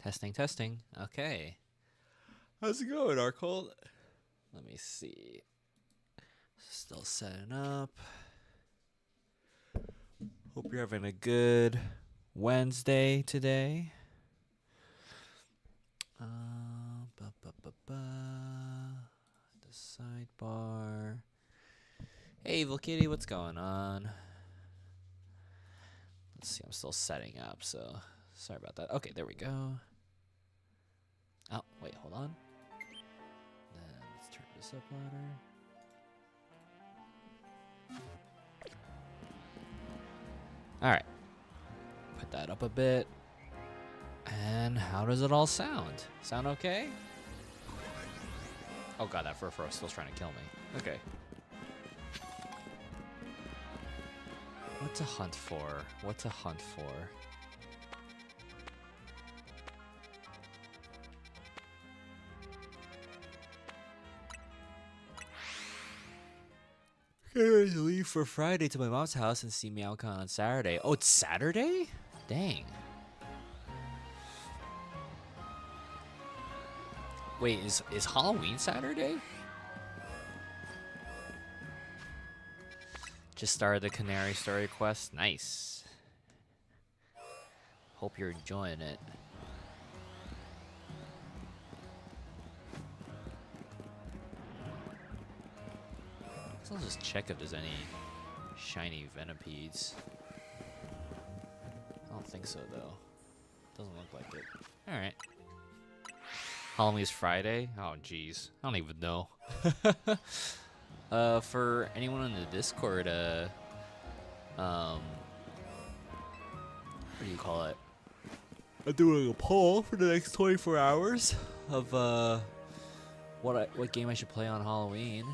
Testing, testing. Okay. How's it going, Arcold? Let me see. Still setting up. Hope you're having a good Wednesday today. The sidebar. Hey, Evil Kitty, what's going on? Let's see, I'm still setting up, so sorry about that. Okay, there we go. Oh, wait, hold on. Then let's turn this up louder. Alright. Put that up a bit. And how does it all sound? Sound okay? Oh god, that Furfuro is still trying to kill me. Okay. What to hunt for? What to hunt for? I'm ready to leave for Friday to my mom's house and see Meowcon on Saturday. Oh, it's Saturday? Dang. Wait, is Halloween Saturday? Just started the Canary Story quest. Nice. Hope you're enjoying it. I'll just check if there's any shiny Venopedes. I don't think so, though. Doesn't look like it. Alright. Halloween is Friday? Oh, jeez. I don't even know. For anyone in the Discord, what do you call it? I'm doing a poll for the next 24 hours of, what game I should play on Halloween.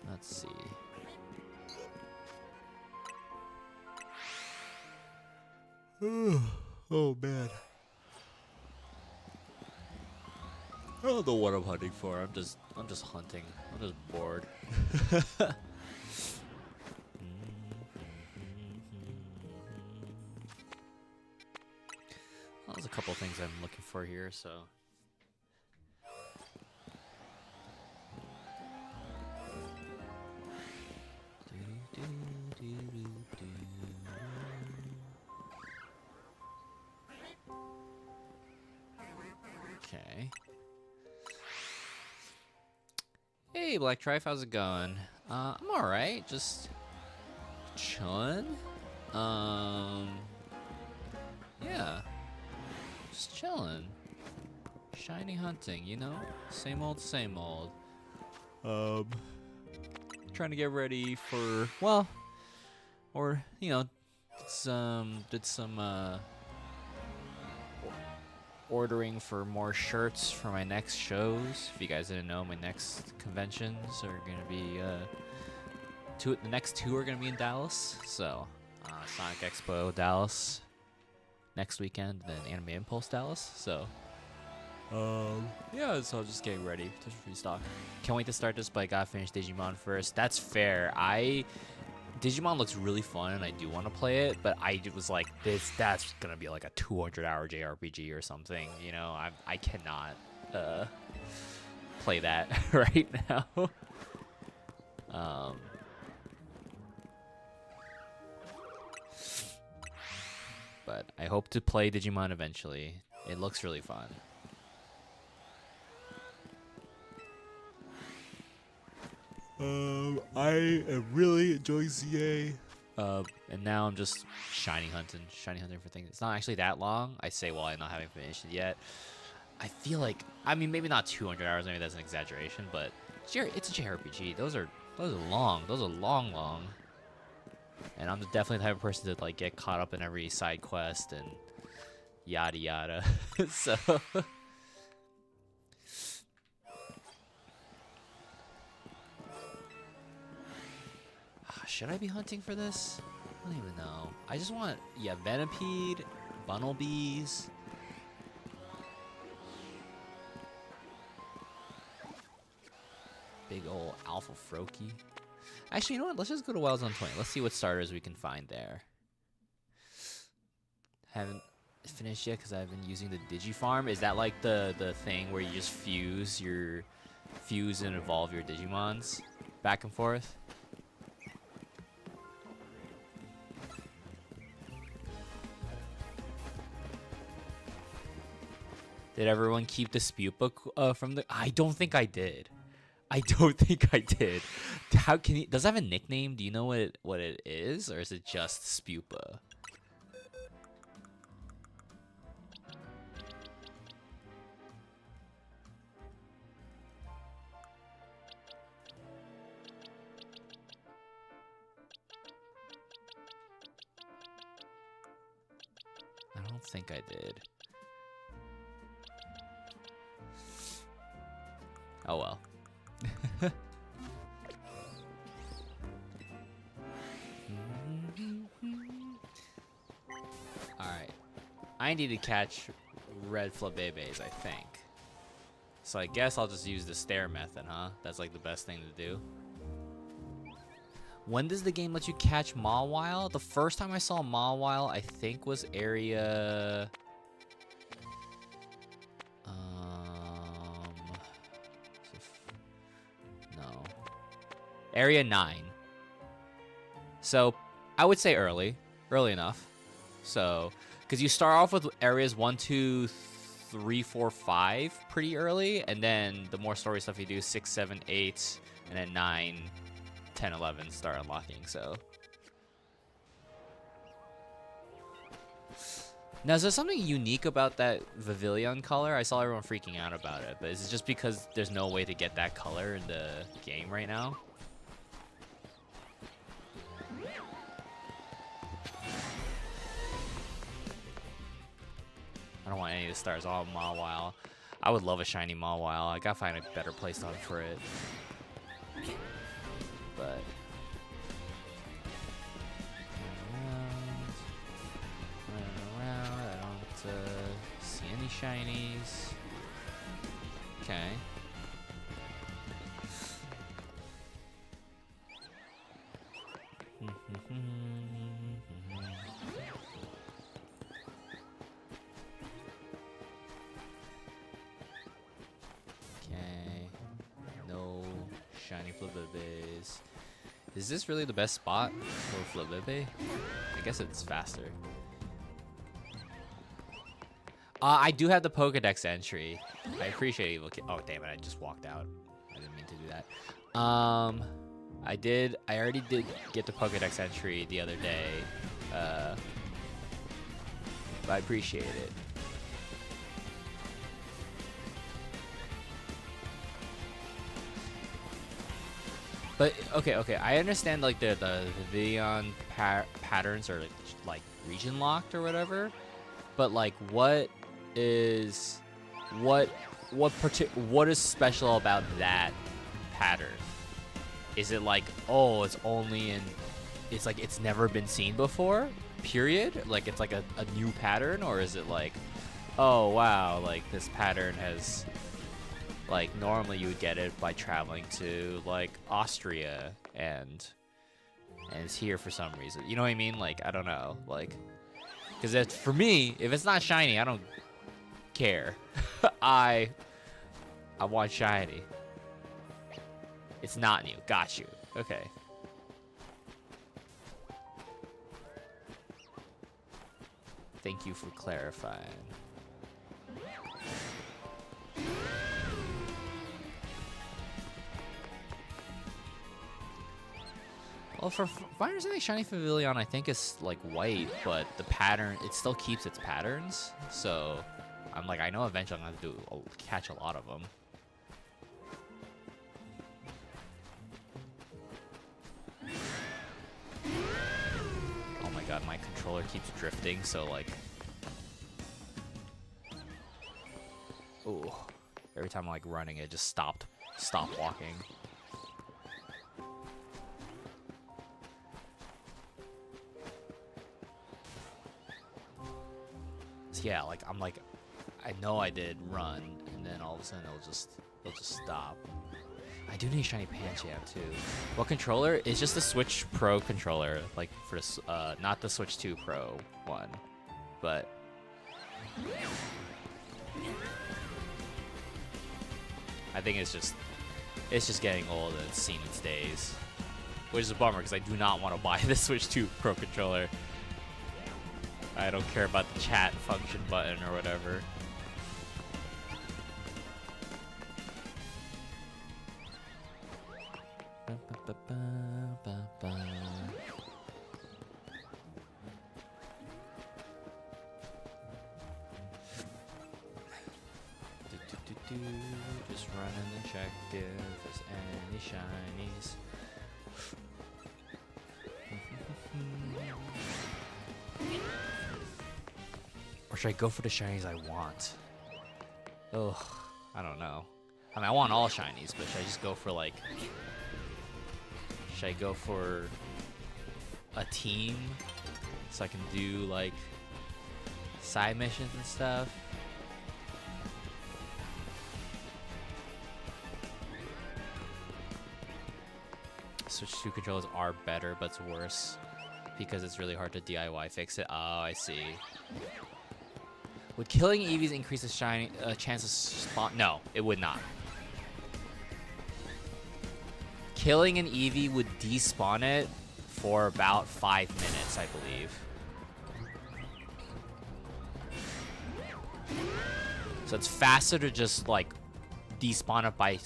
Let's see. Oh man. I don't know what I'm hunting for. I'm just hunting. I'm just bored. Well, there's a couple things I'm looking for here, so. Okay. Hey, Black Trife, how's it going? I'm alright, just chillin'. Yeah, just chillin'. Shiny hunting, you know? Same old, same old. Trying to get ready for, well, or, you know, did some, ordering for more shirts for my next shows. If you guys didn't know, my next conventions are gonna be the next two are gonna be in Dallas. So Sonic Expo Dallas next weekend, then Anime Impulse Dallas. So yeah, so I'll just get ready to restock. Can't wait to start this, but I gotta finish Digimon first. That's fair. Digimon looks really fun, and I do want to play it, but I was like, that's gonna be like a 200-hour JRPG or something, you know? I cannot play that right now. But I hope to play Digimon eventually. It looks really fun. I am really enjoying ZA. And now I'm just shiny hunting for things. It's not actually that long. I say while I'm not having finished it yet. I feel like, I mean, maybe not 200 hours. Maybe that's an exaggeration, but it's a JRPG. Those are long. Those are long. And I'm definitely the type of person to like get caught up in every side quest and yada yada. So. should I be hunting for this? I don't even know. I just want, yeah, Venipede, Bunnelbees. Big ol' Alpha Froakie. Actually, you know what? Let's just go to Wilds on 20. Let's see what starters we can find there. Haven't finished yet because I've been using the Digifarm. Is that like the thing where you just fuse and evolve your Digimons back and forth? Did everyone keep the Spupa from the? I don't think I did. I don't think I did. How can he? Does it have a nickname? Do you know what it is, or is it just Spupa? I don't think I did. Oh well. Alright. I need to catch red Flabébés, I think. So I guess I'll just use the stair method, huh? That's like the best thing to do. When does the game let you catch Mawile? The first time I saw Mawile, I think, was area... No. Area 9. So, I would say early. Early enough. So, because you start off with areas 1, 2, 3, 4, 5 pretty early. And then the more story stuff you do, 6, 7, 8, and then 9, 10, 11 start unlocking, so. Now, is there something unique about that Vivillon color? I saw everyone freaking out about it, but is it just because there's no way to get that color in the game right now? I don't want any of the stars on Mawile. I would love a shiny Mawile. I gotta find a better playstyle for it. But... around. I don't see any shinies. Okay. Okay. No shiny Flabébés. Is this really the best spot for Flabébé? I guess it's faster. I do have the Pokedex entry. I appreciate you looking. Oh, damn it. I just walked out. I didn't mean to do that. I already did get the Pokedex entry the other day. But I appreciate it. But, okay. I understand, like, the Vivillon patterns are, like, region locked or whatever. But, like, what is special about that pattern? Is it like, oh, it's only in, it's like it's never been seen before, period? Like it's like a new pattern? Or is it like, oh wow, like this pattern has, like normally you would get it by traveling to like Austria and it's here for some reason, you know what I mean? Like I don't know, like, because for me, if it's not shiny, I don't care. I want shiny. It's not new. Got you. Okay. Thank you for clarifying. Well, if I understand, shiny Pavilion, I think is like white, but the pattern, it still keeps its patterns. So I'm like, I know eventually I'm gonna have to catch a lot of them. Oh my god, my controller keeps drifting, so like, ooh, every time I'm like running, it just stop walking. yeah, like I'm like, I know I did run, and then all of a sudden it'll just stop. I do need shiny Pancham too. What controller? It's just the Switch Pro controller, like for this, not the Switch 2 Pro one, but. I think it's just getting old and it's seen its days, which is a bummer because I do not want to buy the Switch 2 Pro controller. I don't care about the chat function button or whatever. Just running and check if there's any shinies. Or should I go for the shinies I want? Ugh, I don't know. I mean, I want all shinies, but should I just go for like... Should I go for a team so I can do like side missions and stuff? Switch 2 controllers are better, but it's worse because it's really hard to DIY fix it. Oh, I see. Would killing Eevees increase the shiny chance of spawn? No, it would not. Killing an Eevee would despawn it for about 5 minutes, I believe. So it's faster to just like despawn it by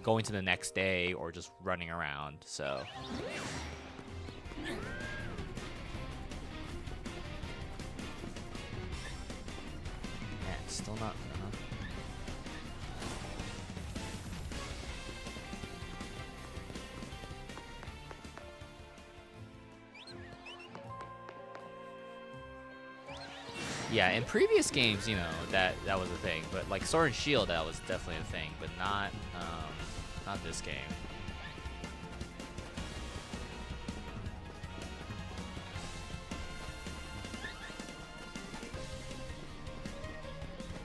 going to the next day or just running around. So man, still not yeah, in previous games, you know, that was a thing, but like Sword and Shield, that was definitely a thing, but not this game.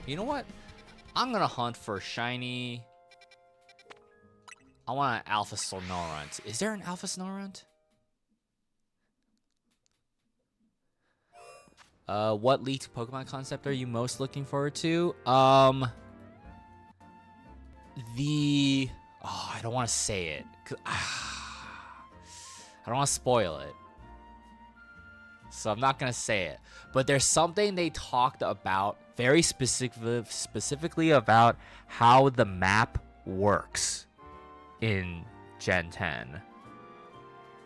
You know what? I'm gonna hunt for shiny. I want an Alpha Snorunt. Is there an Alpha Snorunt? What leaked Pokemon concept are you most looking forward to? I don't want to say it. I don't want to spoil it. So I'm not going to say it. But there's something they talked about very specifically about how the map works in Gen 10.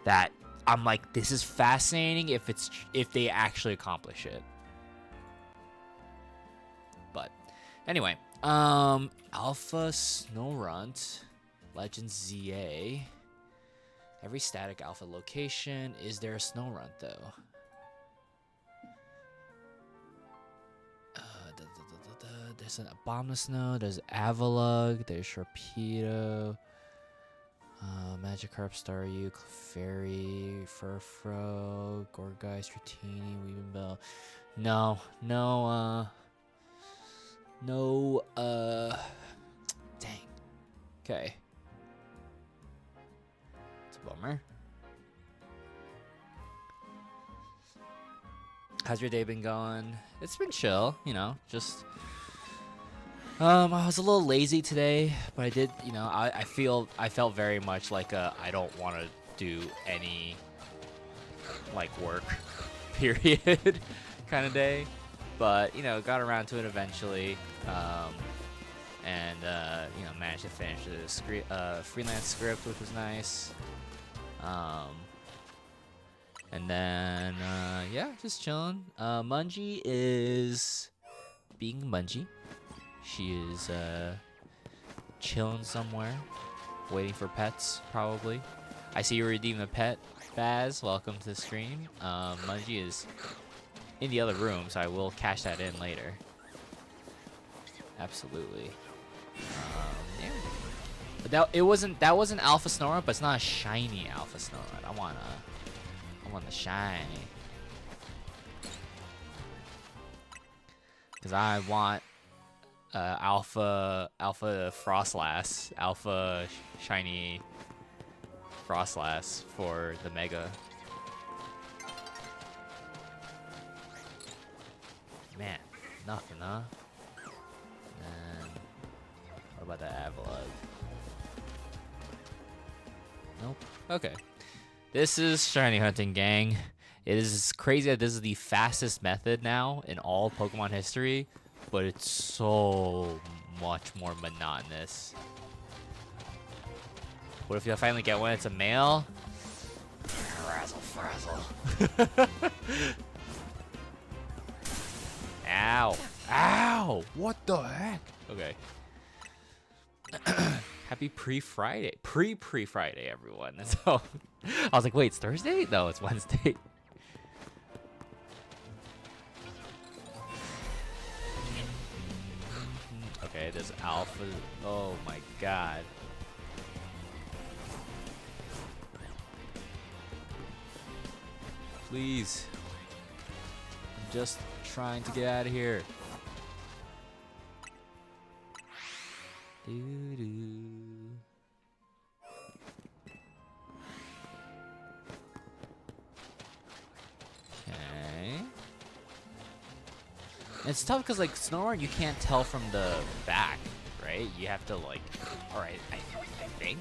That I'm like, this is fascinating if they actually accomplish it. But anyway, Alpha Snorunt, Legend ZA. Every static alpha location. Is there a Snorunt though? There's an Abomasnow, there's Avalugg, there's Sharpedo. Magikarp, Staryu, Clefairy, Furfrou, Gourgeist, Dratini, Weaving No, dang. Okay. It's a bummer. How's your day been going? It's been chill, you know, just... I was a little lazy today, but I did, you know, I felt very much like I don't want to do any, like, work, period, kind of day. But, you know, got around to it eventually, and, you know, managed to finish the freelance script, which was nice. And then, yeah, just chilling. Mungie is being Mungie. She is chilling somewhere, waiting for pets, probably. I see you redeemed a pet, Baz. Welcome to the stream. Mungie is in the other room, so I will cash that in later. Absolutely. Yeah. But that wasn't Alpha Snorunt, but it's not a shiny Alpha Snorunt. I want the shiny. Because I want alpha Frostlass, alpha shiny Frostlass for the Mega. Man, nothing, huh? And what about that Avalugg? Nope. Okay. This is shiny hunting, gang. It is crazy that this is the fastest method now in all Pokemon history, but it's so much more monotonous. What if you finally get one? It's a male? Frazzle, frazzle. Ow. Ow! What the heck? Okay. Happy pre-Friday. Pre-Friday, everyone. So, I was like, wait, it's Thursday? No, it's Wednesday. Okay, there's alpha. Oh my god. Please. I'm just trying to get out of here. Doo-doo. Okay. It's tough because, like, Snorunt, you can't tell from the back, right? You have to, like, alright, I think.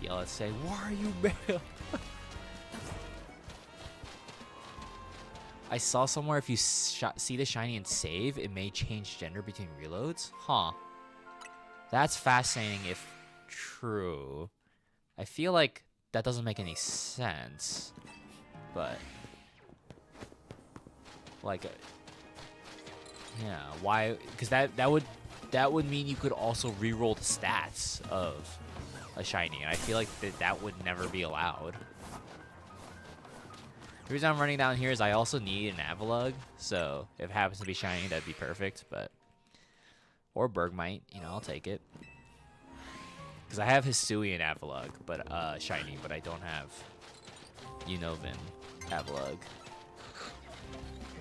Yeah, let's say, why are you male? I saw somewhere if you see the shiny and save, it may change gender between reloads. Huh. That's fascinating if true. I feel like that doesn't make any sense. But like yeah, why? Because that would mean you could also reroll the stats of a shiny, and I feel like that would never be allowed. The reason I'm running down here is I also need an Avalugg, so if it happens to be shiny, that'd be perfect. But or Bergmite, you know, I'll take it. Because I have Hisui and Avalugg, but shiny, but I don't have Unova Avalugg.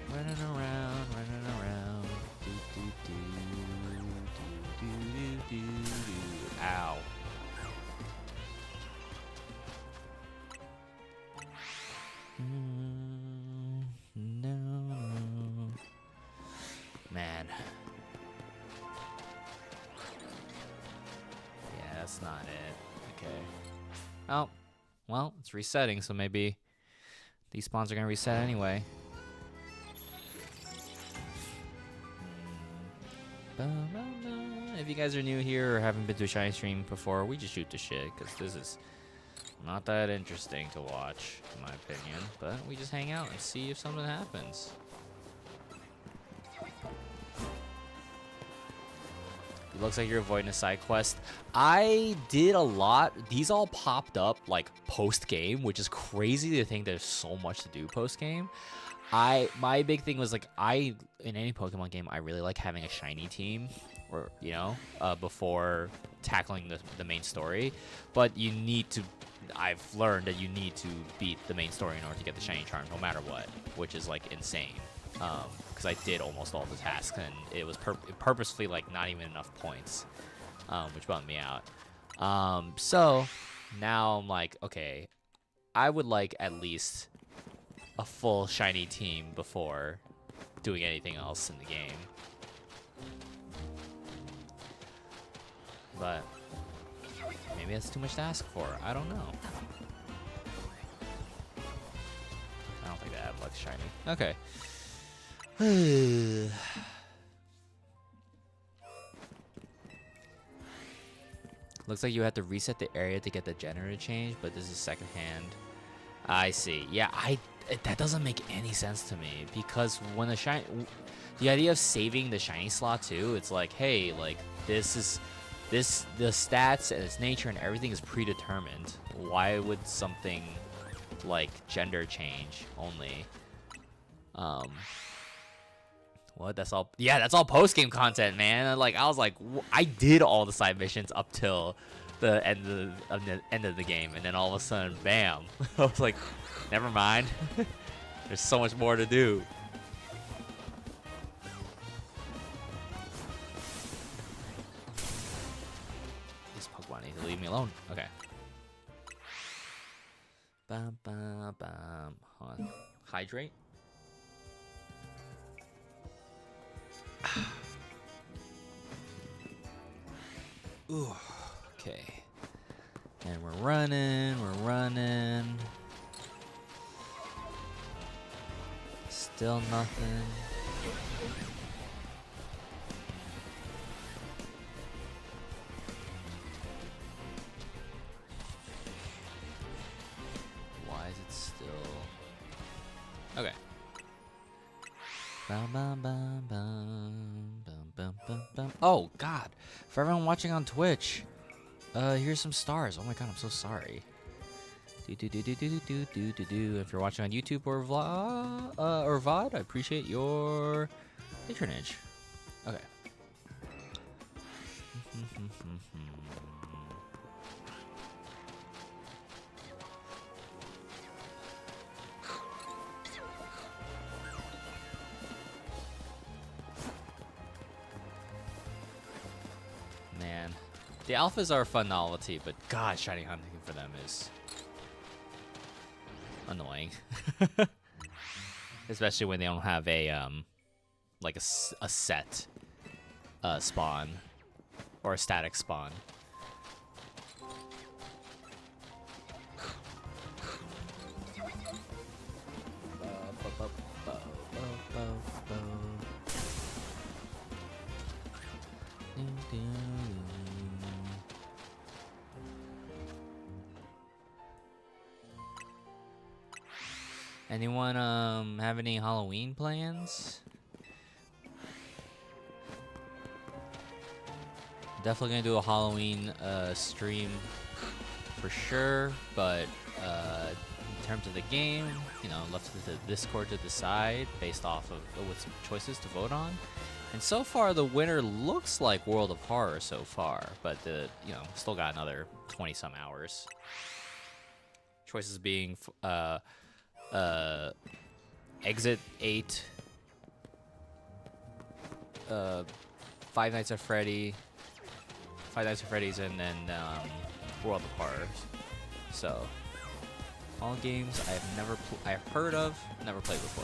Running around, running around. Do, do, do, do, do, do, do. Ow. No. Man. Yeah, that's not it. Okay. Oh. Well, it's resetting, so maybe these spawns are going to reset anyway. If you guys are new here or haven't been to a shiny stream before, we just shoot the shit, because this is not that interesting to watch, in my opinion. But we just hang out and see if something happens. It looks like you're avoiding a side quest. I did a lot. These all popped up like post-game, which is crazy to think there's so much to do post-game. My big thing was like in any Pokemon game, I really like having a shiny team, or you know, before tackling the main story. But you need to. I've learned that you need to beat the main story in order to get the shiny charm, no matter what, which is like insane. Because I did almost all the tasks, and it was purposefully like not even enough points, which bummed me out. So now I'm like, okay, I would like at least a full shiny team before doing anything else in the game. But maybe that's too much to ask for. I don't know. I don't think they have like shiny. Okay. Looks like you have to reset the area to get the gender to change, but this is secondhand. I see. Yeah, that doesn't make any sense to me, because when the idea of saving the shiny slot too, it's like, hey, like the stats and its nature and everything is predetermined. Why would something like gender change only? What? That's all? Yeah, that's all post-game content, man. Like, I was like, I did all the side missions up till the end of the game, and then all of a sudden, bam! I was like, never mind. There's so much more to do. This Pokemon needs to leave me alone. Okay. Bam, bam, bam. Hold on. Hydrate. Ooh. Okay. And we're running. Still nothing. Why is it still? Okay. Bum, bum, bum, bum, bum, bum, bum, bum. Oh God! For everyone watching on Twitch, here's some stars. Oh my God, I'm so sorry. If you're watching on YouTube or VOD, I appreciate your patronage. Okay. Man, the alphas are a fun novelty, but God, shiny hunting for them is annoying. Especially when they don't have a like a set spawn or a static spawn. Anyone have any Halloween plans? Definitely gonna do a Halloween stream for sure, but in terms of the game, you know, left to the Discord to decide based off of with some choices to vote on. And so far, the winner looks like World of Horror so far, but still got another 20 some hours. Choices being Exit 8, Five Nights at Freddy's, and then World of Horror. So, all games I've heard of, never played before.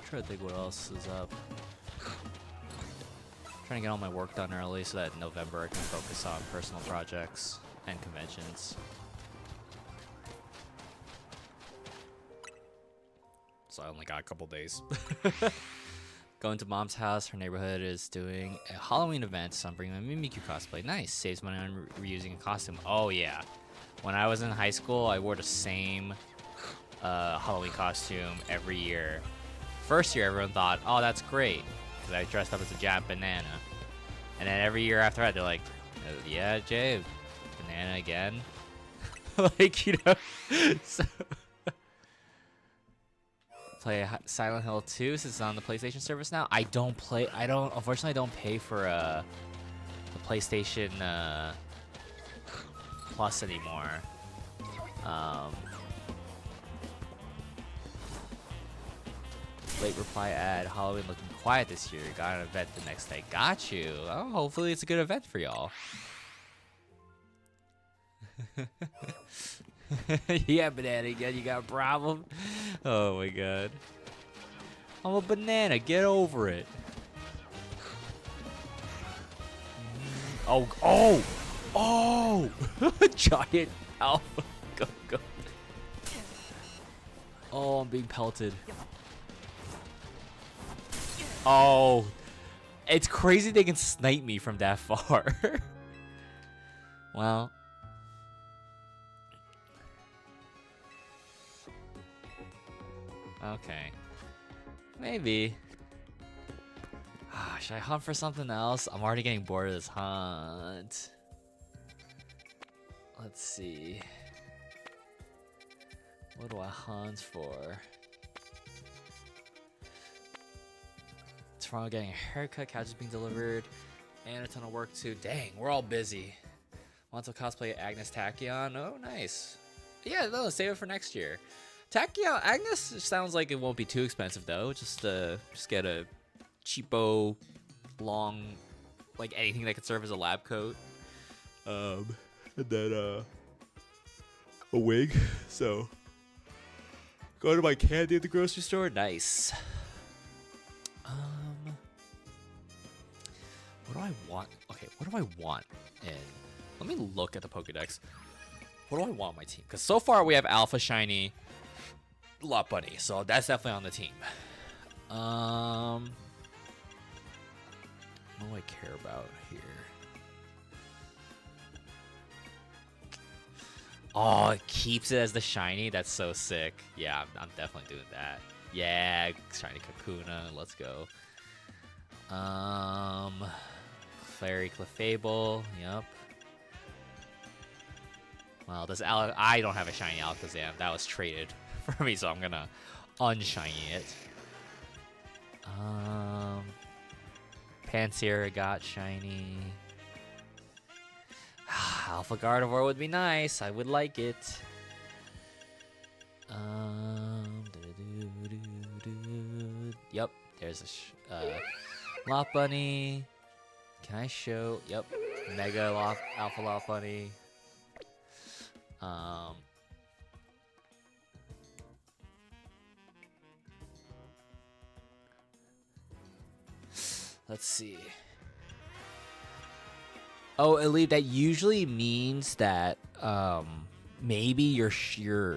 Try to think what else is up. Trying to get all my work done early so that in November I can focus on personal projects and conventions. So I only got a couple days. Going to Mom's house. Her neighborhood is doing a Halloween event, so I'm bringing my Mimikyu cosplay. Nice. Saves money on reusing a costume. Oh, yeah. When I was in high school, I wore the same Halloween costume every year. First year, everyone thought, oh, that's great, because I dressed up as a giant banana. And then every year after that, they're like, yeah, Jay, banana again? Like, you know. So play Silent Hill 2 since it's on the PlayStation service now. Unfortunately, I don't pay for the PlayStation Plus anymore. Late reply ad, Halloween looking quiet this year. Got an event the next day. Got you. Oh, hopefully it's a good event for y'all. Yeah, banana again. You got a problem? Oh my god. I'm a banana. Get over it. Oh! Giant alpha. Go. Oh, I'm being pelted. Oh, it's crazy they can snipe me from that far. Well. Okay. Maybe. Should I hunt for something else? I'm already getting bored of this hunt. Let's see. What do I hunt for? Toronto getting a haircut, couch is being delivered, and a ton of work too. Dang, we're all busy. Want to cosplay Agnes Tachyon? Oh, nice. Yeah, no, save it for next year. Tachyon, Agnes sounds like it won't be too expensive though. Just get a cheapo, long, like anything that could serve as a lab coat. And then a wig. So go to my candy at the grocery store. Nice. What do I want? Okay, what do I want in? Let me look at the Pokedex. What do I want on my team? Because so far we have Alpha Shiny, Lot Bunny, so that's definitely on the team. What do I care about here? Oh, it keeps it as the shiny. That's so sick. Yeah, I'm definitely doing that. Yeah, shiny Kakuna. Let's go. Clary Clefable. Yep. Well, I don't have a shiny Alakazam. That was traded for me, so I'm gonna unshiny it. Pansear got shiny. Alpha Gardevoir would be nice. I would like it. Yep, there's a Lot Bunny. Can I show? Yep, Mega Alpha Lot Bunny. Let's see. Oh, Elite, that usually means that maybe your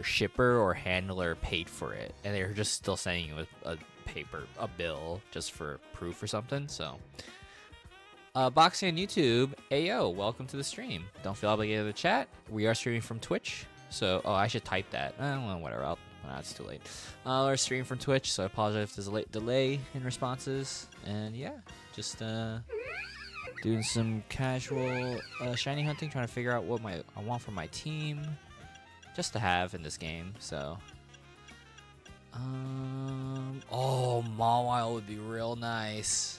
shipper or handler paid for it, and they're just still sending you a bill just for proof or something. So, Boxing on YouTube, Ayo, welcome to the stream. Don't feel obligated to chat. We are streaming from Twitch, so I should type that. Well, whatever. It's too late. We're streaming from Twitch, so I apologize if there's a late delay in responses. And yeah, just doing some casual shiny hunting, trying to figure out what I want for my team, just to have in this game. So, oh, Mawile would be real nice.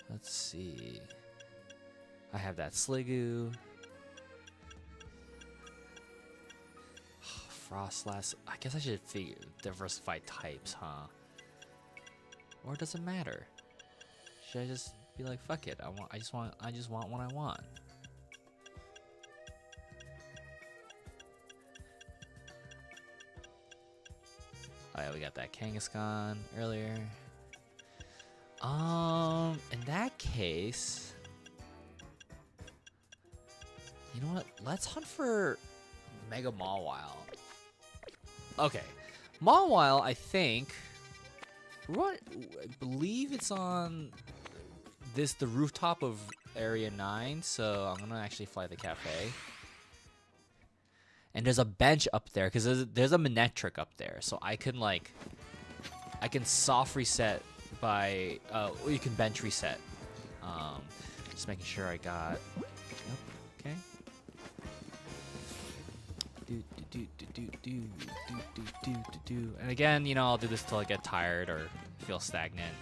Let's see. I have that Sliggoo. Frostlass. I guess I should diversify types, huh? Or does it matter? Should I just be like, fuck it? I just want what I want. Oh yeah, we got that Kangaskhan earlier. In that case, you know what? Let's hunt for Mega Mawile. Okay, Mawile, I think. I believe it's on the rooftop of Area 9, so I'm gonna actually fly the cafe. And there's a bench up there, because there's a Manectric up there, so I can soft reset by, you can bench reset. Just making sure I got, yep, okay. And again, I'll do this till I get tired or feel stagnant.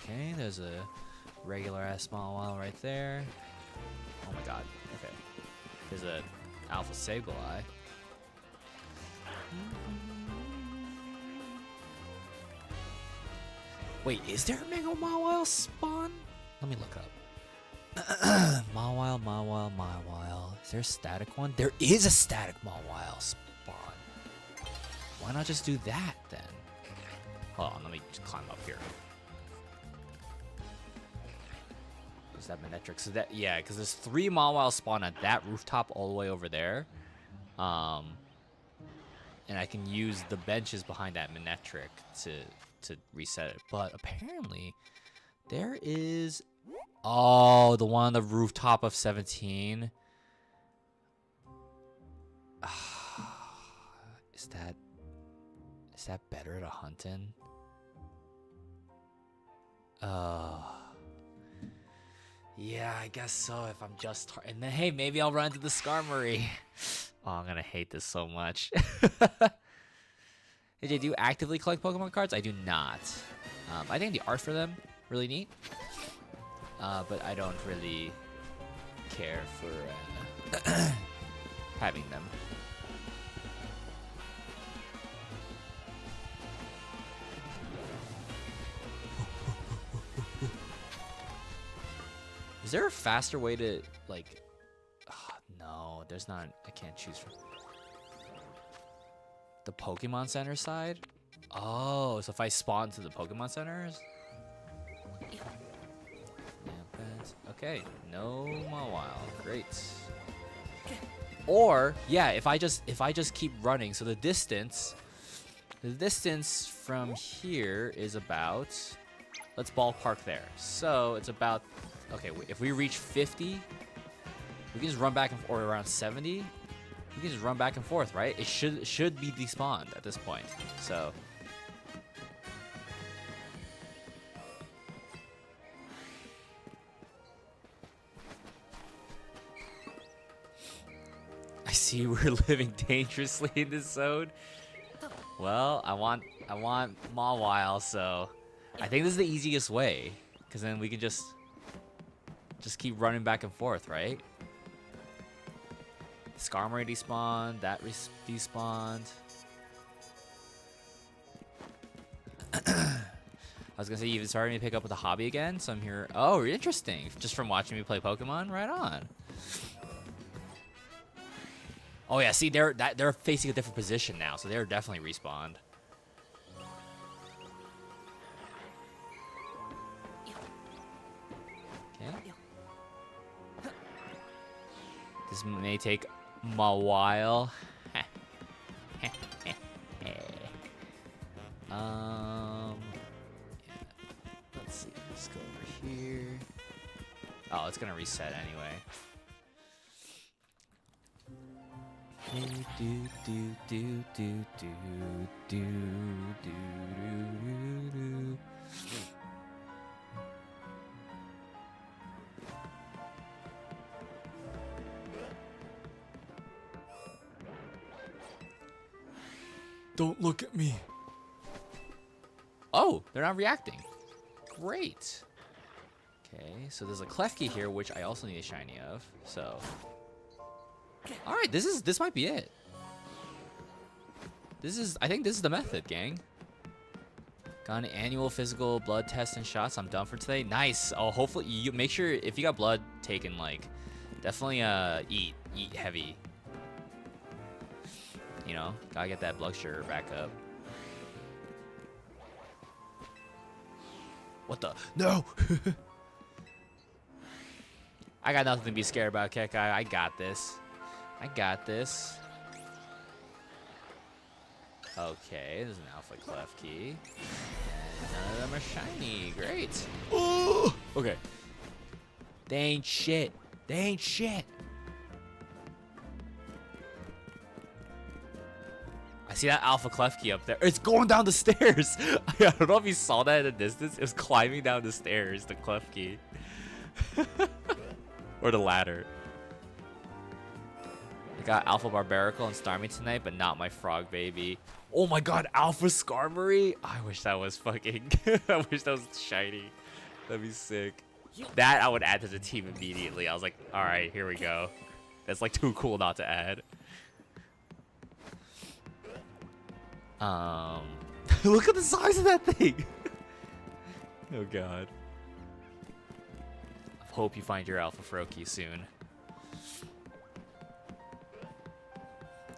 Okay, there's a regular ass Mawile right there. Oh my god. Okay. There's a Alpha Sableye. Wait, is there a Mega Mawile spawn? Let me look up. Mawile. Is there a static one? There is a static Mawile spawn. Why not just do that then? Hold on, let me just climb up here. Is that Manectric? So that, yeah, because there's 3 Mawile spawn at that rooftop all the way over there. And I can use the benches behind that Manectric to reset it. But apparently there is, oh, the one on the rooftop of 17. Is that better at a hunting? Yeah, I guess so. If I'm just and then hey, maybe I'll run into the Skarmory. Oh, I'm gonna hate this so much. Did you do actively collect Pokemon cards? I do not. I think the art for them really neat, but I don't really care for having them. Is there a faster way to, like... Oh, no, there's not... I can't choose from... The Pokemon Center side? Oh, so if I spawn to the Pokemon Centers? Yeah, okay, no Mawile. Great. Or, yeah, if I just keep running, so the distance from here is about... Let's ballpark there. So, it's about... Okay, if we reach 50, we can just run back and forth, or around 70, we can just run back and forth, right? It should be despawned at this point. So I see we're living dangerously in this zone. Well, I want Mawile, so I think this is the easiest way, because then we can just keep running back and forth, right? Skarmory despawned, that despawned. I was gonna say you started to pick up with a hobby again, so I'm here. Oh, interesting. Just from watching me play Pokemon, right on. Oh yeah, see they're facing a different position now, so they're definitely respawned. Okay. This may take a while. Yeah. Let's see. Let's go over here. Oh, it's gonna reset anyway. Don't look at me. Oh, they're not reacting. Great. Okay, so there's a Klefki here, which I also need a shiny of. So, all right, this might be it. I think this is the method, gang. Got an annual physical blood test and shots. I'm done for today. Nice. Oh, hopefully you make sure if you got blood taken, like, definitely eat heavy. You know, gotta get that blood sugar back up. What the? No! I got nothing to be scared about, Kekai. I got this. I got this. Okay, there's an Alpha Klefki. And none of them are shiny. Great. Ooh! Okay. They ain't shit. They ain't shit. I see that Alpha Klefki up there. It's going down the stairs. I don't know if you saw that in the distance. It was climbing down the stairs, the Klefki. Or the ladder. I got Alpha Barbaracle and Starmie tonight, but not my frog baby. Oh my god, Alpha Skarmory? I wish that was fucking... I wish that was shiny. That'd be sick. That I would add to the team immediately. I was like, alright, here we go. That's like too cool not to add. Look at the size of that thing. Oh god. I hope you find your Alpha Froakie soon.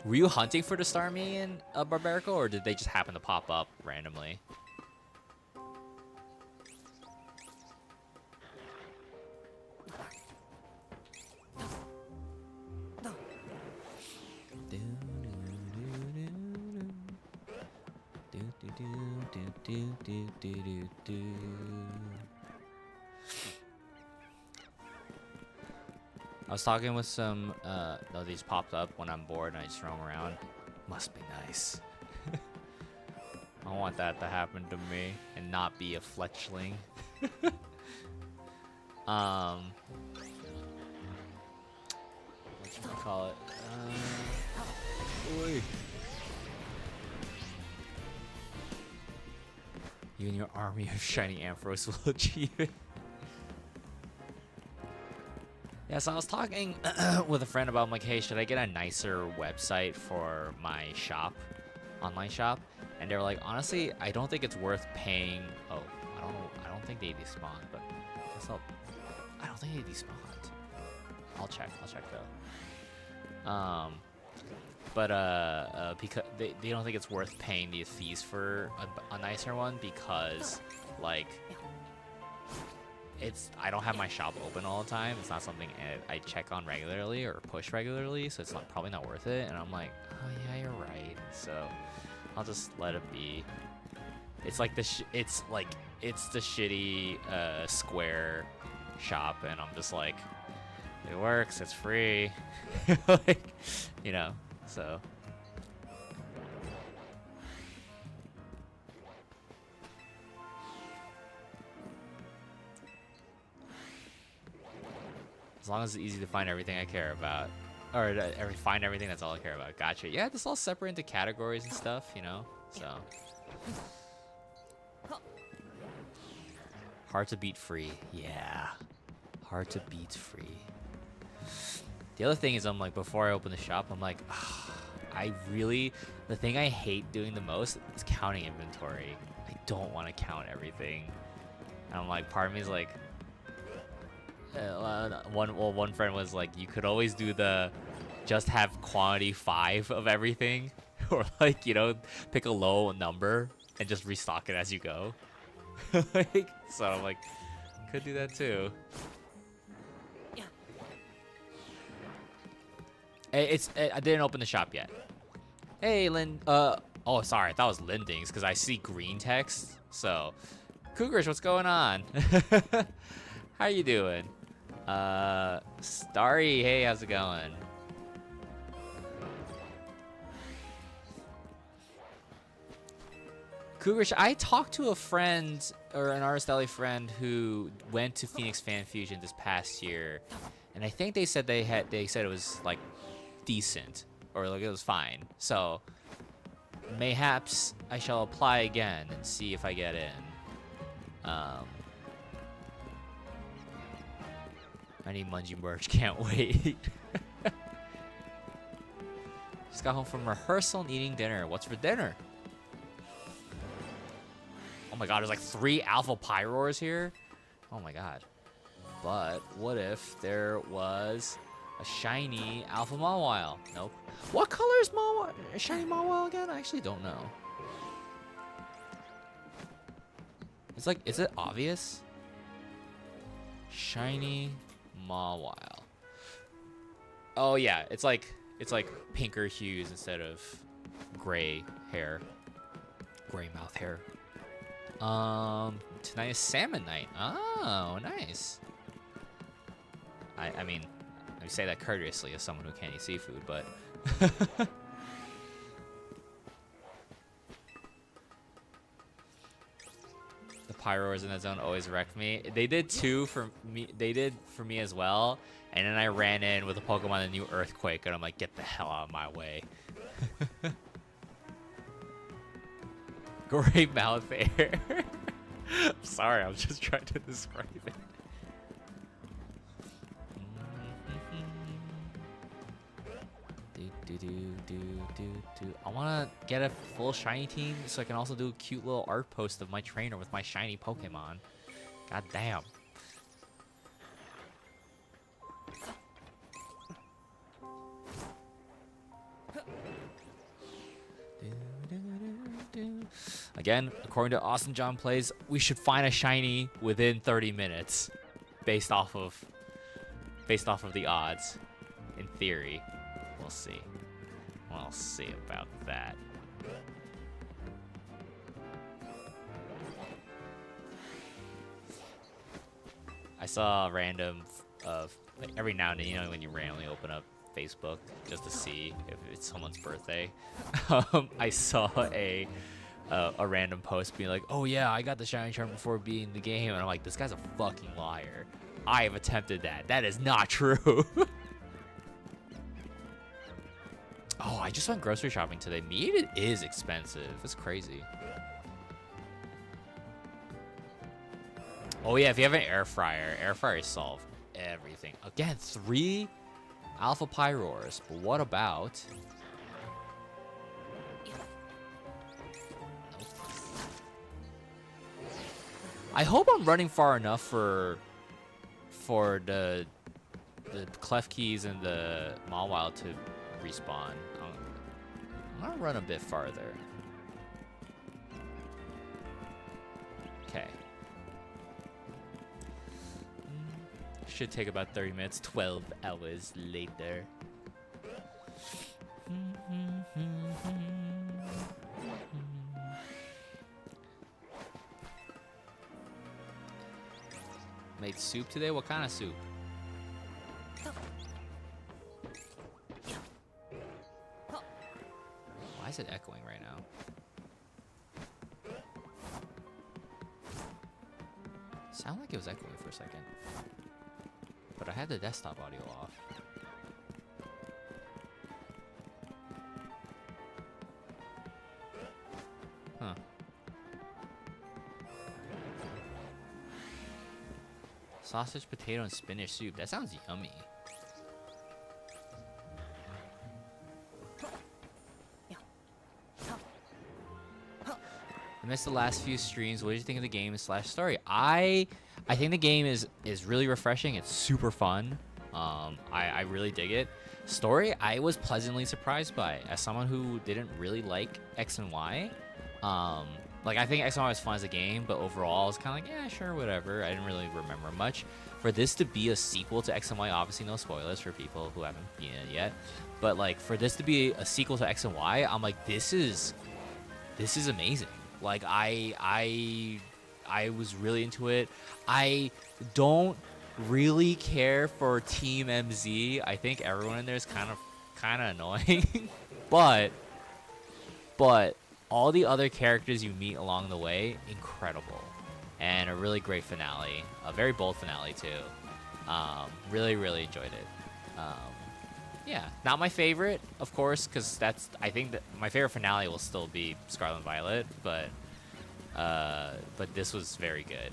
Were you hunting for the Starmie in Barbarical, or did they just happen to pop up randomly? I was talking with some, no, these popped up when I'm bored and I just throw them around. Must be nice. I want that to happen to me and not be a fletchling. Whatchamacallit? Oy. You and your army of shiny Ampharos will achieve it. Yeah, so I was talking with a friend about, I'm like, hey, should I get a nicer website for my shop, online shop? And they were like, honestly, I don't think it's worth paying. Oh, I don't think they despawned, but I guess I don't think they despawned. I'll check though. Because they don't think it's worth paying the fees for a nicer one because, like, I don't have my shop open all the time. It's not something I check on regularly or push regularly, so it's probably not worth it. And I'm like, oh yeah, you're right. So I'll just let it be. It's like it's the shitty Square shop, and I'm just like, it works. It's free, like, you know. So. As long as it's easy to find everything I care about. Or find everything, that's all I care about. Gotcha. Yeah, this all separate into categories and stuff, you know? So. Hard to beat free. Yeah. Hard to beat free. The other thing is, I'm like, before I open the shop, I'm like, the thing I hate doing the most is counting inventory. I don't want to count everything. And I'm like, part of me is like, one friend was like, you could always do just have quantity 5 of everything, or like, you know, pick a low number and just restock it as you go. Like, so I'm like, could do that too. I didn't open the shop yet. Hey, Lynn. Oh, sorry, I thought it was Lindings because I see green text. So, Cougars, what's going on? How you doing? Starry, hey, how's it going? Cougars, I talked to a friend, or an RSLA friend, who went to Phoenix Fan Fusion this past year, and I think they said they said it was like decent, or like it was fine. So mayhaps I shall apply again and see if I get in. I need Mungie merch, can't wait. Just got home from rehearsal and eating dinner. What's for dinner? Oh my god, there's like 3 Alpha Pyroars here? Oh my god. But what if there was a shiny Alpha Mawile? Nope. What color is shiny Mawile again? I actually don't know. It's like, is it obvious? Shiny Mawile. Oh yeah, it's like pinker hues instead of gray hair. Gray mouth hair. Tonight is Salmon Night. Oh, nice. I mean, I say that courteously as someone who can't eat seafood, but the Pyroars in that zone always wrecked me. They did too for me. They did for me as well. And then I ran in with a Pokemon, a new Earthquake, and I'm like, get the hell out of my way. Great mouth hair. I'm sorry, I was just trying to describe it. I want to get a full shiny team so I can also do a cute little art post of my trainer with my shiny Pokemon. God damn. Again, according to Austin John Plays, we should find a shiny within 30 minutes based off of the odds. In theory. We'll see. We'll see about that. I saw a random like every now and then, you know, when you randomly open up Facebook just to see if it's someone's birthday. I saw a random post being like, "Oh yeah, I got the shiny charm before beating the game," and I'm like, "This guy's a fucking liar. I have attempted that. That is not true." Oh, I just went grocery shopping today. Meat is expensive. It's crazy. Oh yeah, if you have an air fryers solve everything. Again, 3 Alpha Pyroars. But what about? Nope. I hope I'm running far enough for the Klefkis and the Mawile to respawn. I'm gonna run a bit farther. Okay. Should take about 30 minutes. 12 hours later. Made soup today? What kind of soup? Why is it echoing right now? Sound like it was echoing for a second. But I had the desktop audio off. Huh. Sausage, potato, and spinach soup. That sounds yummy. I missed the last few streams. What did you think of the game / story? I think the game is really refreshing. It's super fun. I really dig it. Story, I was pleasantly surprised by. As someone who didn't really like X and Y, like I think X and Y was fun as a game, but overall, it's kind of like, yeah, sure, whatever. I didn't really remember much. For this to be a sequel to X and Y, obviously no spoilers for people who haven't been in it yet, but like for this to be a sequel to X and Y, I'm like, this is amazing. Like I was really into it. I don't really care for Team MZ. I think everyone in there is kind of annoying, but all the other characters you meet along the way, incredible, and a really great finale. A very bold finale too. Really enjoyed it. Yeah, not my favorite, of course, because I think that my favorite finale will still be Scarlet and Violet, but this was very good.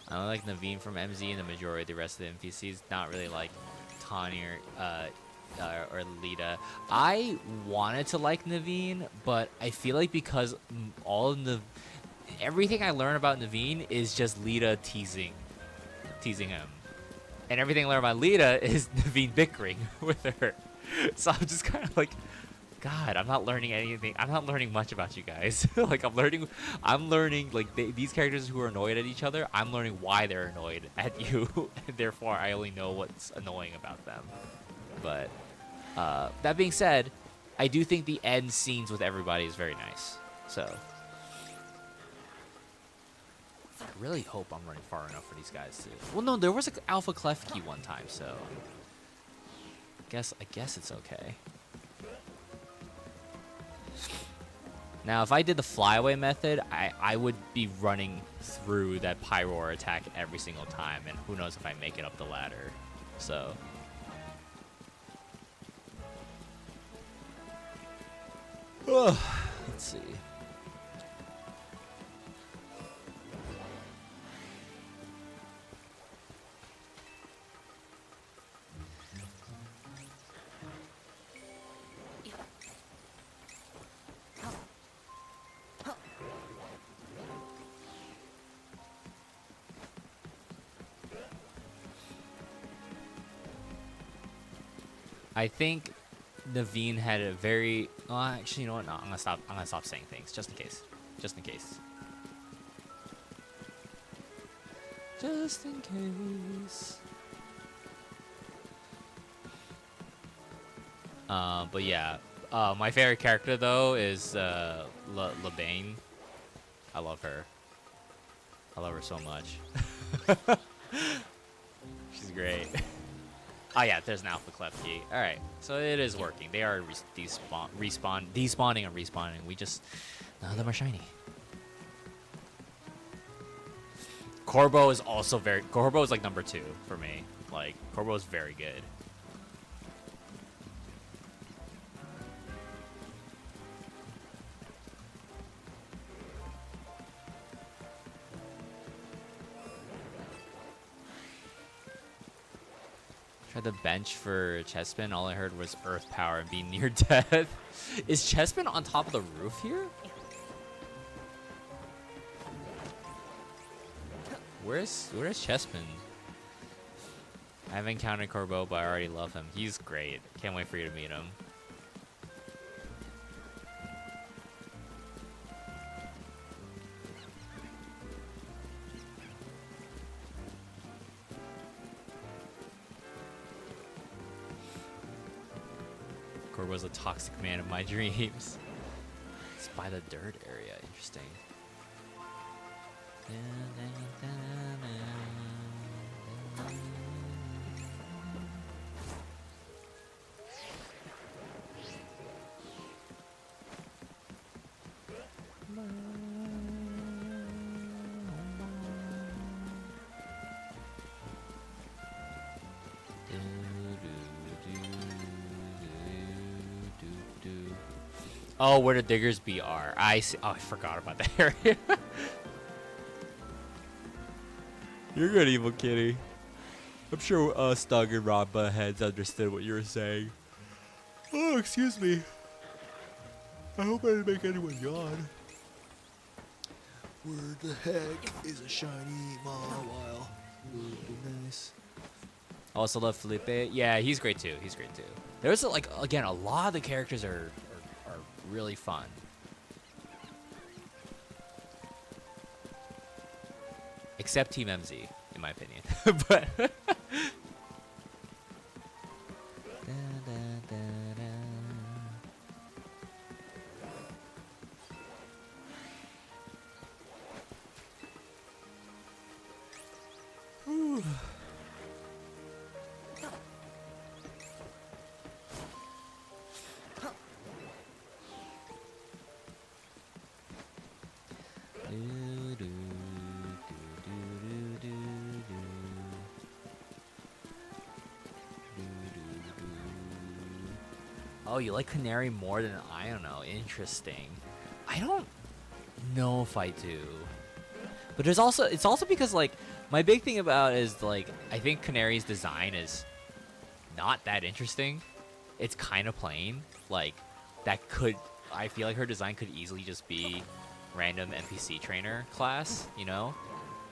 I don't like Naveen from MZ and the majority of the rest of the NPCs. Not really like Tawny or Lita. I wanted to like Naveen, but I feel like because everything I learn about Naveen is just Lita teasing him, and everything I learn about Lita is Naveen bickering with her. So I'm just kind of like, God, I'm not learning anything. I'm not learning much about you guys. Like I'm learning like these characters who are annoyed at each other. I'm learning why they're annoyed at you, and therefore I only know what's annoying about them. But that being said, I do think the end scenes with everybody is very nice. So I really hope I'm running far enough for these guys too. Well, no, there was an Alpha Klefki one time, so I guess it's okay. Now, if I did the flyaway method, I would be running through that Pyroar attack every single time, and who knows if I make it up the ladder. So let's see. I think Naveen had a very. Actually, you know what? No, I'm gonna stop. I'm gonna stop saying things just in case. Just in case. Just in case. But yeah. My favorite character though is LeBain. I love her. I love her so much. She's great. Oh yeah, there's an alpha clef key. All right, so it is working. They are despawning and respawning. We just none of them are shiny. Corbo is also very. Corbo is like number 2 for me. Like Corbo is very good. Tried the bench for Chespin. All I heard was earth power and being near death. Is Chespin on top of the roof here? Where's Chespin? I haven't encountered Corbo, but I already love him. He's great. Can't wait for you to meet him. Corbo's a toxic man of my dreams. It's by the dirt area. Interesting. Oh, where the diggers be are. I see. Oh, I forgot about that area. You're good, Evil Kitty. I'm sure Stug and Robba heads understood what you were saying. Oh, excuse me. I hope I didn't make anyone yawn. Where the heck is a shiny Mawile? Would be nice. Also love Felipe. Yeah, he's great too. He's great too. There's like again a lot of the characters are really fun. Except Team MZ, in my opinion. But oh, you like Canary more than I don't know. Interesting. I don't know if I do. But it's also because like my big thing about is like I think Canary's design is not that interesting. It's kind of plain. Like I feel like her design could easily just be random NPC trainer class, you know?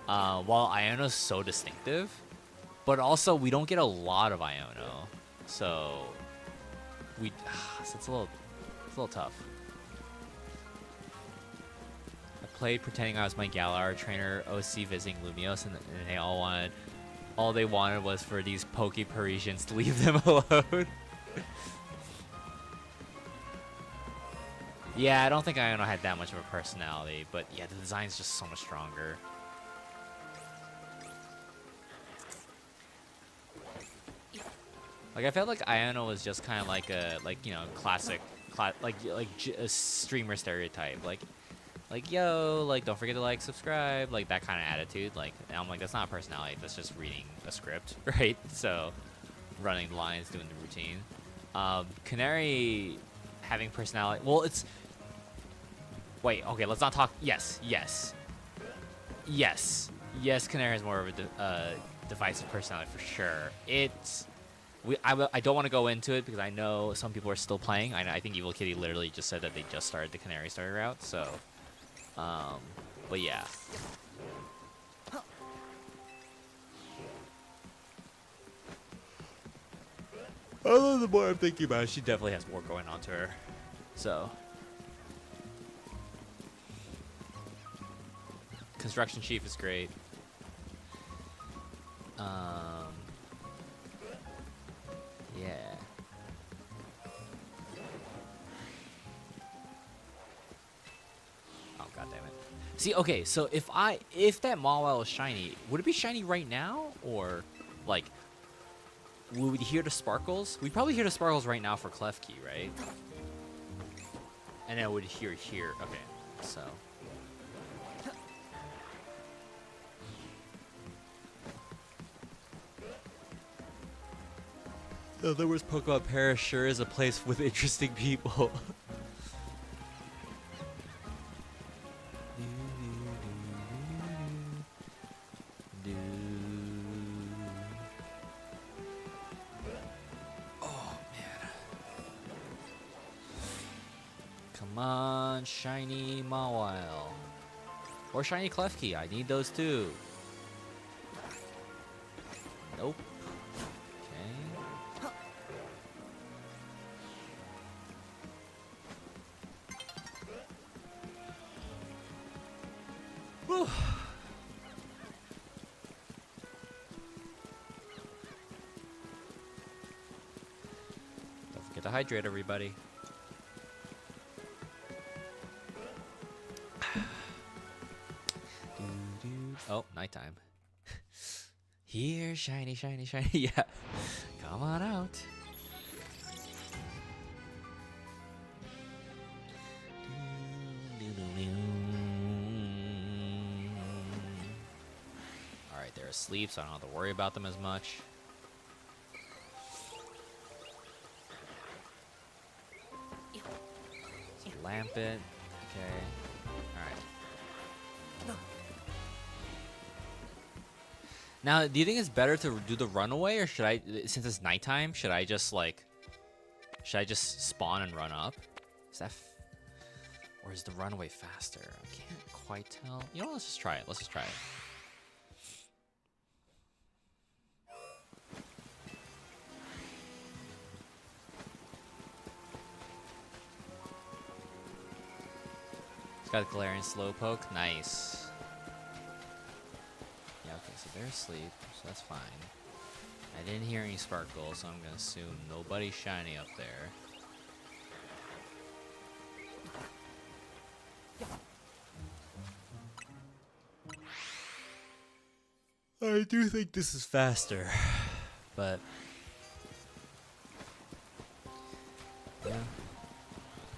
While Iono's so distinctive, but also we don't get a lot of Iono. So it's a little tough. I played pretending I was my Galar trainer OC visiting Lumios, and they all they wanted was for these Poke Parisians to leave them alone. Yeah, I don't think Iono had that much of a personality, but yeah, the design's just so much stronger. Like I felt like Iono was just kind of like a classic a streamer stereotype, like yo, like don't forget to like subscribe, like that kind of attitude. Like, and I'm like, that's not a personality, that's just reading a script, right? So running the lines, doing the routine. Canary having personality, well, it's wait, okay, let's not talk. Yes, Canary has more of a divisive personality for sure. I don't want to go into it because I know some people are still playing. I think Evil Kitty literally just said that they just started the Canary starter route. So, but yeah. Although the more I'm thinking about it, she definitely has more going on to her. So, Construction Chief is great. Yeah. Oh, god damn it. See, okay, so if that Mawile is shiny, would it be shiny right now? Or, like, would we hear the sparkles? We'd probably hear the sparkles right now for Klefki, right? And then it would hear here. Okay, so. In other words, Pokemon Paris sure is a place with interesting people. Oh, man. Come on, shiny Mawile. Or shiny Klefki. I need those too. Nope. Okay. Whew. Don't forget to hydrate, everybody. Oh, nighttime. Here, shiny, shiny, shiny. Yeah. Come on out. Alright, they're asleep, so I don't have to worry about them as much. Lamp it. Okay. Alright. Now, do you think it's better to do the runaway, or should I, since it's nighttime, should I just spawn and run up? Is that, or is the runaway faster? I can't quite tell. You know what, let's just try it. Let's just try it. It's got a Galarian Slowpoke. Nice. Yeah, okay, so they're asleep, so that's fine. I didn't hear any sparkles, so I'm gonna assume nobody's shiny up there. I do think this is faster, but yeah.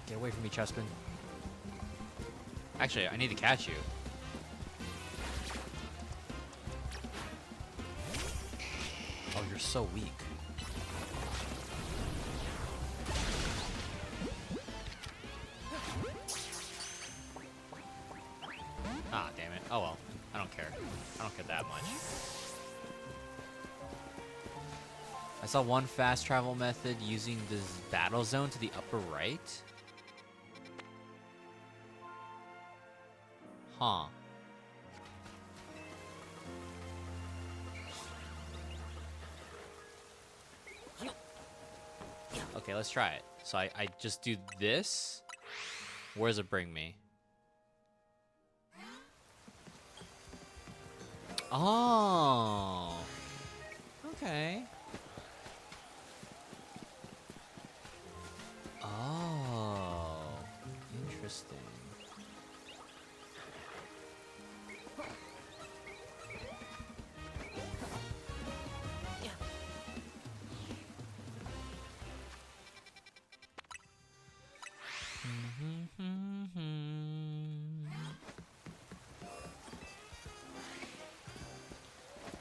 Get away from me, Chespin. Actually, I need to catch you. Oh, you're so weak. Ah, damn it. Oh well. I don't care. I don't care that much. I saw one fast travel method using this battle zone to the upper right. Huh. Okay, let's try it. So I just do this. Where does it bring me? Oh. Okay. Oh. Interesting.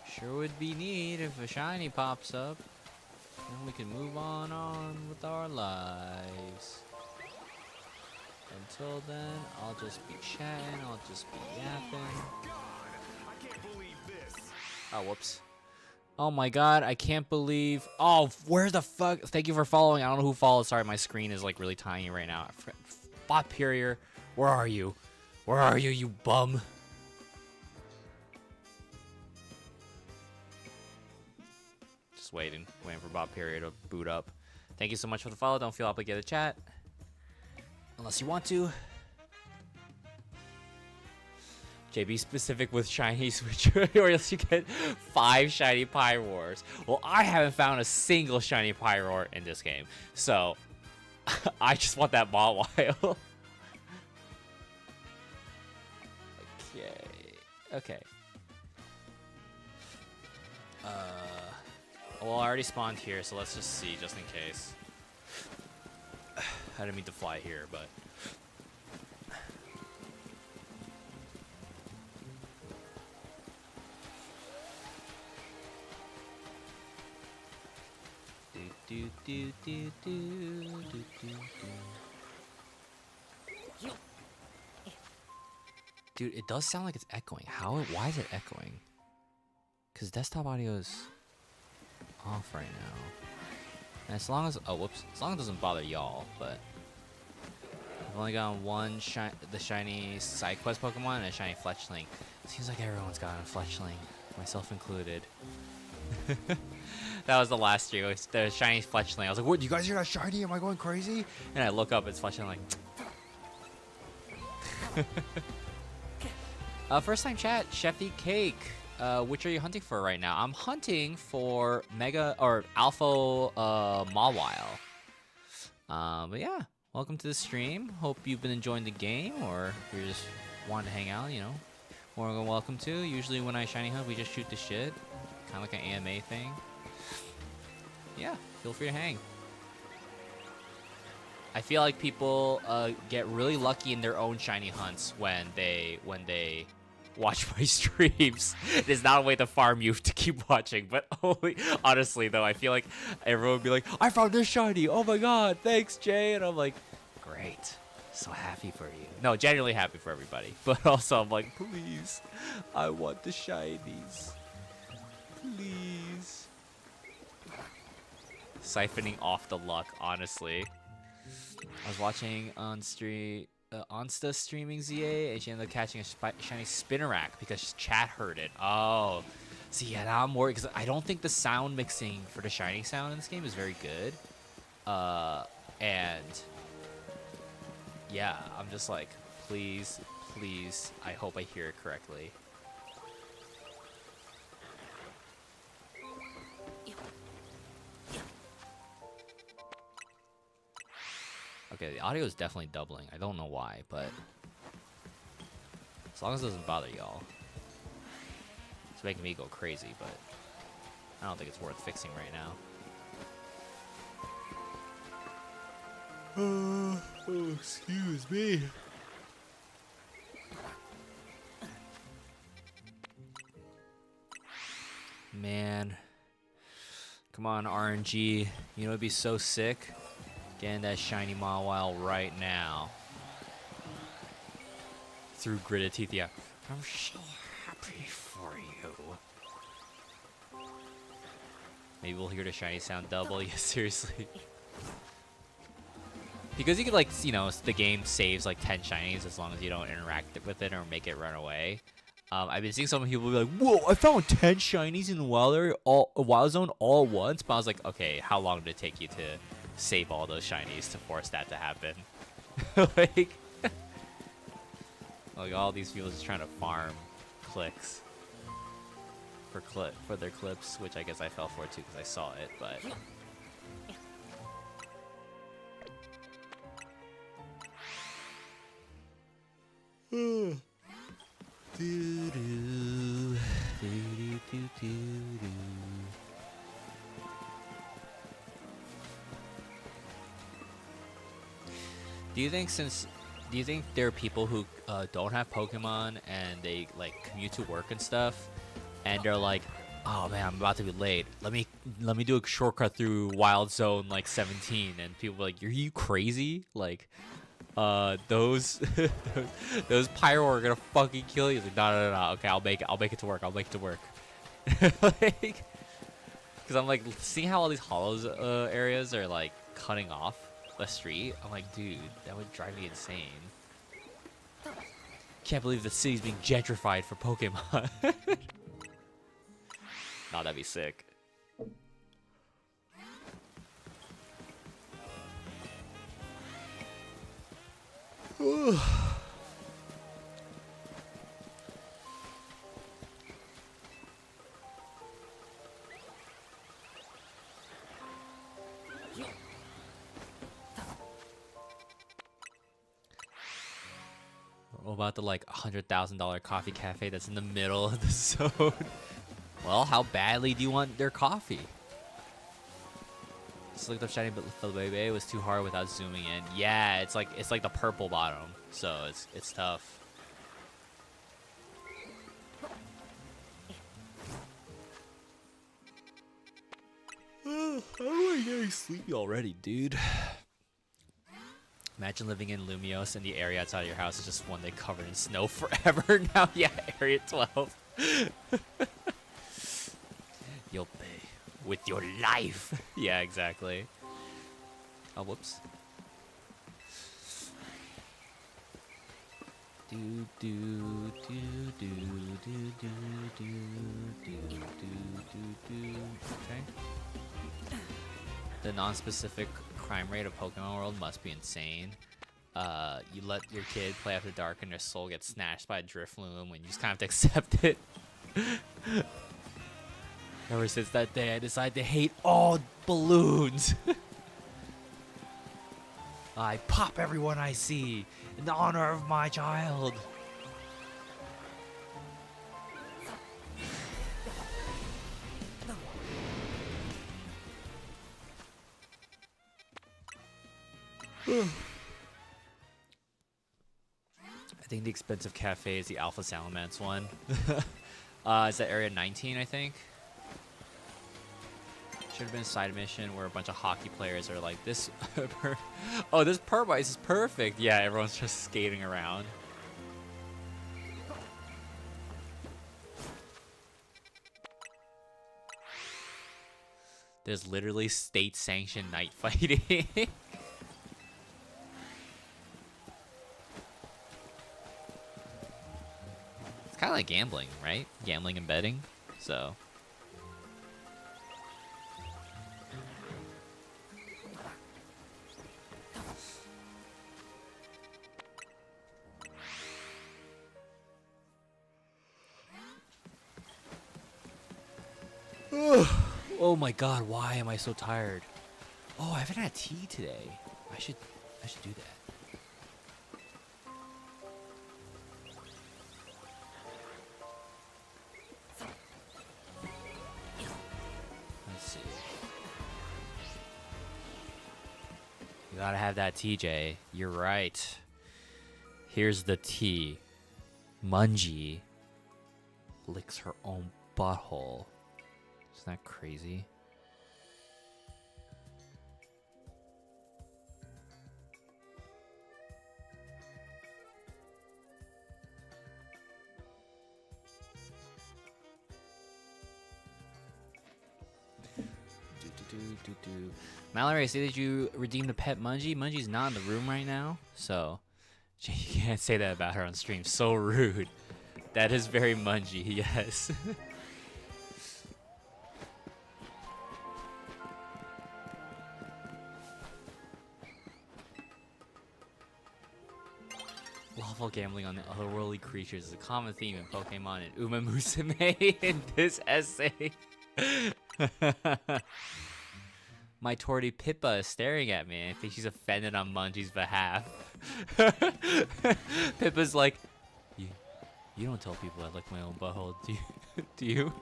Sure would be neat if a shiny pops up. Then we can move on with our lives. Until then, I'll just be chatting, I'll just be yapping. Oh, whoops. Oh my god, I can't believe... Oh, where the fuck... Thank you for following. I don't know who followed. Sorry, my screen is like really tiny right now. Botperior, where are you? Where are you, you bum? waiting for Bob Perry to boot up. Thank you so much for the follow. Don't feel obligated to chat unless you want to. JB specific with shiny switch, or else you get 5 shiny Pyroars. Well, I haven't found a single shiny Pyroar in this game, so I just want that Mawile. Okay. Well, I already spawned here, so let's just see, just in case. I didn't mean to fly here, but. Dude, it does sound like it's echoing. Why is it echoing? Because desktop audio is off right now. And as long as, oh whoops, as long as it doesn't bother y'all, but I've only gotten one the shiny side quest Pokemon and a shiny Fletchling. Seems like everyone's gotten a Fletchling, myself included. That was the last year. It was the shiny Fletchling. I was like, what, do you guys hear that shiny? Am I going crazy? And I look up, it's Fletchling, like. First time chat, Chefy Cake. Which are you hunting for right now? I'm hunting for Mega or Alpha Mawile. But yeah, welcome to the stream. Hope you've been enjoying the game, or if you're just wanting to hang out, you know, more than welcome to. Usually when I shiny hunt, we just shoot the shit, kind of like an AMA thing. Yeah, feel free to hang. I feel like people get really lucky in their own shiny hunts when they watch my streams. It is not a way to farm you to keep watching, but honestly though, I feel like everyone would be like, I found this shiny, oh my god, thanks Jay, and I'm like, great, so happy for you. No, genuinely happy for everybody, but also I'm like, please, I want the shinies, please. Siphoning off the luck, honestly. I was watching on Onsta streaming ZA, and she ended up catching a shiny Spinarak because chat heard it. Oh, see, yeah, now I'm worried because I don't think the sound mixing for the shiny sound in this game is very good. And yeah, I'm just like, please, please, I hope I hear it correctly. Okay, the audio is definitely doubling. I don't know why, but as long as it doesn't bother y'all. It's making me go crazy, but I don't think it's worth fixing right now. Oh, excuse me. Man. Come on, RNG. You know it'd be so sick? Getting that shiny Mawile right now. Through gritted teeth, yeah. I'm so happy for you. Maybe we'll hear the shiny sound double. Yeah, seriously. Because you could, like, you know, the game saves like 10 shinies as long as you don't interact with it or make it run away. I've been seeing some people be like, whoa, I found 10 shinies in the wild area, wild zone all at once. But I was like, okay, how long did it take you to save all those shinies to force that to happen? like all these people just trying to farm clicks for their clips, which I guess I fell for too because I saw it, but Do you think there are people who don't have Pokemon and they like commute to work and stuff, and they're like, oh man, I'm about to be late. Let me do a shortcut through Wild Zone like 17, and people are like, are you crazy? Like, those those Pyro are gonna fucking kill you. Like, no. Okay, I'll make it to work. Like, because I'm like seeing how all these hollows areas are like cutting off the street. I'm like, dude, that would drive me insane. Can't believe the city's being gentrified for Pokemon. Nah, that'd be sick. What about the like $100,000 coffee cafe that's in the middle of the zone? Well, how badly do you want their coffee? Just looked up shiny, but the baby was too hard without zooming in. Yeah, it's like the purple bottom, so it's tough. How am I getting sleepy already, dude? Imagine living in Lumios and the area outside of your house is just one day covered in snow forever. Now, yeah, Area 12. You'll pay with your life. Yeah, exactly. Oh, whoops. Do do do do do do do do do do. Okay. The non-specific crime rate of Pokemon World must be insane. You let your kid play after dark and their soul gets snatched by a Drifloon when you just kind of have to accept it. Ever since that day, I decided to hate all balloons. I pop everyone I see in the honor of my child. I think the expensive cafe is the Alpha Salamence one. Is that Area 19, I think? Should have been a side mission where a bunch of hockey players are like, this... oh, this Purbice is perfect! Yeah, everyone's just skating around. There's literally state-sanctioned night fighting. It's kind of like gambling, right? Gambling and betting, so... Oh my god, why am I so tired? Oh, I haven't had tea today. I should do that. Let's see. You gotta have that tea, Jay. You're right. Here's the tea. Mungie licks her own butthole. Isn't that crazy? Mallory, I see that you redeemed the pet Mungie. Mungie's not in the room right now, so you can't say that about her on stream. So rude. That is very Mungie, yes. Lawful gambling on the otherworldly creatures is a common theme in Pokemon and Uma Musume in this essay. My Torty Pippa is staring at me and I think she's offended on Mungie's behalf. Pippa's like, you don't tell people I lick my own butthole, do you? Do you?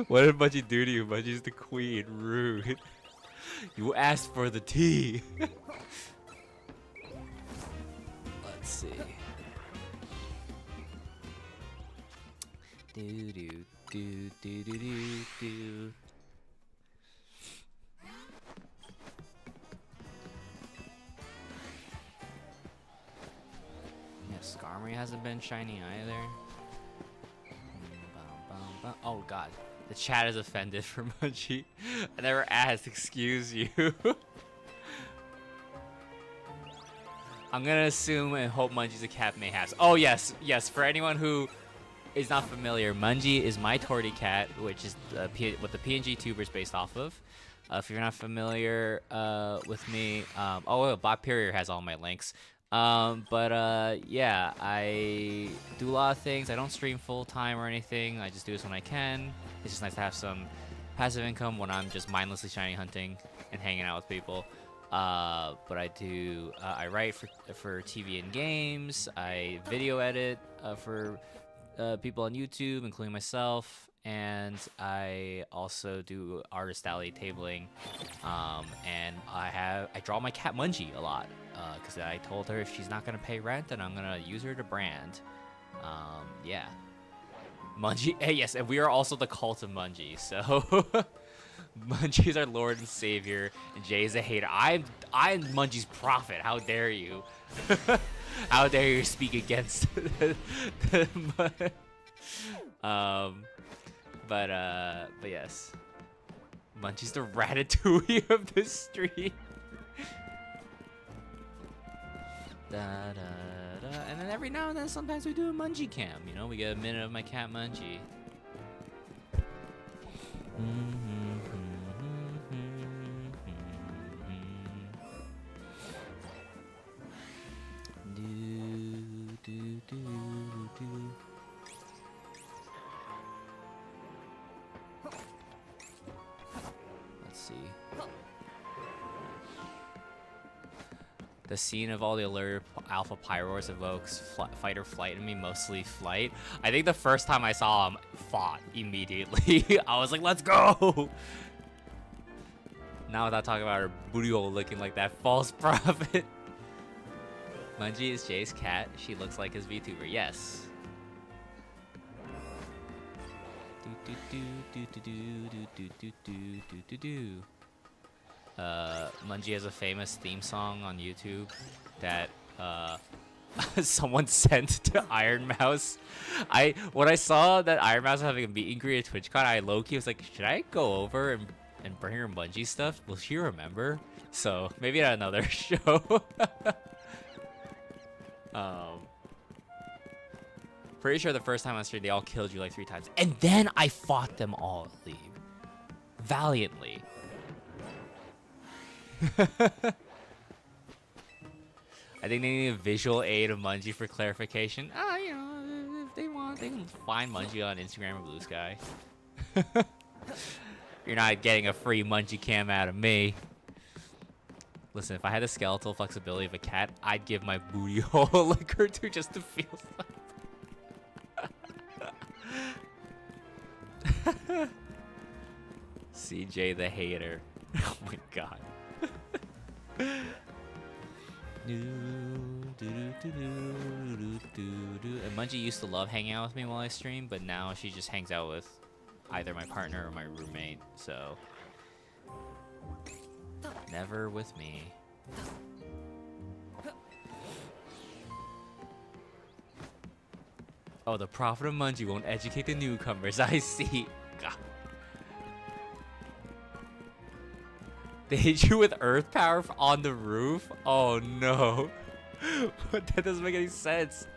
What did Mungie do to you? Mungie's the queen. Rude. You asked for the tea. Let's see. Do do do do do do do. Yeah, Skarmory hasn't been shiny either. Oh god, the chat is offended for Mungie. I never asked. Excuse you. I'm gonna assume and hope Mungie's a cat mayhaps. Oh yes, yes. For anyone who is not familiar, Mungie is my Torty cat, which is what the PNG tuber is based off of. If you're not familiar with me, Bob Perrier has all my links. Yeah, I do a lot of things. I don't stream full time or anything. I just do this when I can. It's just nice to have some passive income when I'm just mindlessly shiny hunting and hanging out with people. But I write for TV and games. I video edit for people on YouTube, including myself, and I also do artist alley tabling. And I draw my cat Mungie a lot because I told her if she's not gonna pay rent, then I'm gonna use her to brand. Yeah, Mungie. Hey, yes, and we are also the cult of Mungie. So Mungie is our Lord and Savior, and Jay is a hater. I'm Mungie's prophet. How dare you? How dare you speak against but yes, Mungie's the Ratatouille of the street. And then every now and then, sometimes we do a Mungie cam. You know, we get a minute of my cat Mungie. Let's see. The scene of all the alert alpha pyros evokes fight or flight in me, mostly flight. I think the first time I saw him, fought immediately. I was like, let's go! Now without talking about her booty hole looking like that false prophet. Mungie is Jay's cat. She looks like his VTuber. Yes. Mungie has a famous theme song on YouTube that someone sent to Iron Mouse. When I saw that Iron Mouse was having a meet and greet at TwitchCon, I low-key was like, should I go over and bring her Mungie stuff? Will she remember? So maybe at another show. Pretty sure the first time on stream they all killed you like 3 times, and then I fought them all, Leave valiantly. I think they need a visual aid of Mungie for clarification. You know, if they want, they can find Mungie on Instagram or Blue Sky. You're not getting a free Mungie cam out of me. Listen, if I had the skeletal flexibility of a cat, I'd give my booty hole a lick or two just to feel something. CJ the hater. Oh my god. And Mungie used to love hanging out with me while I stream, but now she just hangs out with either my partner or my roommate, so never with me. Oh, the prophet of Mungie won't educate the newcomers. I see. God. They hit you with earth power on the roof? Oh no. That doesn't make any sense.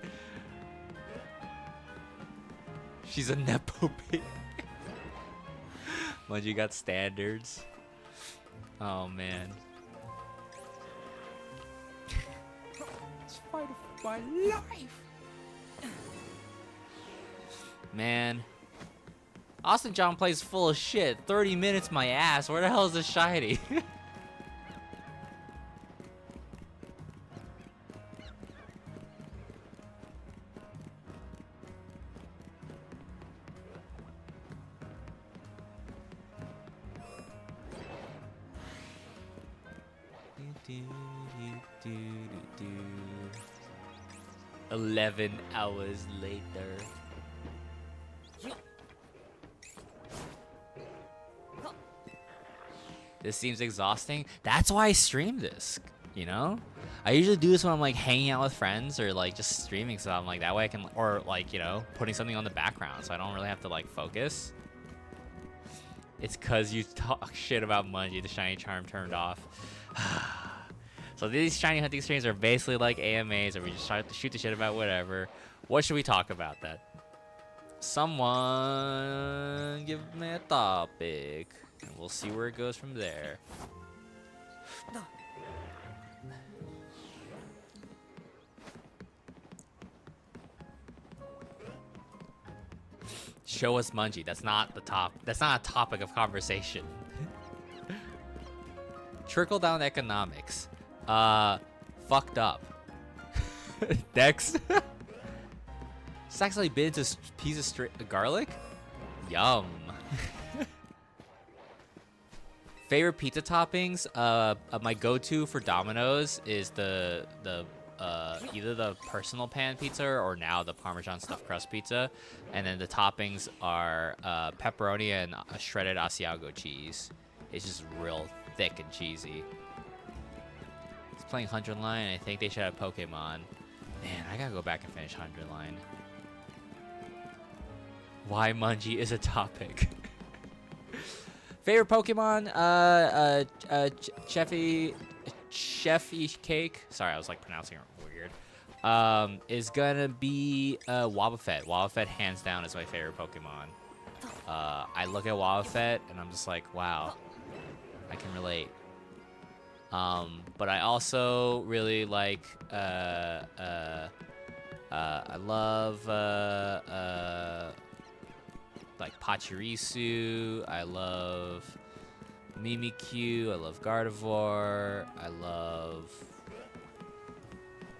She's a Nepo baby. Mungie got standards. Oh man. Let's fight for my life. Man. Austin John plays full of shit. 30 minutes my ass. Where the hell is the shiny? $11 hours later. This seems exhausting. That's why I stream this, you know? I usually do this when I'm like hanging out with friends or like just streaming, so I'm like that way I can, or like, you know, putting something on the background so I don't really have to like focus. It's cause you talk shit about Mungie, the shiny charm turned off. So these shiny hunting streams are basically like AMAs, or we just try to shoot the shit about whatever. What should we talk about then? Someone give me a topic, and we'll see where it goes from there. Show us Mungie. That's not the top. That's not a topic of conversation. Trickle down economics. Fucked up. Next. It's actually been to a piece of straight garlic. Yum. Favorite pizza toppings? My go-to for Domino's is the either the personal pan pizza or now the Parmesan stuffed crust pizza, and then the toppings are pepperoni and a shredded Asiago cheese. It's just real thick and cheesy. It's playing 100 Line. I think they should have Pokemon. Man, I gotta go back and finish 100 Line. Why Mungie is a topic. Favorite Pokemon? Cheffy Cake. Sorry, I was like pronouncing it weird. Is gonna be Wobbuffet. Wobbuffet hands down is my favorite Pokemon. I look at Wobbuffet and I'm just like, wow, I can relate. But I also really like I love like Pachirisu. I love Mimikyu. I love Gardevoir. I love...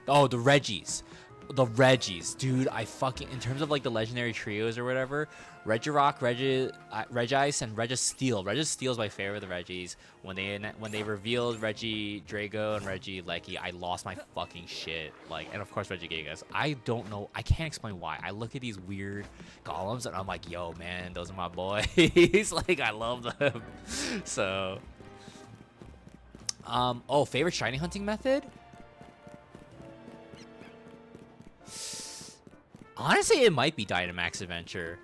Oh, the Reggies. The Reggies. Dude, I fucking... In terms of, like, the legendary trios or whatever, Regirock, Regice, and Registeel. Registeel is my favorite of the Reggies. When they revealed Reggie Drago and Reggie Lecky, I lost my fucking shit. Like, and of course Regigigas. I don't know. I can't explain why. I look at these weird golems and I'm like, yo, man, those are my boys. Like, I love them. So, oh, favorite shiny hunting method? Honestly, it might be Dynamax Adventure.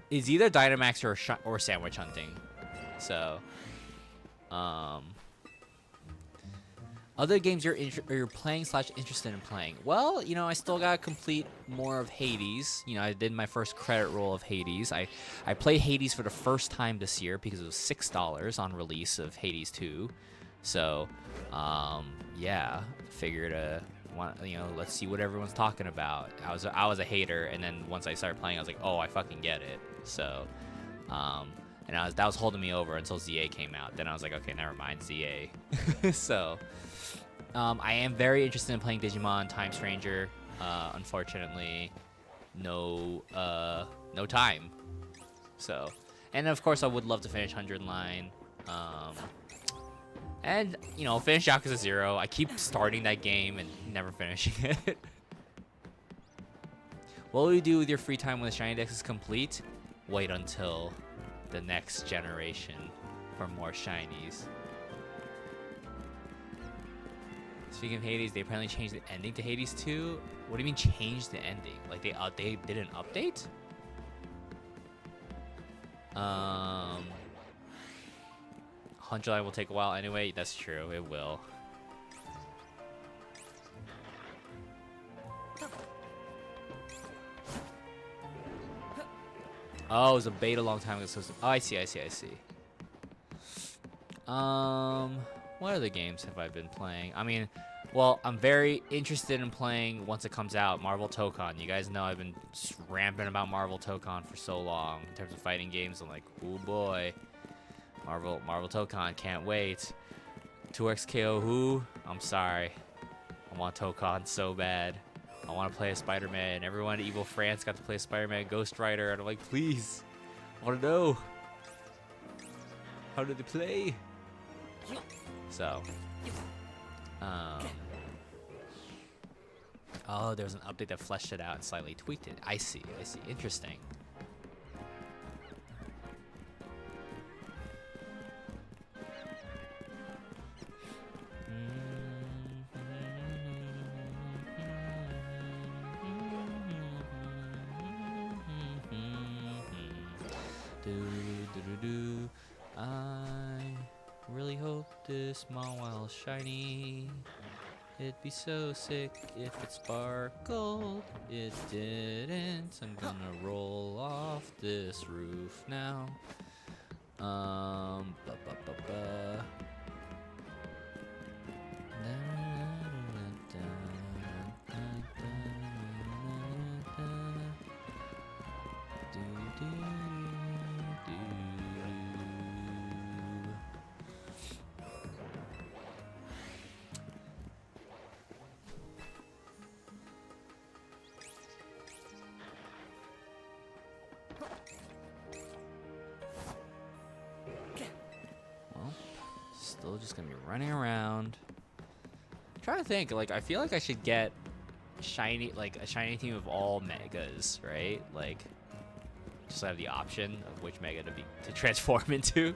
It's either Dynamax or sandwich hunting. So, other games you're playing / interested in playing. Well, you know, I still gotta complete more of Hades. You know, I did my first credit roll of Hades. I played Hades for the first time this year because it was $6 on release of Hades 2. So, yeah, figured you know, let's see what everyone's talking about. I was a hater, and then once I started playing, I was like, oh, I fucking get it. So, and that was holding me over until ZA came out. Then I was like, okay, never mind, ZA. So, I am very interested in playing Digimon Time Stranger. Unfortunately, no time. So, and of course, I would love to finish 100 Line. And, you know, finish Yakuza 0. I keep starting that game and never finishing it. What will you do with your free time when the Shiny Dex is complete? Wait until the next generation for more Shinies. Speaking of Hades, they apparently changed the ending to Hades 2. What do you mean change the ending? Like they did an update? 100 Line will take a while anyway. That's true. It will. Oh, it was a beta a long time ago. So oh, I see. What other games have I been playing? I mean, well, I'm very interested in playing once it comes out, Marvel Tokon. You guys know I've been ramping about Marvel Tokon for so long in terms of fighting games. I'm like, oh boy. Marvel Tokon, can't wait. 2XKO who? I'm sorry. I want Tokon so bad. I want to play a Spider-Man. Everyone at Evil France got to play a Spider-Man Ghost Rider, and I'm like, please. I want to know. How do they play? So. Oh, there was an update that fleshed it out and slightly tweaked it. I see. Interesting. I really hope this Mawile shiny. It'd be so sick if it sparkled. It didn't. I'm gonna roll off this roof now. still just gonna be running around. I'm trying to think, like, I feel like I should get shiny, like a shiny team of all megas, right? Like, just have the option of which mega to transform into.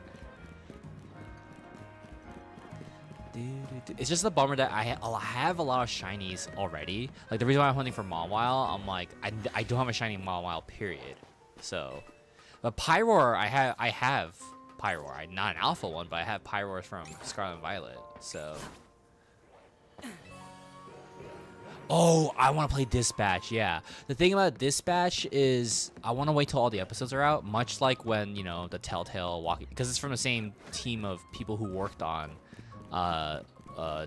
It's just a bummer that I have a lot of shinies already. Like, the reason why I'm hunting for Mawile, I'm like, I don't have a shiny Mawile, period. So, but Pyroar, I have Pyroar. Not an alpha one, but I have Pyroar from Scarlet and Violet. So, oh, I want to play Dispatch. Yeah, the thing about Dispatch is I want to wait till all the episodes are out. Much like when, you know, the Telltale Walking, because it's from the same team of people who worked on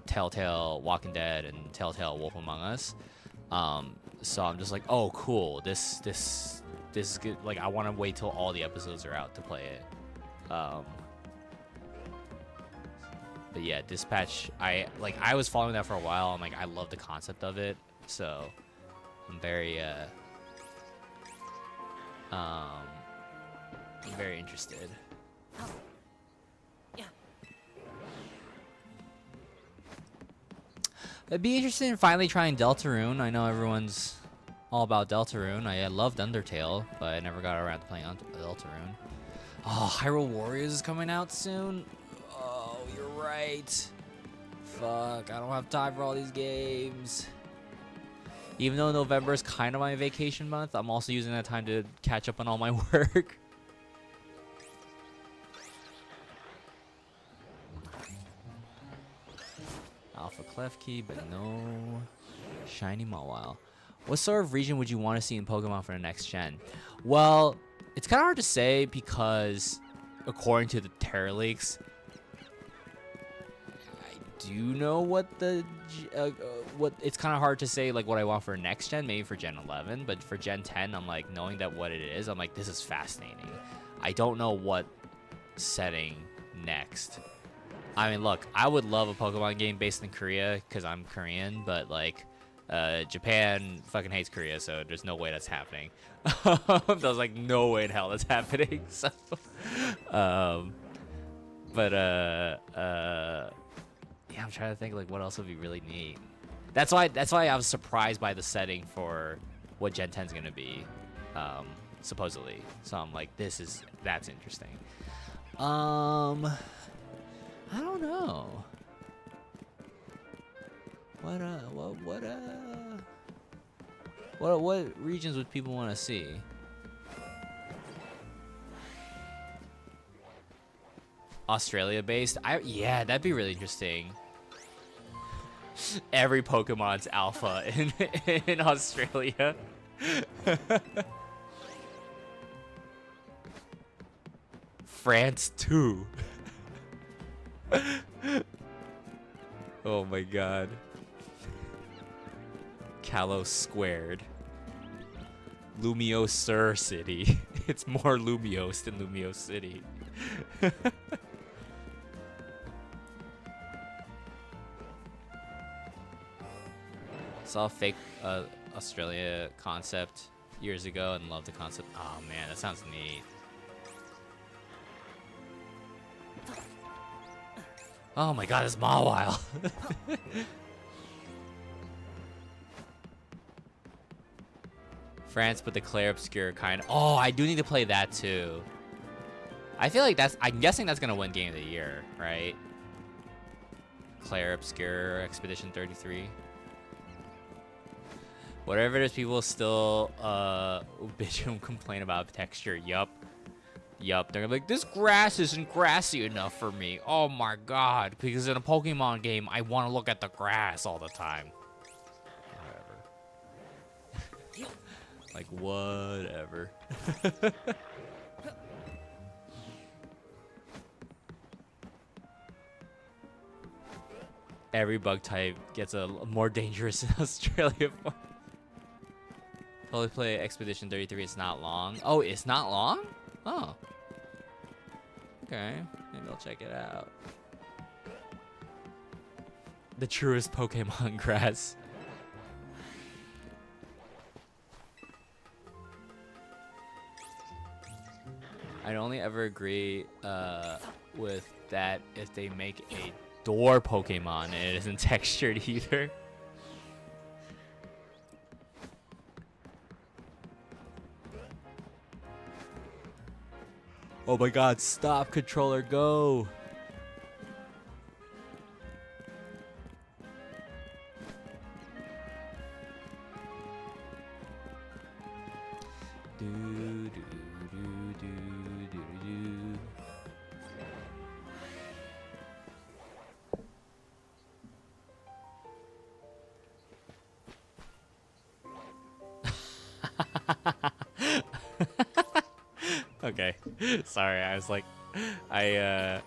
Telltale Walking Dead and Telltale Wolf Among Us. So I'm just like, oh, cool. This is good. Like, I want to wait till all the episodes are out to play it. But yeah, Dispatch. I was following that for a while. I'm like, I love the concept of it. So I'm very interested. I'd be interested in finally trying Deltarune. I know everyone's all about Deltarune. I loved Undertale, but I never got around to playing Deltarune. Oh, Hyrule Warriors is coming out soon. Oh, you're right. Fuck, I don't have time for all these games. Even though November is kind of my vacation month, I'm also using that time to catch up on all my work. Alpha Klefki, but no shiny Mawile. What sort of region would you want to see in Pokemon for the next gen? Well, it's kind of hard to say because, according to the Terra Leaks, I do know what what it's kind of hard to say like what I want for next gen, maybe for Gen 11, but for Gen 10, I'm like, knowing that what it is, I'm like, this is fascinating. I don't know what setting next. I mean, look, I would love a Pokemon game based in Korea because I'm Korean, but like, Japan fucking hates Korea, so there's no way that's happening. There's like no way in hell that's happening. So, yeah, I'm trying to think like what else would be really neat. That's why I was surprised by the setting for what Gen 10 is gonna be, supposedly. So I'm like, that's interesting. I don't know. What regions would people want to see? Australia based? Yeah, that'd be really interesting. Every Pokemon's alpha in Australia. France too. Oh my god. Kalos squared. Lumiose City. It's more Lumiose than Lumiose City. Saw a fake Australia concept years ago and loved the concept. Oh man, that sounds neat. Oh my god, it's Mawile. France, but the Clair Obscure kind. Oh, I do need to play that too. I feel like I'm guessing that's gonna win Game of the Year, right? Clair Obscure Expedition 33. Whatever it is, people still bitch and complain about texture. Yup. They're like, this grass isn't grassy enough for me. Oh my god. Because in a Pokemon game, I want to look at the grass all the time. Whatever. Like, whatever. Every bug type gets a more dangerous in Australia. Totally play Expedition 33. It's not long. Oh, it's not long? Oh. Okay, maybe I'll check it out. The truest Pokemon grass. I'd only ever agree with that if they make a door Pokemon and it isn't textured either. Oh my god, stop, controller, go! Okay, sorry. I was like, I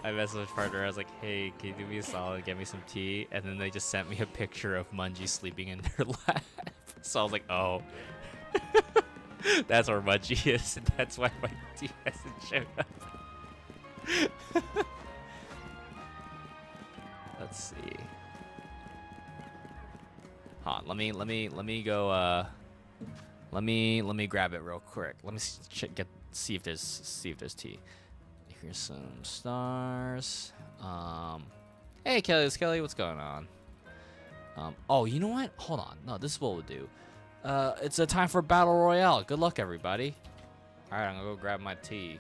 messaged my partner. I was like, hey, can you do me a solid, get me some tea? And then they just sent me a picture of Mungie sleeping in their lap. So I was like, oh, that's where Mungie is. And that's why my tea hasn't showed up. Let's see. Hold on, let me go. Let me grab it real quick. Let me see if there's tea. Here's some stars. Hey Kelly, it's Kelly. What's going on? Oh, you know what? Hold on. No, this is what we'll do. It's a time for battle royale. Good luck, everybody. All right, I'm gonna go grab my tea.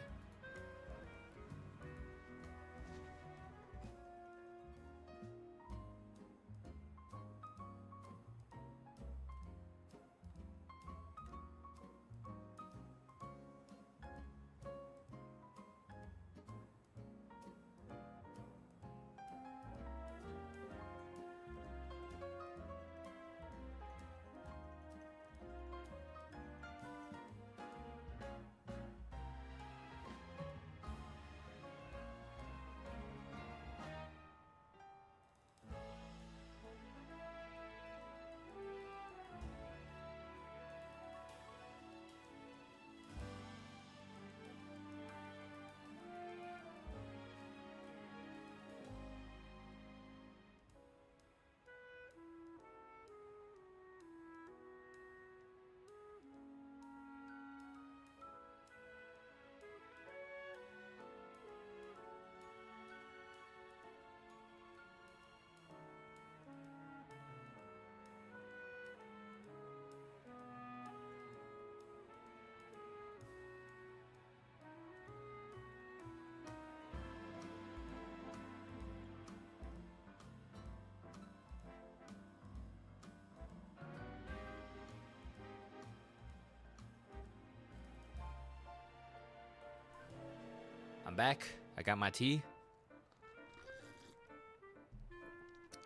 I'm back. I got my tea.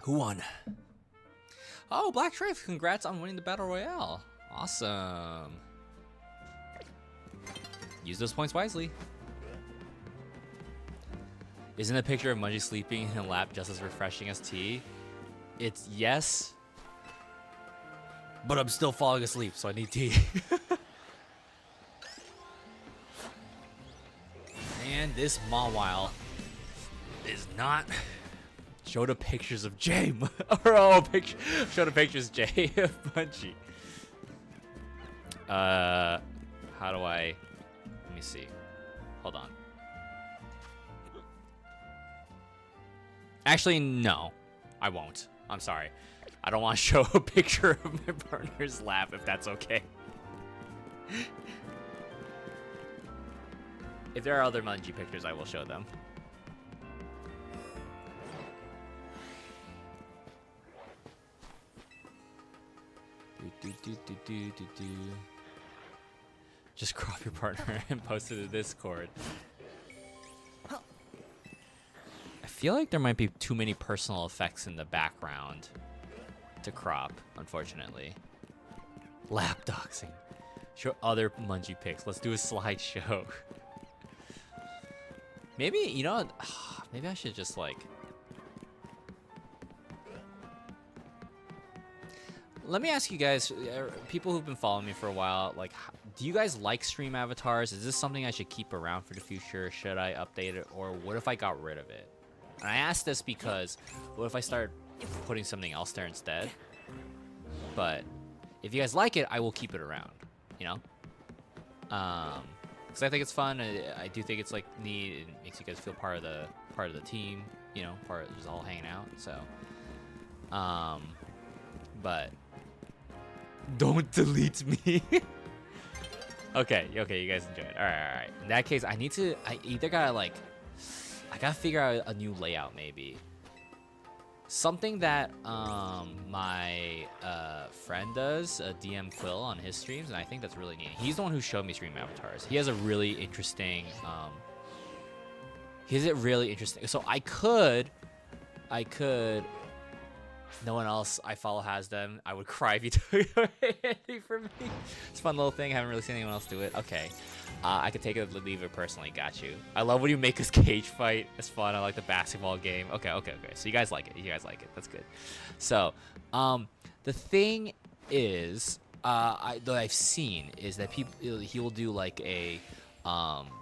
Who won? Oh, Black Strife, congrats on winning the Battle Royale. Awesome. Use those points wisely. Isn't a picture of Mungie sleeping in a lap just as refreshing as tea? It's yes, but I'm still falling asleep, so I need tea. And this Mawile is not. Show the pictures of Jay. Or oh, show the pictures Jay of Mungie. How do I? Let me see. Hold on. Actually, no, I won't. I'm sorry. I don't want to show a picture of my partner's lap if that's okay. If there are other Mungie pictures, I will show them. Just crop your partner and post it to Discord. I feel like there might be too many personal effects in the background to crop, unfortunately. Lap doxing. Show other Mungie pics. Let's do a slideshow. Maybe, you know, maybe I should just like... Let me ask you guys, people who've been following me for a while, like, do you guys like stream avatars? Is this something I should keep around for the future? Should I update it? Or what if I got rid of it? And I ask this because, what if I start putting something else there instead? But if you guys like it, I will keep it around, you know? because I think it's fun. I do think it's like neat. It makes you guys feel part of the team. You know, part of just all hanging out. So, but don't delete me. Okay, you guys enjoy it. All right. In that case, I either gotta like, I gotta figure out a new layout maybe. Something that my friend does, DM Quill on his streams, and I think that's really neat. He's the one who showed me stream avatars. He has a really interesting, So I could, no one else I follow has them. I would cry if you took it away from me. It's a fun little thing. I haven't really seen anyone else do it. Okay. I could take it or leave it personally. Got you. I love when you make this cage fight. It's fun. I like the basketball game. Okay. So you guys like it. That's good. So, the thing is, that I've seen is that he will do like a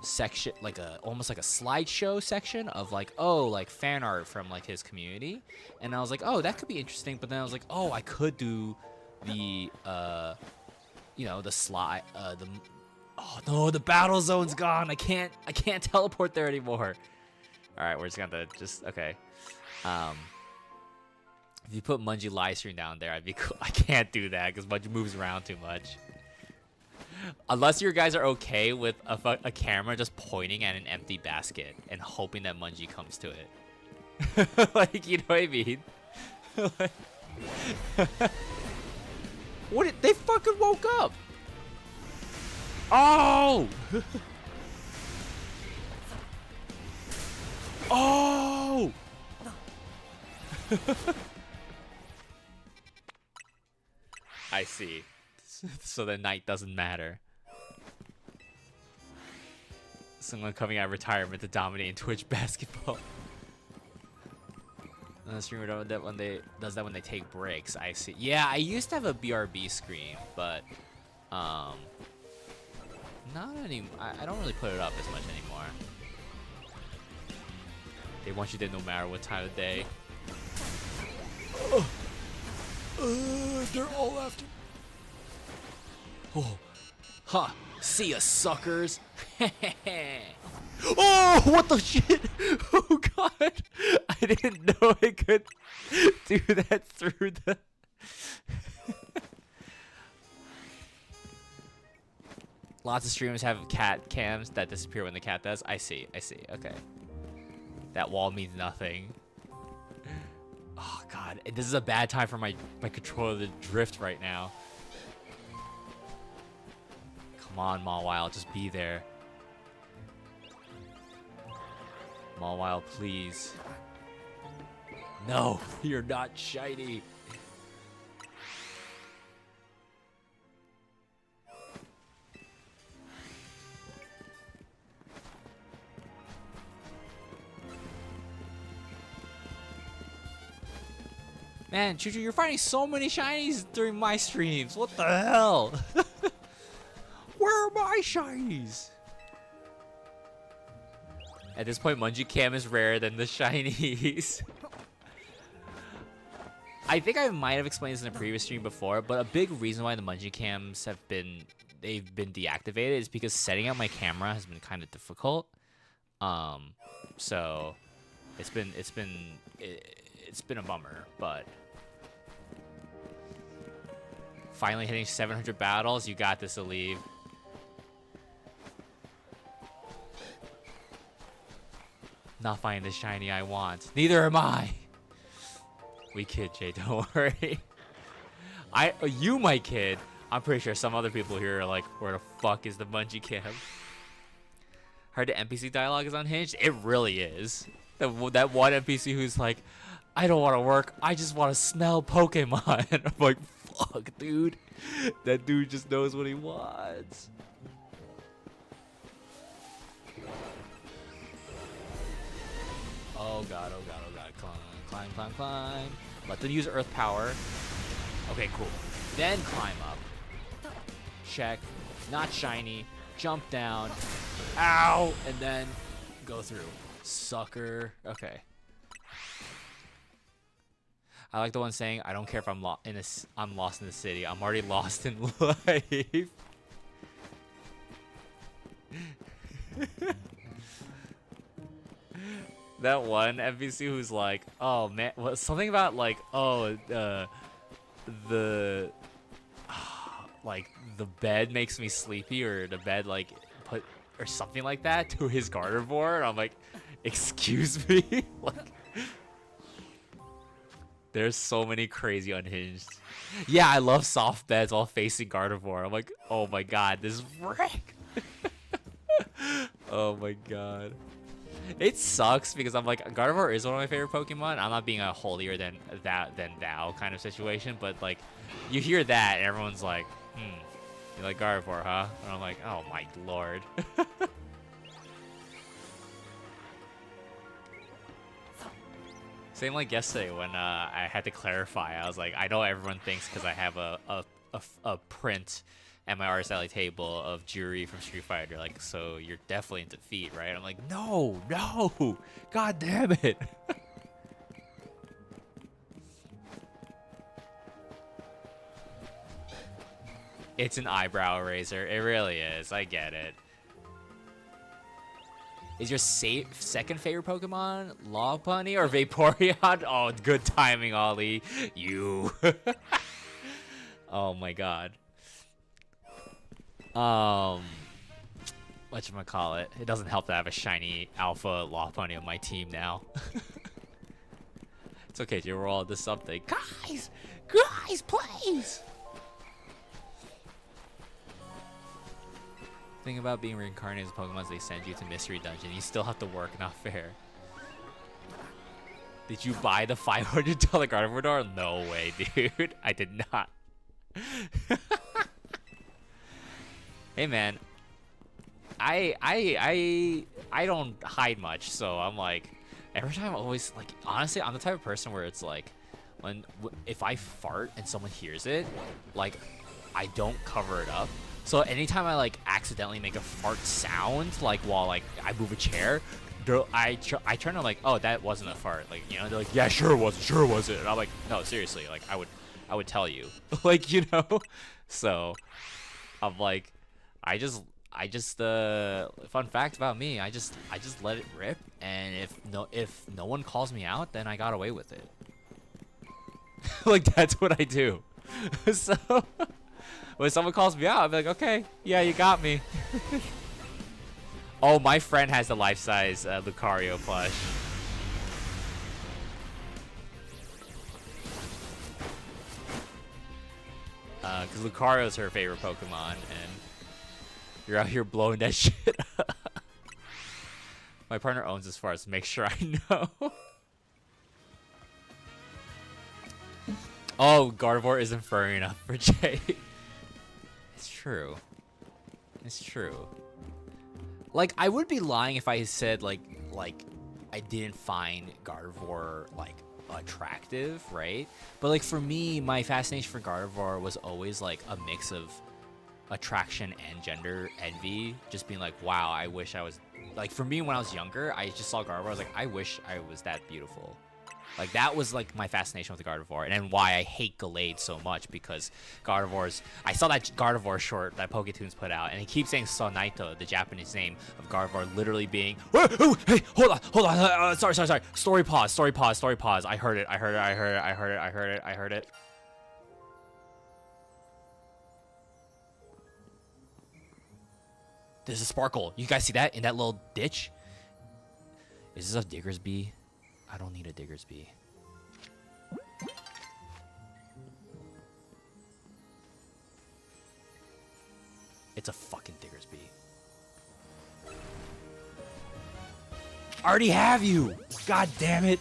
section, like almost like a slideshow section of like, like fan art from like his community, and I was like, that could be interesting. But then I was like, I could do the the slide, oh no, the battle zone's gone. I can't teleport there anymore. All right, we're just gonna okay. If you put Mungie live stream down there, I'd be cool. I can't do that because Mungie moves around too much. Unless you guys are okay with a camera just pointing at an empty basket and hoping that Mungie comes to it. Like, you know what I mean? What? They fucking woke up! Oh! Oh! I see. So the night doesn't matter. Someone coming out of retirement to dominate in Twitch basketball. And the streamer does that when they take breaks. I see. Yeah, I used to have a BRB screen, but not any. I don't really put it up as much anymore. They want you there no matter what time of day. They're all after. Oh, ha! See ya, suckers! Oh, what the shit! Oh god! I didn't know I could do that through the. Lots of streamers have cat cams that disappear when the cat does. I see. Okay. That wall means nothing. Oh god, this is a bad time for my controller to drift right now. Come on, Mawile, just be there. Mawile, please. No, you're not shiny. Man, Choo Choo, you're finding so many shinies during my streams. What the hell? Where are my shinies? At this point, Mungie Cam is rarer than the shinies. I think I might have explained this in a previous stream before, but a big reason why the Mungie Cams have been deactivated is because setting up my camera has been kind of difficult. So it's been a bummer, but finally hitting 700 battles. You got this, Aleve. Not finding the shiny I want. Neither am I. We kid, Jay. Don't worry. You might kid. I'm pretty sure some other people here are like, where the fuck is the Mungie Cam? Heard the NPC dialogue is unhinged? It really is. That one NPC who's like, I don't want to work. I just want to smell Pokemon. I'm like, fuck, dude. That dude just knows what he wants. Oh god. Climb. Let them use earth power. Okay, cool. Then climb up. Check. Not shiny. Jump down. Ow! And then go through. Sucker. Okay. I like the one saying, I don't care if I'm lost in the city. I'm already lost in life. That one NPC who's like, oh man, what something about like, oh, the like the bed makes me sleepy, or the bed like put or something like that to his Gardevoir. And I'm like, excuse me, like. There's so many crazy unhinged. Yeah, I love soft beds while facing Gardevoir. I'm like, oh my god, this wreck. Oh my god. It sucks because I'm like, Gardevoir is one of my favorite Pokemon. I'm not being a holier than thou kind of situation, but like, you hear that and everyone's like, you like Gardevoir, huh? And I'm like, oh my lord. Same like yesterday when I had to clarify. I was like, I know everyone thinks because I have a print at my artist alley table of Juri from Street Fighter, like, so you're definitely in defeat, right? I'm like, no, god damn it. It's an eyebrow raiser. It really is. I get it. Is your second favorite Pokemon Lopunny or Vaporeon? Oh, good timing, Ollie. You. Oh my god. Whatchamacallit? It doesn't help that I have a shiny alpha Lopunny on my team now. It's okay, dude. We're all into something. Guys, please. Thing about being reincarnated as Pokemon is they send you to Mystery Dungeon. You still have to work, not fair. Did you buy the $500 Gardevoir door? No way, dude. I did not. Hey, man. I don't hide much, so I'm like, every time I always, like, honestly, I'm the type of person where it's like, if I fart and someone hears it, like, I don't cover it up. So anytime I like accidentally make a fart sound, like while like I move a chair, I turn on like, oh, that wasn't a fart. Like, you know, they're like, yeah, sure it was it. And I'm like, no, seriously, like I would tell you, like, you know. So I'm like, I just fun fact about me, I just let it rip, and if no one calls me out, then I got away with it. Like, that's what I do. So. When someone calls me out, I'll be like, okay, yeah, you got me. Oh, my friend has the life-size Lucario plush. Because Lucario's her favorite Pokemon, and you're out here blowing that shit up. My partner owns this far, so make sure I know. Oh, Gardevoir isn't furry enough for Jay. It's true. It's true. Like, I would be lying if I said like I didn't find Gardevoir like attractive, right? But like for me, my fascination for Gardevoir was always like a mix of attraction and gender envy. Just being like, wow, I wish I was like, for me when I was younger, I just saw Gardevoir. I was like, I wish I was that beautiful. Like, that was, like, my fascination with the Gardevoir, and then why I hate Gallade so much, because Gardevoir's... I saw that Gardevoir short that Poketoons put out, and he keeps saying Sonaito, the Japanese name of Gardevoir, literally being... Hey, hold on, sorry. Story pause. I heard it. There's a sparkle. You guys see that in that little ditch? Is this a Diggersby? I don't need a Diggersby. It's a fucking Diggersby. I already have you! God damn it!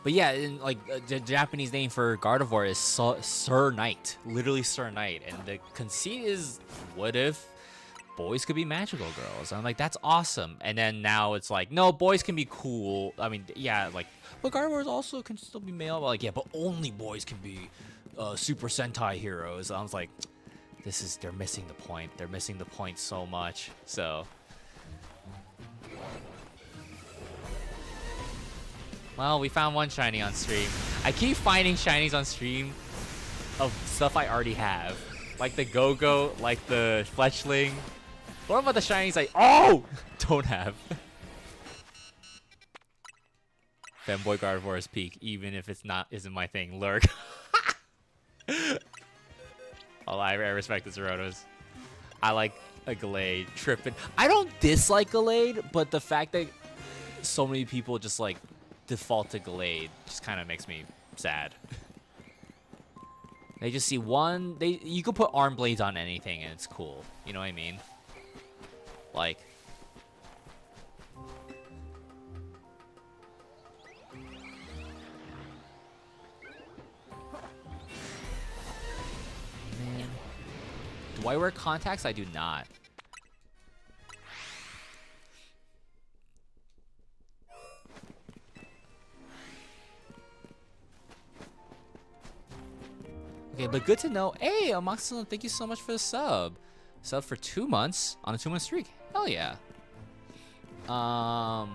But yeah, the Japanese name for Gardevoir is Sir Knight, literally Sir Knight, and the conceit is, what if boys could be magical girls? And I'm like, that's awesome. And then now it's like, no, boys can be cool. I mean, yeah, like, but Gardevoir also can still be male. But like, yeah, but only boys can be Super Sentai heroes. I was like, they're missing the point. They're missing the point so much. So. Well, we found one shiny on stream. I keep finding shinies on stream of stuff I already have. Like the Go-Go, like the Fletchling. What about the shinies don't have? Femboy Gardevoir's Peak, even if isn't my thing. Lurk. Oh, I respect the Zerotos. I like a Gallade. Trippin'. I don't dislike Gallade, but the fact that so many people just like default to Gallade just kind of makes me sad. They just see one. You could put arm blades on anything and it's cool. You know what I mean? Like. Man. Do I wear contacts? I do not. Okay, but good to know. Hey, Amoxicillin, thank you so much for the sub. Sub for 2 months on a 2-month streak. Hell yeah. Yeah,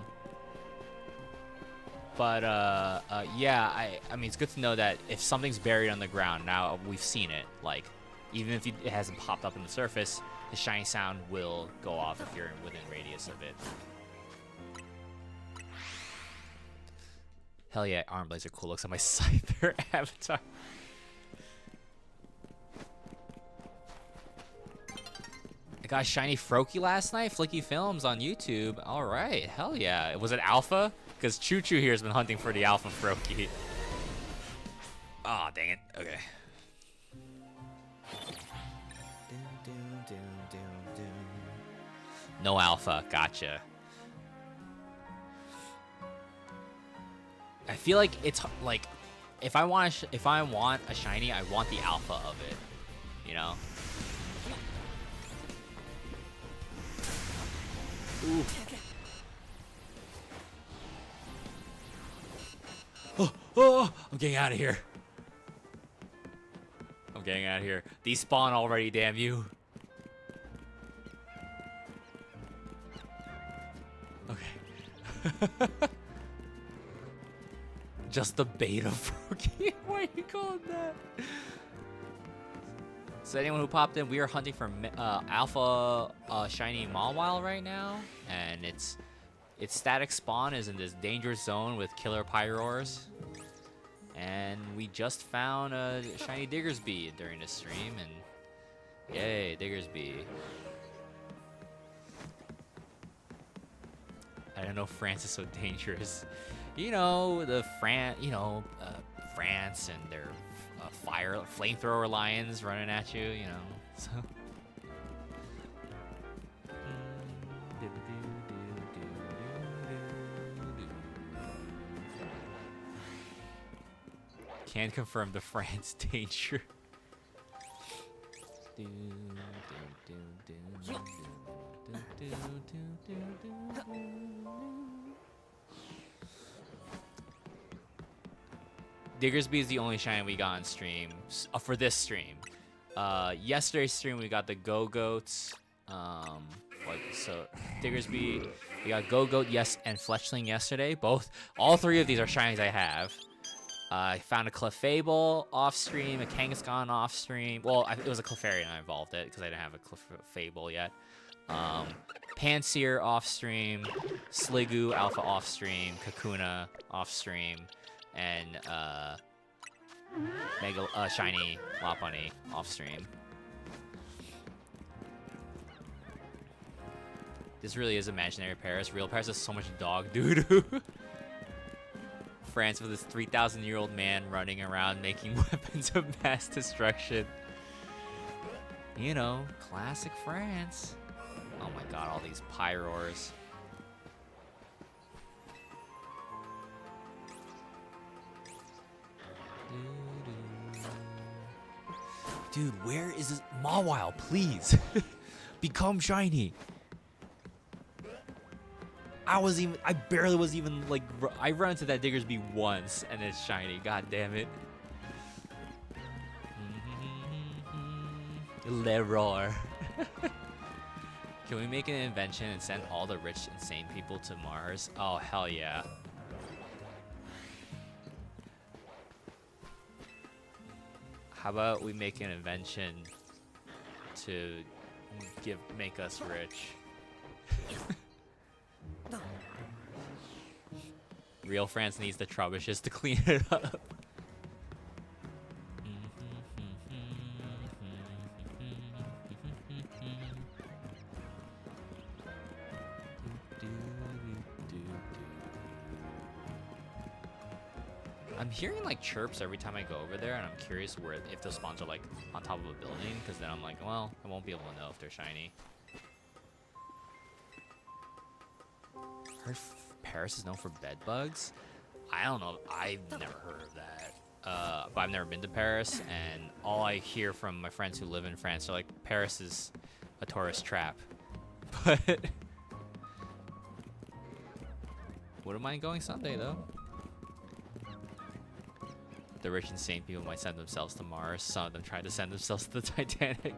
I mean, it's good to know that if something's buried on the ground, now we've seen it. Like, even if it hasn't popped up in the surface, the shiny sound will go off if you're within radius of it. Hell yeah, arm blades are cool. Looks like my Scyther avatar. I got shiny Froakie last night. Flicky Films on YouTube. All right, hell yeah. Was it Alpha? Because Choo Choo here has been hunting for the Alpha Froakie. Aw, dang it. Okay. No Alpha. Gotcha. I feel like it's like if I want a shiny, I want the Alpha of it. You know. Ooh. Oh, I'm getting out of here. I'm getting out of here. These spawn already, damn you. Okay. Just the beta Froakie. Why are you calling that? So anyone who popped in, we are hunting for Alpha Shiny Mawile right now, and its static spawn is in this dangerous zone with killer Pyroars. And we just found a shiny Diggersby during the stream, and yay, Diggersby. I don't know France is so dangerous. You know, France and their flamethrower lions running at you, you know. So. Can confirm the France danger. Diggersby is the only shiny we got on stream for this stream. Yesterday's stream we got the Go-Goats. So Diggersby, we got Go-Goat, and Fletchling yesterday. All three of these are shinies I have. I found a Clefable off stream, a Kangaskhan off stream. Well, it was a Clefairy and I evolved it because I didn't have a Clefable yet. Pansear off stream, Sliggoo Alpha off stream, Kakuna off stream, and shiny Lopunny off stream. This really is imaginary Paris. Real Paris is so much dog doo-doo. France with this 3,000-year-old man running around making weapons of mass destruction. You know, classic France. Oh my god, all these Pyroars. Dude, where is this? Mawile, please. Become shiny. I barely was even, like, I run into that Diggersby once, and it's shiny. God damn it. Leroy. Can we make an invention and send all the rich, insane people to Mars? Oh, hell yeah. How about we make an invention to make us rich? Real France needs the trebuchets to clean it up. I'm hearing like chirps every time I go over there, and I'm curious if those spawns are like on top of a building, because then I'm like, well, I won't be able to know if they're shiny. Heard Paris is known for bed bugs. I don't know. I've never heard of that. But I've never been to Paris, and all I hear from my friends who live in France are like, Paris is a tourist trap. But wouldn't mind going someday though. The rich insane people might send themselves to Mars. Some of them try to send themselves to the Titanic.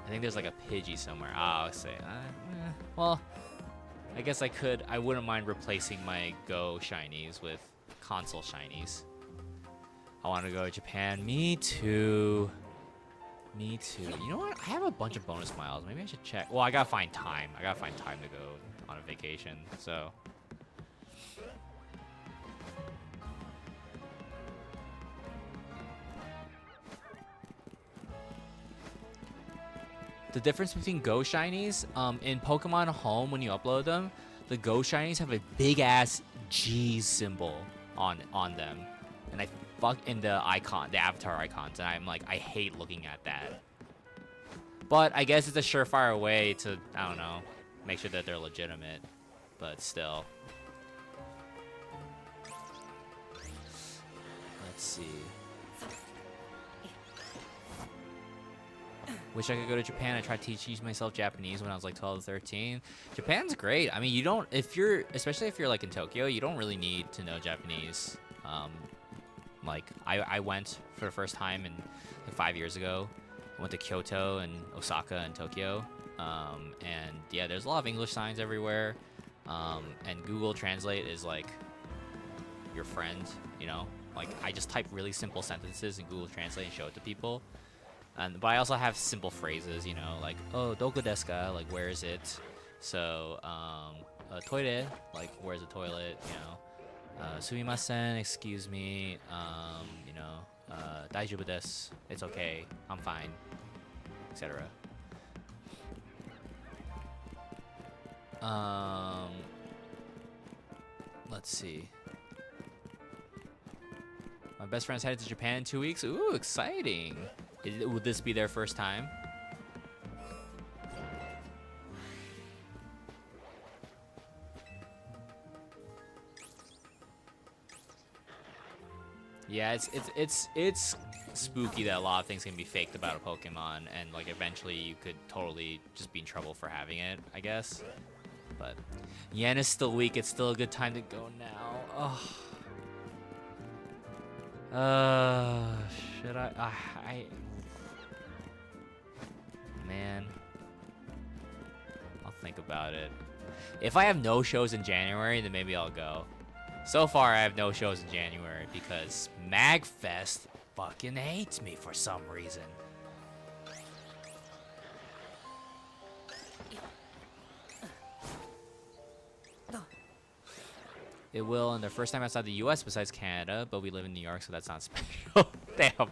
I think there's like a Pidgey somewhere. I'll say, well, I guess I wouldn't mind replacing my Go shinies with console shinies. I want to go to Japan. Me too. Me too. You know what? I have a bunch of bonus miles. Maybe I should check. Well, I gotta find time. I gotta find time to go on a vacation. So. The difference between Go shinies, in Pokemon Home, when you upload them, the Go shinies have a big ass G symbol on them, and I fuck in the icon, the avatar icons, and I'm like, I hate looking at that. But I guess it's a surefire way to, I don't know, make sure that they're legitimate. But still, let's see. Wish I could go to Japan. I tried teaching myself Japanese when I was like 12 or 13. Japan's great. I mean, you don't, especially if you're like in Tokyo, you don't really need to know Japanese. Like I went for the first time like 5 years ago. I went to Kyoto and Osaka and Tokyo. And yeah, there's a lot of English signs everywhere. And Google Translate is like your friend, you know? Like I just type really simple sentences in Google Translate and show it to people. But I also have simple phrases, you know, like, oh, doku desu ka? Like, where is it? So, toire, like, where's the toilet? You know, sumimasen, excuse me, you know, daijoubu desu, it's okay, I'm fine, etc. Let's see. My best friend's headed to Japan in 2 weeks. Ooh, exciting. Would this be their first time? Yeah, it's spooky that a lot of things can be faked about a Pokemon, and like eventually you could totally just be in trouble for having it, I guess. But yen is still weak. It's still a good time to go now. Oh. Should I? Man, I'll think about it. If I have no shows in January, then maybe I'll go. So far, I have no shows in January because MagFest fucking hates me for some reason. It will, and their first time outside the U.S. besides Canada, but we live in New York, so that's not special. Damn.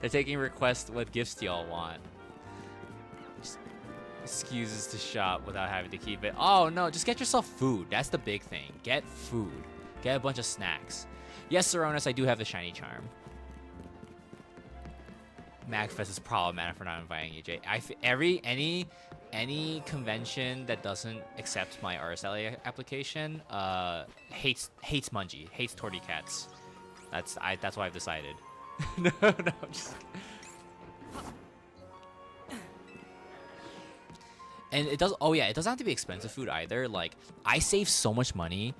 They're taking requests. What gifts do y'all want? Just excuses to shop without having to keep it. Oh, no. Just get yourself food. That's the big thing. Get food. Get a bunch of snacks. Yes, Saronis, I do have the shiny charm. MagFest is problematic for not inviting EJ. Any convention that doesn't accept my RSLA application hates Mungie, hates Torty Cats. That's what I've decided. no, just. And it does. Oh yeah, it doesn't have to be expensive food either. Like I save so much money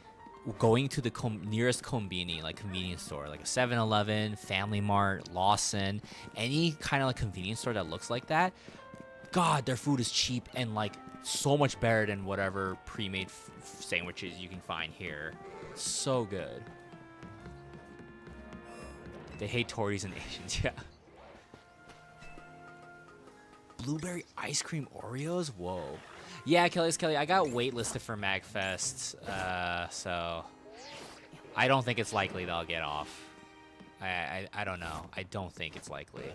going to the nearest konbini, like convenience store, like a 7-Eleven, Family Mart, Lawson, any kind of like convenience store that looks like that. God, their food is cheap and like so much better than whatever pre-made sandwiches you can find here. So good. They hate Tories and Asians. Yeah. Blueberry ice cream Oreos? Whoa. Yeah, Kelly, I got waitlisted for MagFest, so I don't think it's likely that I'll get off. I don't know. I don't think it's likely.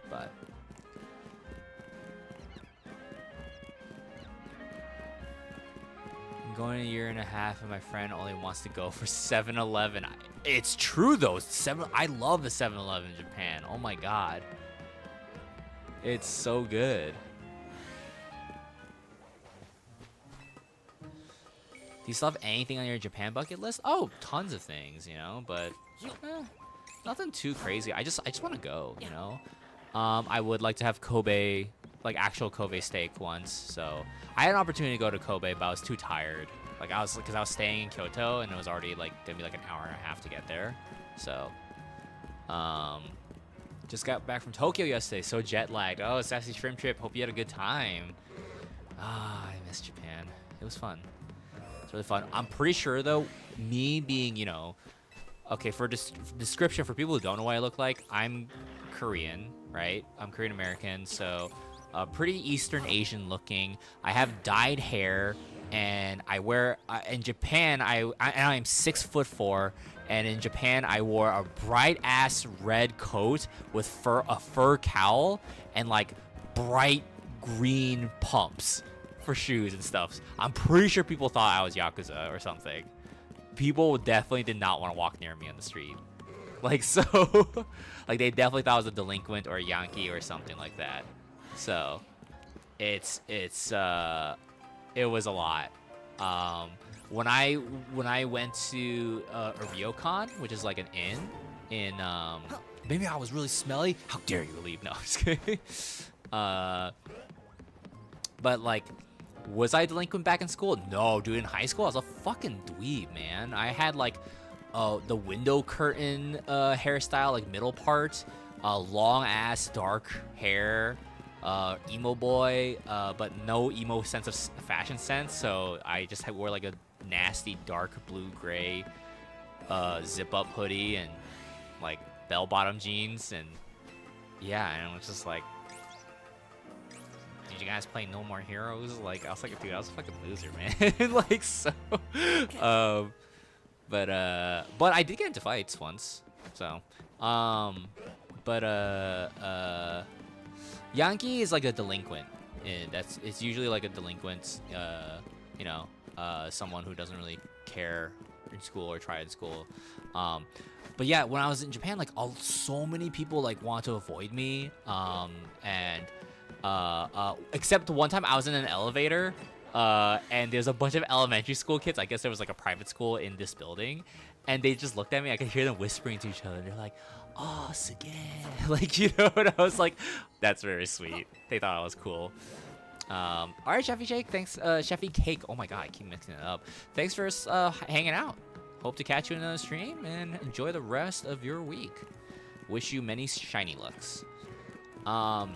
But I'm going a year and a half, and my friend only wants to go for 7-Eleven. It's true though. I love the 7-Eleven in Japan. Oh my god, it's so good. Do you still have anything on your Japan bucket list? Oh, tons of things, you know, but nothing too crazy. I just want to go, you know. I would like to have Kobe, like actual Kobe steak once. So I had an opportunity to go to Kobe, but I was too tired. Like because I was staying in Kyoto and it was already like gonna be like an hour and a half to get there. So, just got back from Tokyo yesterday. So jet lagged. Oh, Sassy Shrimp Trip. Hope you had a good time. Ah, I miss Japan. It was fun. It's really fun. I'm pretty sure though, me being, you know, okay, for description for people who don't know what I look like, I'm Korean, right? I'm Korean American, so pretty Eastern Asian looking. I have dyed hair, and I wear in Japan. I'm 6'4", and in Japan I wore a bright ass red coat with a fur cowl and like bright green pumps for shoes and stuff. I'm pretty sure people thought I was Yakuza or something. People definitely did not want to walk near me on the street. Like, so, like, they definitely thought I was a delinquent or a Yankee or something like that. So, it was a lot. When I went to a Ryokan, which is like an inn in, maybe I was really smelly. How dare you leave? No, I'm just kidding. But like, was I delinquent back in school? No, dude. In high school, I was a fucking dweeb, man. I had like the window curtain hairstyle, like middle part, long ass dark hair, emo boy, but no emo sense of fashion sense. So I just wore like a nasty dark blue gray zip up hoodie and like bell bottom jeans, and yeah, and it was just like, did you guys play No More Heroes? Like, I was like, dude, I was a fucking loser, man. Like, so, but I did get into fights once, so, Yankee is like a delinquent, and it's usually like a delinquent, you know, someone who doesn't really care in school or try in school, but yeah, when I was in Japan, like, so many people like want to avoid me, and except one time I was in an elevator, and there's a bunch of elementary school kids. I guess there was like a private school in this building, and they just looked at me. I could hear them whispering to each other. They're like, "Oh, Sage," like, you know. And I was like, "That's very sweet." They thought I was cool. All right, Chefy Shake. Thanks, Chefy Cake. Oh my God, I keep mixing it up. Thanks for hanging out. Hope to catch you in another stream, and enjoy the rest of your week. Wish you many shiny looks. But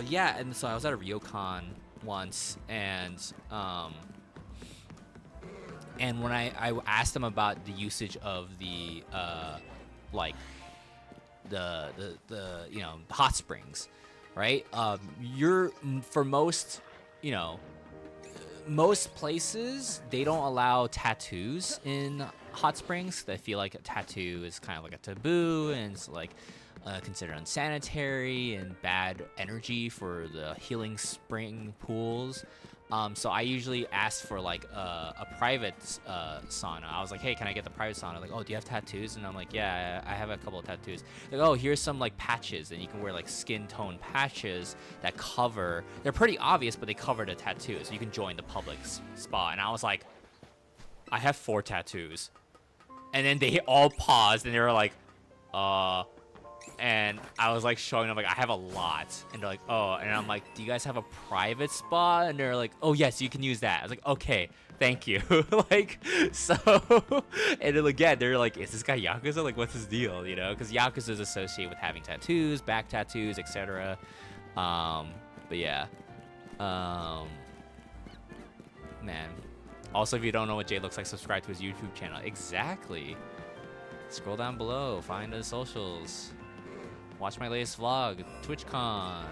yeah, and so I was at a Ryokan once, and when I asked them about the usage of the like the you know, hot springs, right? You're, for most, you know, most places they don't allow tattoos in hot springs. They feel like a tattoo is kind of like a taboo, and it's like considered unsanitary and bad energy for the healing spring pools. So I usually ask for like a private sauna. I was like, hey, can I get the private sauna? Like, oh, do you have tattoos? And I'm like, yeah, I have a couple of tattoos. Like, oh, here's some like patches, and you can wear like skin tone patches that cover. They're pretty obvious, but they cover the tattoo, so you can join the public spa. And I was like, I have 4 tattoos, and then they all paused, and they were like, and I was like showing them, like, I have a lot, and they're like, oh, and I'm like, do you guys have a private spa? And they're like, oh yes, you can use that. I was like, okay, thank you. Like, so, and then again, they're like, is this guy Yakuza? Like, what's his deal? You know, because Yakuza is associated with having tattoos, back tattoos, etc. But yeah, man, Also, if you don't know what Jay looks like, subscribe to his YouTube channel. Exactly. Scroll down below, find the socials. Watch my latest vlog, TwitchCon.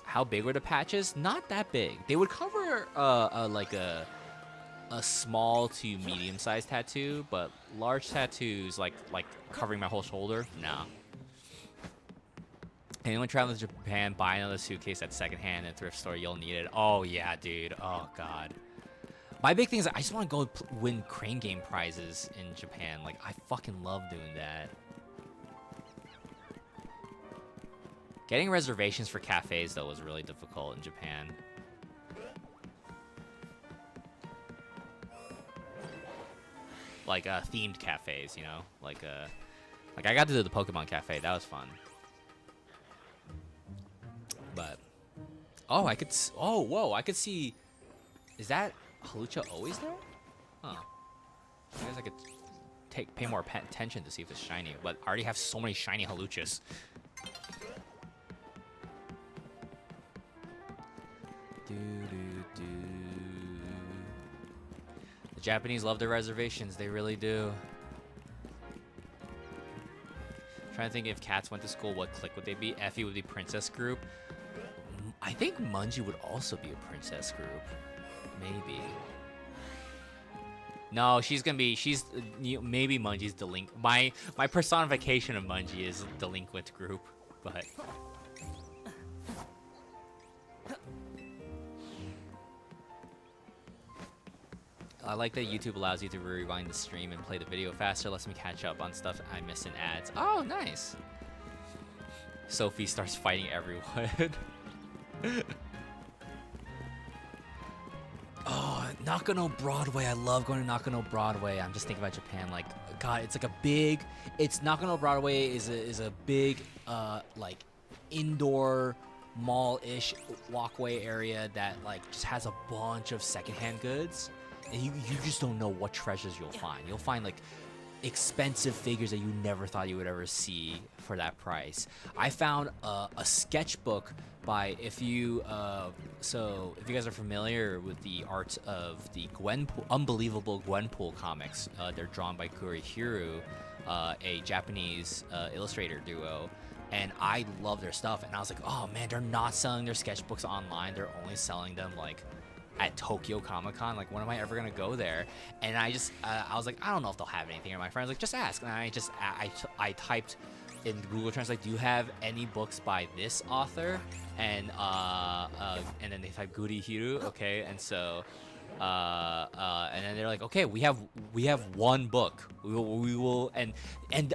How big were the patches? Not that big. They would cover like a small to medium-sized tattoo, but large tattoos like covering my whole shoulder, nah. Anyone traveling to Japan, buy another suitcase at secondhand and thrift store. You'll need it. Oh yeah, dude. Oh god. My big thing is I just want to go win crane game prizes in Japan. Like I fucking love doing that. Getting reservations for cafes though was really difficult in Japan. Like themed cafes, you know, like I got to do the Pokemon cafe. That was fun. But oh, whoa, I could see. Is that Hawlucha always there? Huh. I guess I could pay more attention to see if it's shiny. But I already have so many shiny Hawluchas. The Japanese love their reservations. They really do. Trying to think if cats went to school, what clique would they be? Effie would be Princess Group. I think Mungie would also be a Princess Group. Maybe. No, maybe Mungie's delinquent. My personification of Mungie is delinquent group, but I like that YouTube allows you to rewind the stream and play the video faster. Lets me catch up on stuff I miss in ads. Oh, nice. Sophie starts fighting everyone. Oh, Nakano Broadway. I love going to Nakano Broadway. I'm just thinking about Japan. Like, God, it's like a big. It's Nakano Broadway is a big like indoor mall-ish walkway area that like just has a bunch of secondhand goods, and you just don't know what treasures you'll find. You'll find like expensive figures that you never thought you would ever see for that price. I found a sketchbook by if you guys are familiar with the art of the unbelievable Gwenpool comics, they're drawn by Gurihiru, a Japanese illustrator duo, and I love their stuff. And I was like, oh man, they're not selling their sketchbooks online. They're only selling them like at Tokyo Comic Con. Like, when am I ever gonna go there? And I just I was like, I don't know if they'll have anything. And my friend's like, just ask. And I typed in Google Translate, do you have any books by this author? And then they type Gurihiru, okay. And so and then they're like, okay, we have one book. We will and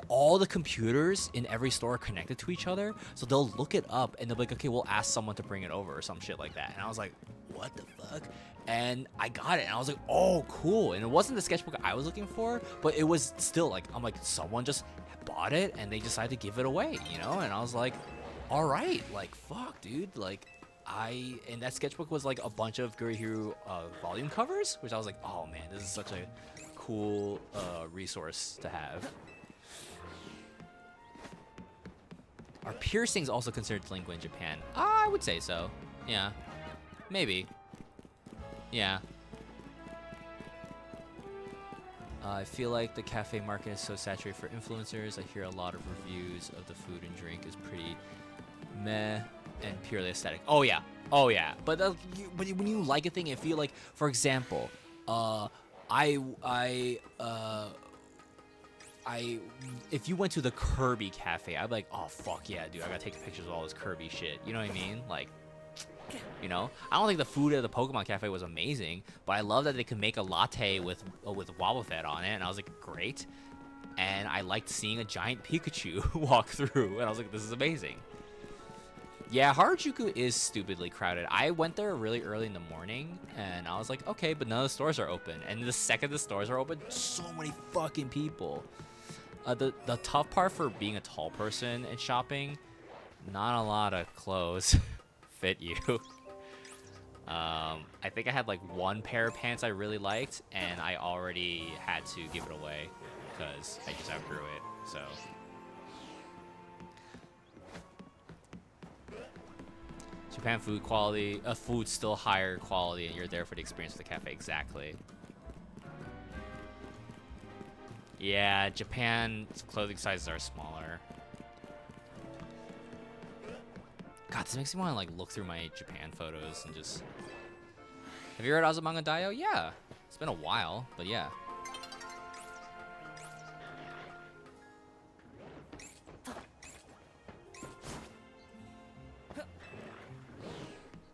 all the computers in every store are connected to each other, so they'll look it up and they'll be like, okay, we'll ask someone to bring it over or some shit like that. And I was like, what the fuck? And I got it, and I was like, oh, cool. And it wasn't the sketchbook I was looking for, but it was still like, I'm like, someone just bought it and they decided to give it away, you know? And I was like, all right, like, fuck, dude, like, and that sketchbook was like a bunch of Gurihiru volume covers, which I was like, oh man, this is such a cool resource to have. Are piercings also considered delinquent in Japan? I would say so. Yeah. Maybe. Yeah. I feel like the cafe market is so saturated for influencers. I hear a lot of reviews of the food and drink is pretty meh and purely aesthetic. Oh yeah. Oh yeah. But when you like a thing, I feel like, for example, if you went to the Kirby cafe, I'd be like, oh fuck yeah, dude, I gotta take pictures of all this Kirby shit. You know what I mean? Like, you know, I don't think the food at the Pokemon cafe was amazing, but I love that they could make a latte with Wobbuffet on it, and I was like, great. And I liked seeing a giant Pikachu walk through, and I was like, this is amazing. Yeah, Harajuku is stupidly crowded. I went there really early in the morning, and I was like, okay, but none of the stores are open. And the second the stores are open, so many fucking people. The tough part for being a tall person and shopping, not a lot of clothes fit you. I think I had like one pair of pants I really liked, and I already had to give it away because I just outgrew it. So Japan food quality, food's still higher quality, and you're there for the experience of the cafe. Exactly. Yeah, Japan's clothing sizes are smaller. God, this makes me want to like look through my Japan photos and just. Have you heard Azumanga Daioh? Yeah, it's been a while, but yeah.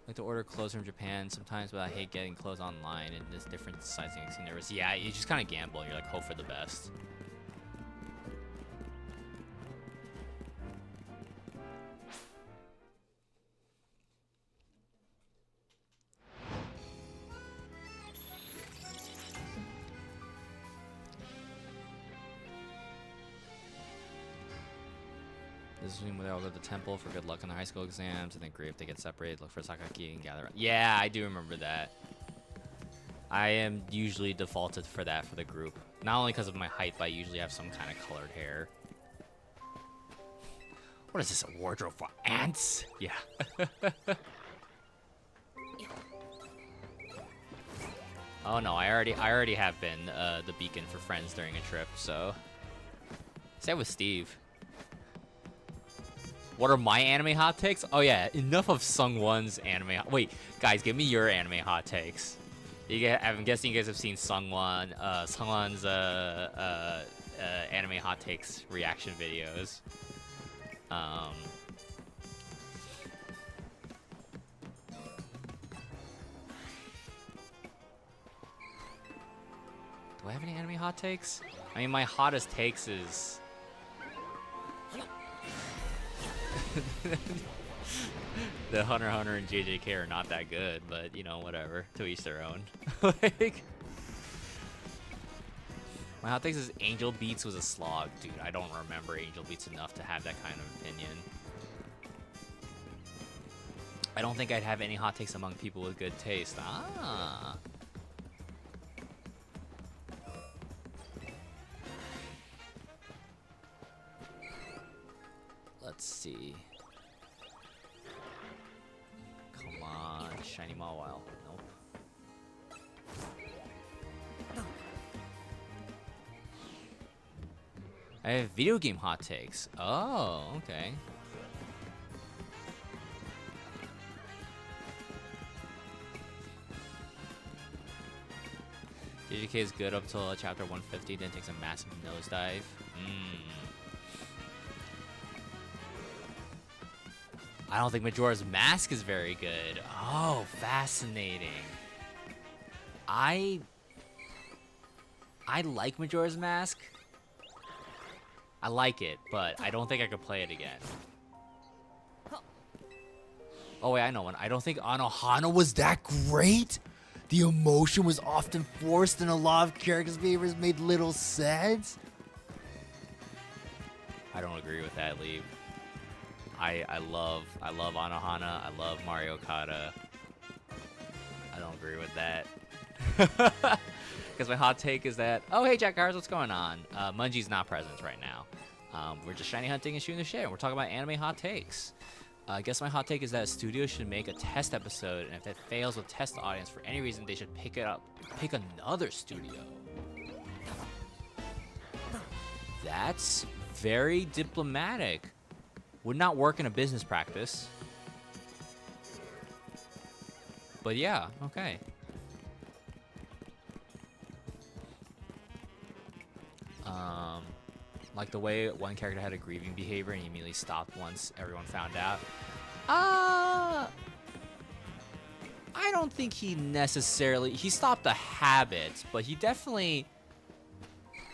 Like to order clothes from Japan sometimes, but I hate getting clothes online and there's different sizing. Makes me nervous. Yeah, you just kind of gamble. You're like hope for the best. This is when they all go to the temple for good luck in the high school exams, and then great if they get separated, look for Sakaki and gather. Yeah, I do remember that. I am usually defaulted for that for the group. Not only because of my height, but I usually have some kind of colored hair. What is this, a wardrobe for ants? Yeah. Oh no, I already have been the beacon for friends during a trip, so. Same with Steve. What are my anime hot takes? Oh yeah, enough of Sungwon's anime. Wait, guys, give me your anime hot takes. I'm guessing you guys have seen Sungwon's anime hot takes reaction videos. Do I have any anime hot takes? I mean, my hottest takes is. The Hunter x Hunter and JJK are not that good, but you know, whatever. To each their own. Like, my hot takes is Angel Beats was a slog, dude. I don't remember Angel Beats enough to have that kind of opinion. I don't think I'd have any hot takes among people with good taste. Ah. Let's see. Come on, Shiny Mawile. Nope. I have video game hot takes. Oh, okay. JJK is good up till chapter 150, then takes a massive nosedive. I don't think Majora's Mask is very good. Oh, fascinating. I like Majora's Mask. I like it, but I don't think I could play it again. Oh wait, I know one. I don't think Anohana was that great. The emotion was often forced and a lot of characters' behaviors made little sense. I don't agree with that, Lee. I love Anohana. I love Mario Kata. I don't agree with that. Because my hot take is that, oh hey Jack Cars, what's going on? Munjie's not present right now. We're just shiny hunting and shooting the shit. We're talking about anime hot takes. I guess my hot take is that a studio should make a test episode, and if it fails with test audience for any reason, they should pick another studio. That's very diplomatic. Would not work in a business practice. But yeah, okay. Like the way one character had a grieving behavior and he immediately stopped once everyone found out. I don't think he stopped the habit, but he definitely,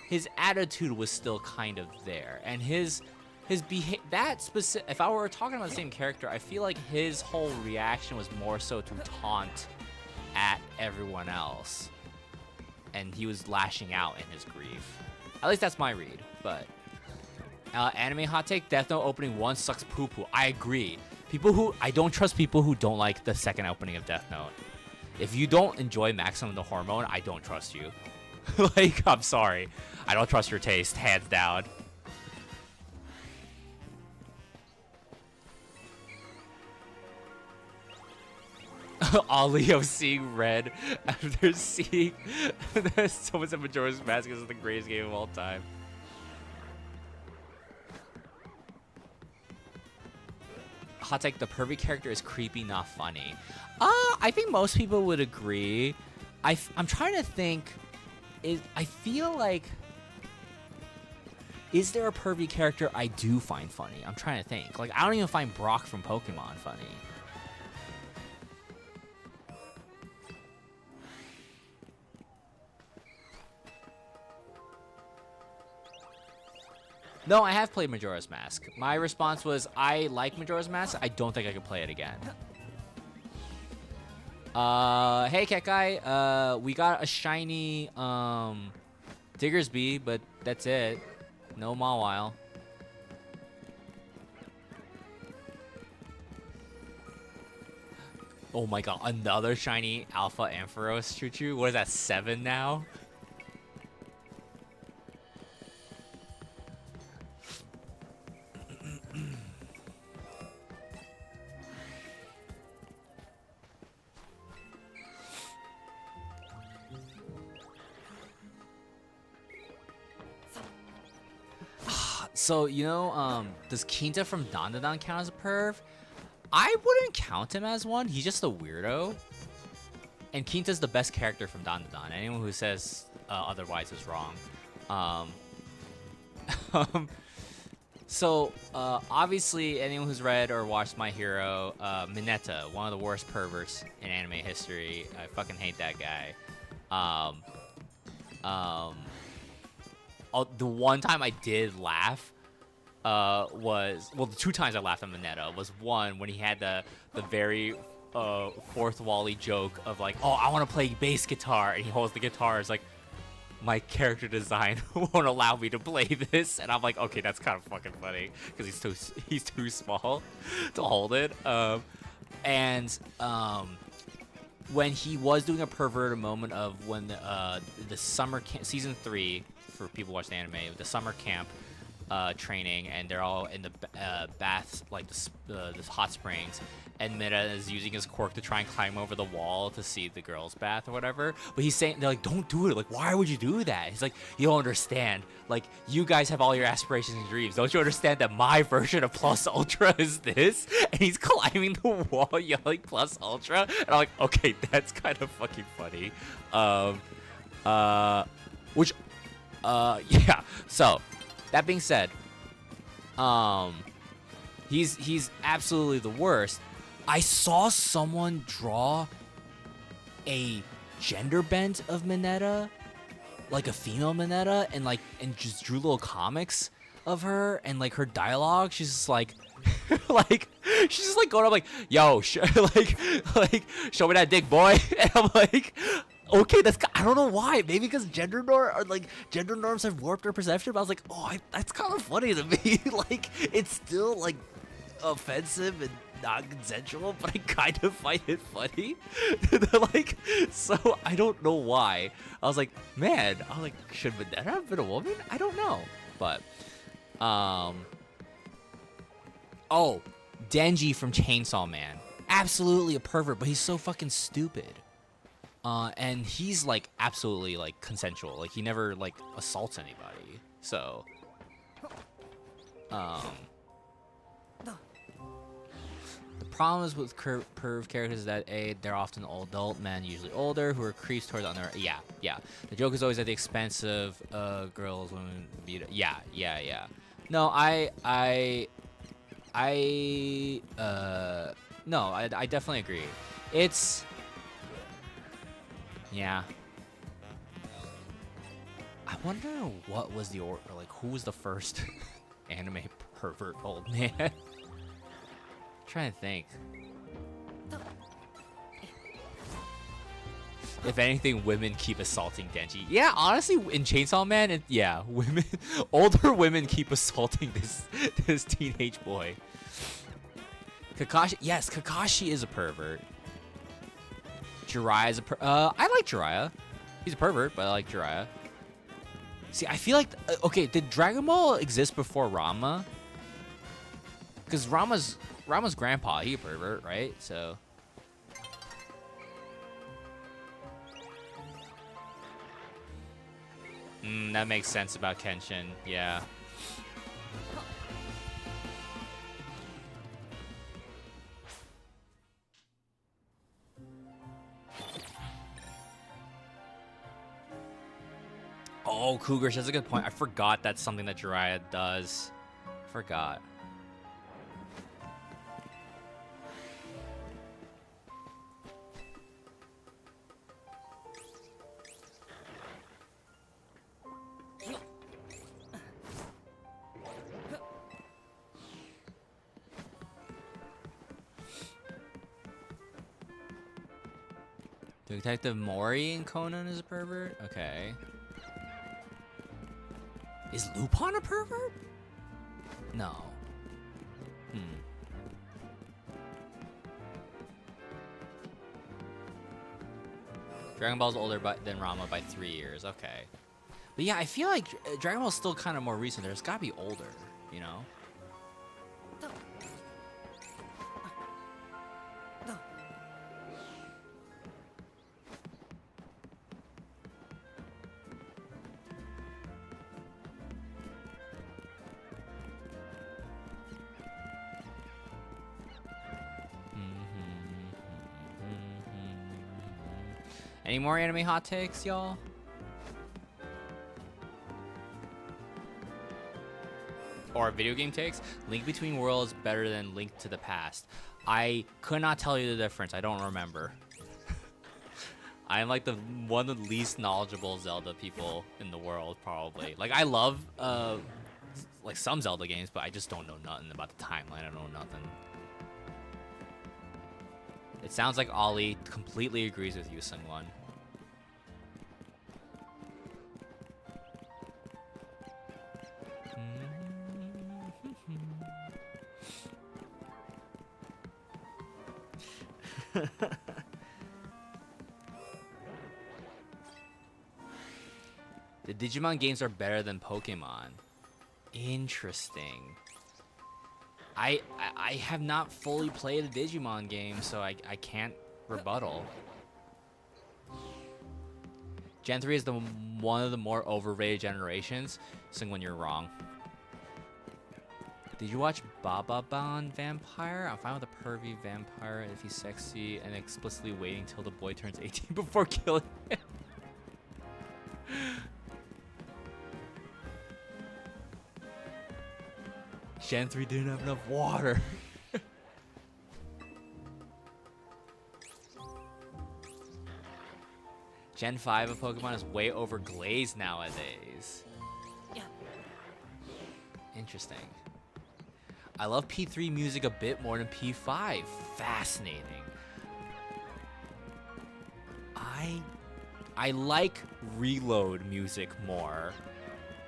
his attitude was still kind of there, and if I were talking about the same character, I feel like his whole reaction was more so to taunt at everyone else, and he was lashing out in his grief. At least that's my read. But anime hot take: Death Note opening 1 sucks poo poo. I agree. I don't trust people who don't like the second opening of Death Note. If you don't enjoy Maximum the Hormone, I don't trust you. Like, I'm sorry, I don't trust your taste, hands down. Ollie of seeing red after seeing someone said Majora's Mask is the greatest game of all time. Hot take, the pervy character is creepy, not funny. I think most people would agree. I'm trying to think. I feel like, is there a pervy character I do find funny? I'm trying to think. Like, I don't even find Brock from Pokemon funny. No, I have played Majora's Mask. My response was, I like Majora's Mask. I don't think I could play it again. Hey, Kekai. We got a shiny, Diggersby, but that's it. No Mawile. Oh my god, another shiny Alpha Ampharos Choo-Choo? What is that, 7 now? So, you know, does Quinta from Dandadan count as a perv? I wouldn't count him as one. He's just a weirdo. And Quinta's the best character from Dandadan. Anyone who says otherwise is wrong. Obviously, anyone who's read or watched My Hero, Mineta, one of the worst perverts in anime history. I fucking hate that guy. The one time I did laugh was, well, the 2 times I laughed at Mineta was one when he had the very fourth Wally joke of like, oh, I want to play bass guitar, and he holds the guitar. It's like, my character design won't allow me to play this, and I'm like, okay, that's kind of fucking funny because he's too small to hold it. When he was doing a perverted moment of when the summer camp, season 3, for people watching the anime, the summer camp training, and they're all in the baths, like the hot springs, and Mineta is using his quirk to try and climb over the wall to see the girls' bath or whatever. But he's saying, they're like, don't do it. Like, why would you do that? He's like, you don't understand. Like, you guys have all your aspirations and dreams. Don't you understand that my version of Plus Ultra is this? And he's climbing the wall yelling Plus Ultra. And I'm like, okay, that's kind of fucking funny. Yeah. So, that being said, he's absolutely the worst. I saw someone draw a gender bent of Mineta, like a female Mineta, and just drew little comics of her, and like her dialogue. She's just like, she's just like going up like, yo, like show me that dick, boy. And I'm like, okay, I don't know why. Maybe because gender norms have warped our perception. But I was like, oh, that's kind of funny to me. Like, it's still like offensive and non-consensual, but I kind of find it funny. Like, so I don't know why. I was like, man, should Mineta have been a woman? I don't know, but oh, Denji from Chainsaw Man, absolutely a pervert, but he's so fucking stupid. And he's like absolutely like consensual. Like, he never like assaults anybody. So, the problem is with perv characters is that they're often adult men, usually older, who are creeps towards under. Yeah. The joke is always at the expense of girls, women. Yeah. No, I definitely agree. It's. Yeah. I wonder what was who was the first anime pervert old man? I'm trying to think. If anything, women keep assaulting Denji. Yeah, honestly, in Chainsaw Man, older women keep assaulting this teenage boy. Kakashi, yes, Kakashi is a pervert. Jiraiya is I like Jiraiya. He's a pervert, but I like Jiraiya. See, I feel like, okay, did Dragon Ball exist before Ranma? Because Ranma's grandpa, he a pervert, right? So, That makes sense about Kenshin. Yeah. Oh, Cougars, that's a good point. I forgot that's something that Jiraiya does. Forgot. Detective Mori in Conan is a pervert? Okay. Is Lupin a pervert? No. Dragon Ball's older than Rama by 3 years. Okay. But yeah, I feel like Dragon Ball's still kind of more recent. There's gotta be older, you know? Any more anime hot takes, y'all? Or video game takes? Link Between Worlds better than Link to the Past. I could not tell you the difference. I don't remember. I am like one of the least knowledgeable Zelda people in the world, probably. Like I love like some Zelda games, but I just don't know nothing about the timeline. I don't know nothing. It sounds like Ollie completely agrees with you, Sungwon. The Digimon games are better than Pokemon. Interesting. I have not fully played a Digimon game, so I can't rebuttal. Gen 3 is one of the more overrated generations. So when you're wrong. Did you watch Bababan Vampire? I'm fine with a pervy vampire if he's sexy and explicitly waiting till the boy turns 18 before killing him. Gen 3 didn't have enough water. Gen 5 of Pokemon is way over glazed nowadays. Yeah. Interesting. I love P3 music a bit more than P5. Fascinating. I like Reload music more.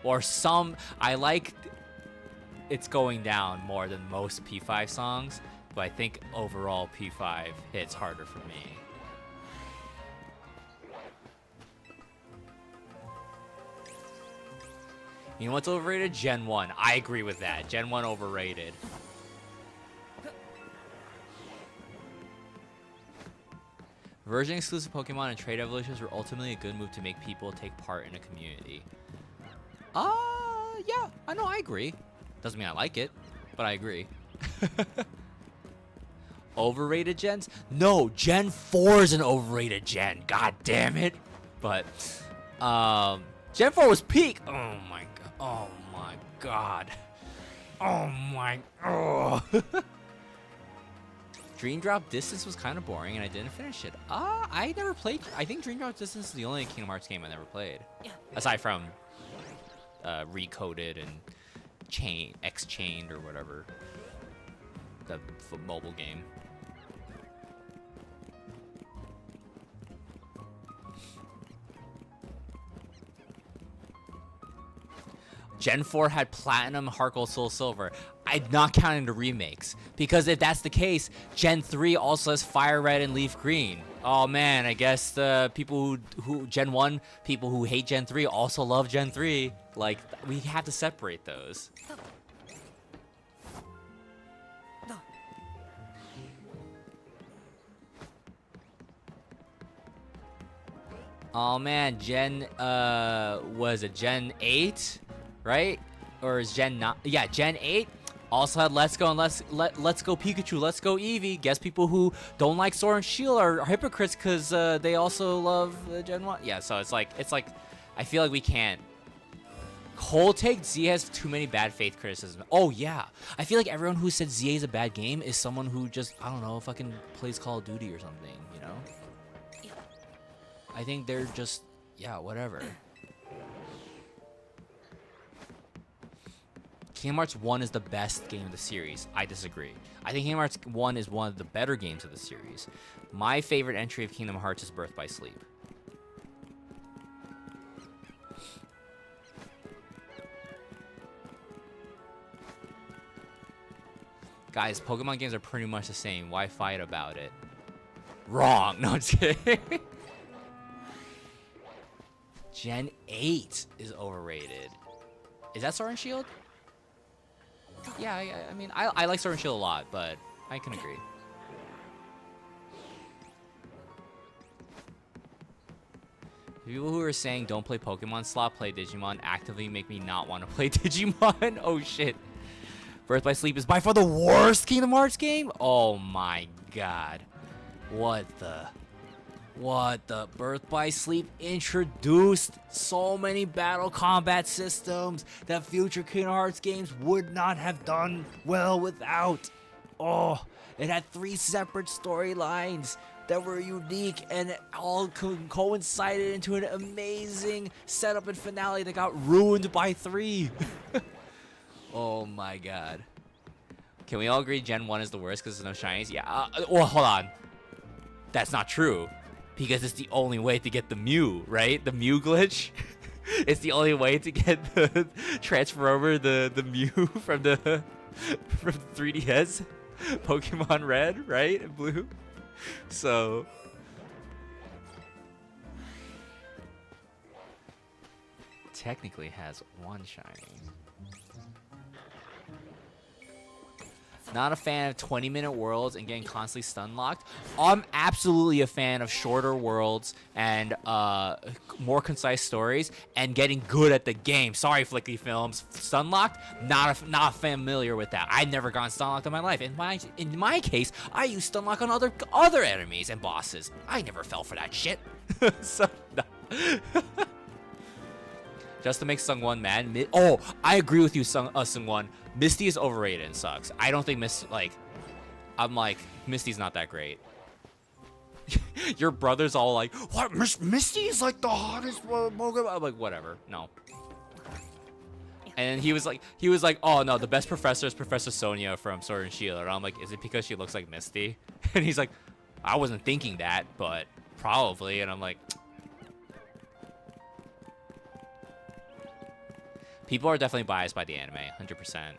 Or I like It's Going Down more than most P5 songs, but I think overall P5 hits harder for me. You know what's overrated? Gen 1. I agree with that. Gen 1 overrated. Version exclusive Pokemon and trade evolutions were ultimately a good move to make people take part in a community. Yeah. I know, I agree. Doesn't mean I like it, but I agree. Overrated gens? No, Gen 4 is an overrated gen. God damn it. But, Gen 4 was peak. Oh my god. Oh my god. Oh my. Oh. Dream Drop Distance was kind of boring and I didn't finish it. I never played. I think Dream Drop Distance is the only Kingdom Hearts game I never played. Yeah. Aside from Recoded and X-Chained or whatever. The mobile game. Gen 4 had Platinum, Heart Gold, Soul Silver. I'm not counting the remakes. Because if that's the case, Gen 3 also has Fire Red and Leaf Green. Oh man, I guess the people who Gen 1, people who hate Gen 3 also love Gen 3. Like, we have to separate those. Oh man, was it Gen 8, right? Or is Gen 9? Yeah, Gen 8 also had Let's Go and Let's Go Pikachu, Let's Go Eevee. Guess people who don't like Sword and Shield are hypocrites because they also love Gen 1. Yeah, so it's like I feel like we can't. Cold take, Z has too many bad faith criticism. Oh yeah, I feel like everyone who said ZA is a bad game is someone who just, I don't know, fucking plays Call of Duty or something, you know? I think they're just, yeah, whatever. Kingdom Hearts 1 is the best game of the series. I disagree. I think Kingdom Hearts 1 is one of the better games of the series. My favorite entry of Kingdom Hearts is Birth by Sleep. Guys, Pokemon games are pretty much the same. Why fight about it? Wrong. No, I'm just kidding. Gen 8 is overrated. Is that Sword and Shield? Yeah, I mean, I like Sword and Shield a lot, but I can agree. People who are saying don't play Pokemon slot, play Digimon, actively make me not want to play Digimon. Oh shit. Birth by Sleep is by far the worst Kingdom Hearts game? Oh my god. What the Birth by Sleep introduced so many battle combat systems that future Kingdom Hearts games would not have done well without. Oh, it had 3 separate storylines that were unique and all coincided into an amazing setup and finale that got ruined by 3. Oh my god. Can we all agree Gen 1 is the worst because there's no shinies? Yeah. Well, hold on. That's not true. Because it's the only way to get the Mew, right? The Mew glitch. It's the only way to get the transfer over the Mew from the 3DS, Pokemon Red, right, and Blue. So technically has 1 shiny. Not a fan of 20-minute worlds and getting constantly stun locked. I'm absolutely a fan of shorter worlds and more concise stories and getting good at the game. Sorry, Flicky Films. Stun locked? Not familiar with that. I've never gotten stun locked in my life. In my case, I use stun lock on other enemies and bosses. I never fell for that shit. So no. Just to make Sungwon mad. Oh, I agree with you, Sungwon. Misty is overrated and sucks. I don't think Misty's not that great. Your brother's all like, what? Misty is like the hottest Pokemon. I'm like, whatever. No. And he was like, oh no, the best professor is Professor Sonia from Sword and Shield. And I'm like, is it because she looks like Misty? And he's like, I wasn't thinking that, but probably. And I'm like, people are definitely biased by the anime, 100%.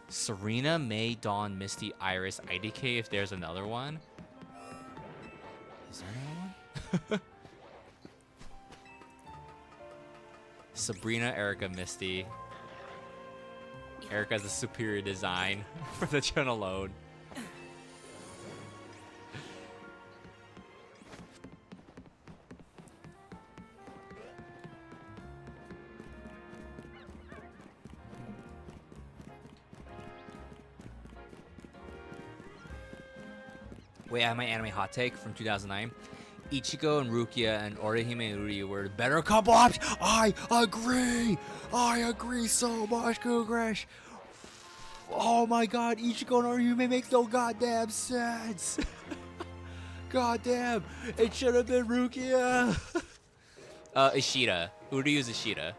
Serena, May, Dawn, Misty, Iris, IDK if there's another one. Is there another one? Sabrina, Erica, Misty. Erica has a superior design for the gen alone. Wait, I have my anime hot take from 2009. Ichigo and Rukia and Orihime and Uri were the better couple options. I agree so much, Kugresh. Oh my god, Ichigo and Orihime makes no goddamn sense. Goddamn, it should have been Rukia. Ishida. Uri is Ishida.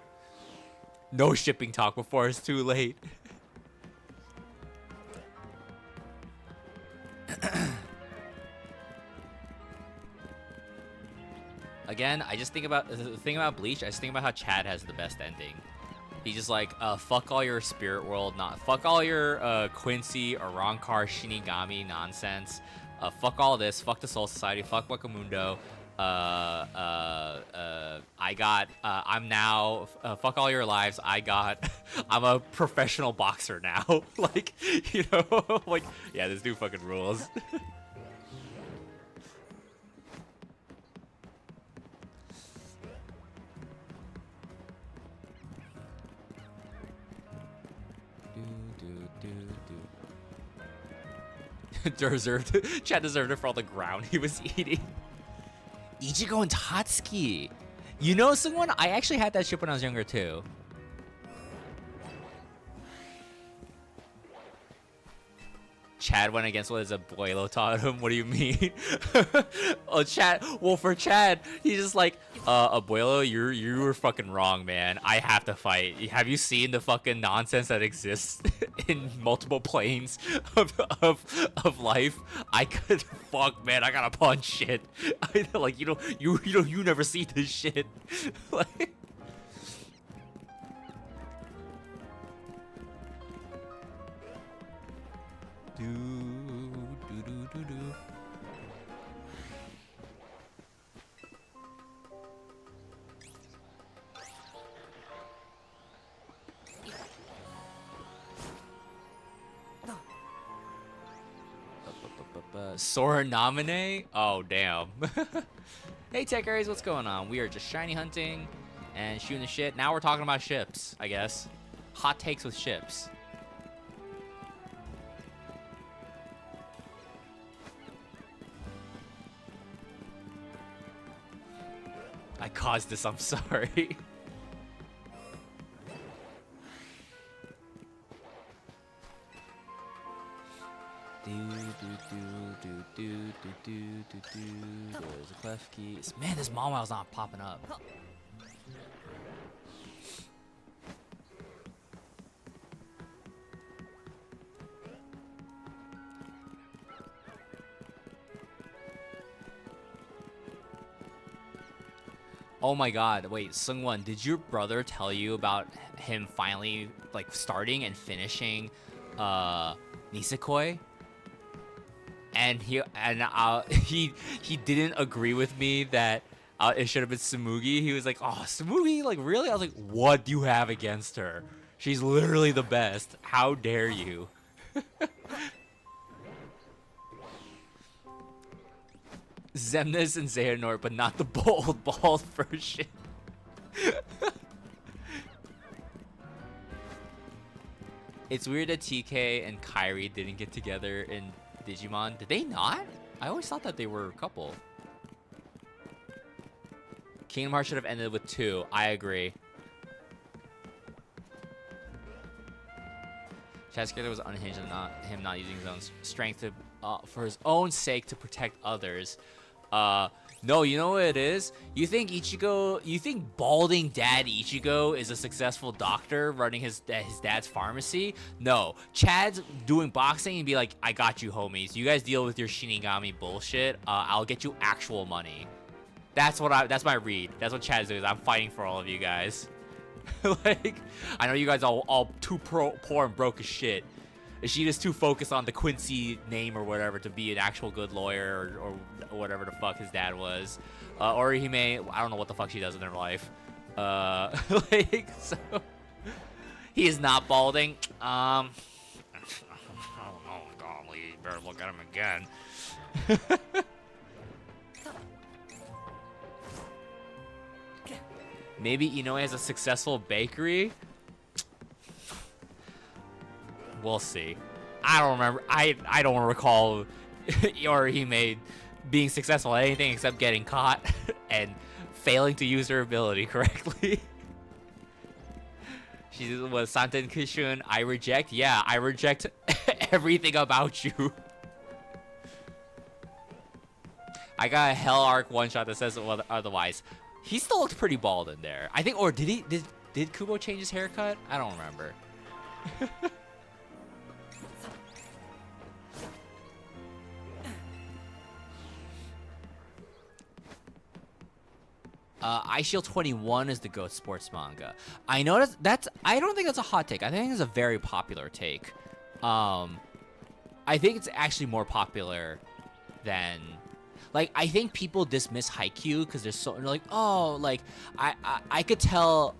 No shipping talk before it's too late. Again, I just think about the thing about Bleach. I just think about how Chad has the best ending. He's just like, fuck all your spirit world, fuck all your Quincy, Arrancar, Shinigami nonsense. Fuck all this. Fuck the Soul Society. Fuck Wakamundo. I got, I'm now, fuck all your lives. I'm a professional boxer now. Like, you know, like, yeah, this dude fucking rules. Chad deserved it for all the ground he was eating. Ichigo and Tatsuki. You know someone? I actually had that ship when I was younger too. Chad went against what his abuelo taught him. What do you mean? Oh, Chad. Well, for Chad, he's just like, abuelo, you were fucking wrong, man. I have to fight. Have you seen the fucking nonsense that exists in multiple planes of life? I could fuck, man. I gotta punch shit. Like you never see this shit. Like. Sora Namine? Oh, damn. Hey, Tech Aries, what's going on? We are just shiny hunting and shooting the shit. Now we're talking about ships, I guess. Hot takes with ships. I caused this, I'm sorry. There's a clef key. Man, this Mawmow's not popping up. Oh my god, wait, Seungwon, did your brother tell you about him finally, like, starting and finishing, Nisekoi? And he didn't agree with me that it should have been Tsumugi. He was like, oh, Tsumugi, like, really? I was like, what do you have against her? She's literally the best. How dare you? Xemnas and Xehanort, but not the bald version. It's weird that TK and Kairi didn't get together in Digimon. Did they not? I always thought that they were a couple. Kingdom Hearts should have ended with 2. I agree. Chad's character was unhinged and him not using his own strength to, for his own sake to protect others. No, you know what it is? You think balding dad Ichigo is a successful doctor running his dad's pharmacy? No, Chad's doing boxing and be like, I got you, homies. You guys deal with your Shinigami bullshit. I'll get you actual money. That's my read. That's what Chad's doing. I'm fighting for all of you guys. Like, I know you guys all too poor and broke as shit. Ishida's too focused on the Quincy name or whatever to be an actual good lawyer or whatever the fuck his dad was. Orihime, I don't know what the fuck she does in her life. Like, so he is not balding. I don't know, golly, you better look at him again. Maybe Inoue has a successful bakery. We'll see. I don't remember. I don't recall Orihime being successful at anything except getting caught and failing to use her ability correctly. She was Santen Kishun. I reject. Yeah, I reject everything about you. I got a Hell Arc one shot that says otherwise. He still looked pretty bald in there. I think, or did Kubo change his haircut? I don't remember. Ice Shield 21 is the GOAT sports manga. I know that's I don't think that's a hot take. I think it's a very popular take. I think it's actually more popular than, like I think people dismiss Haikyuu because they're like, oh, like I could tell.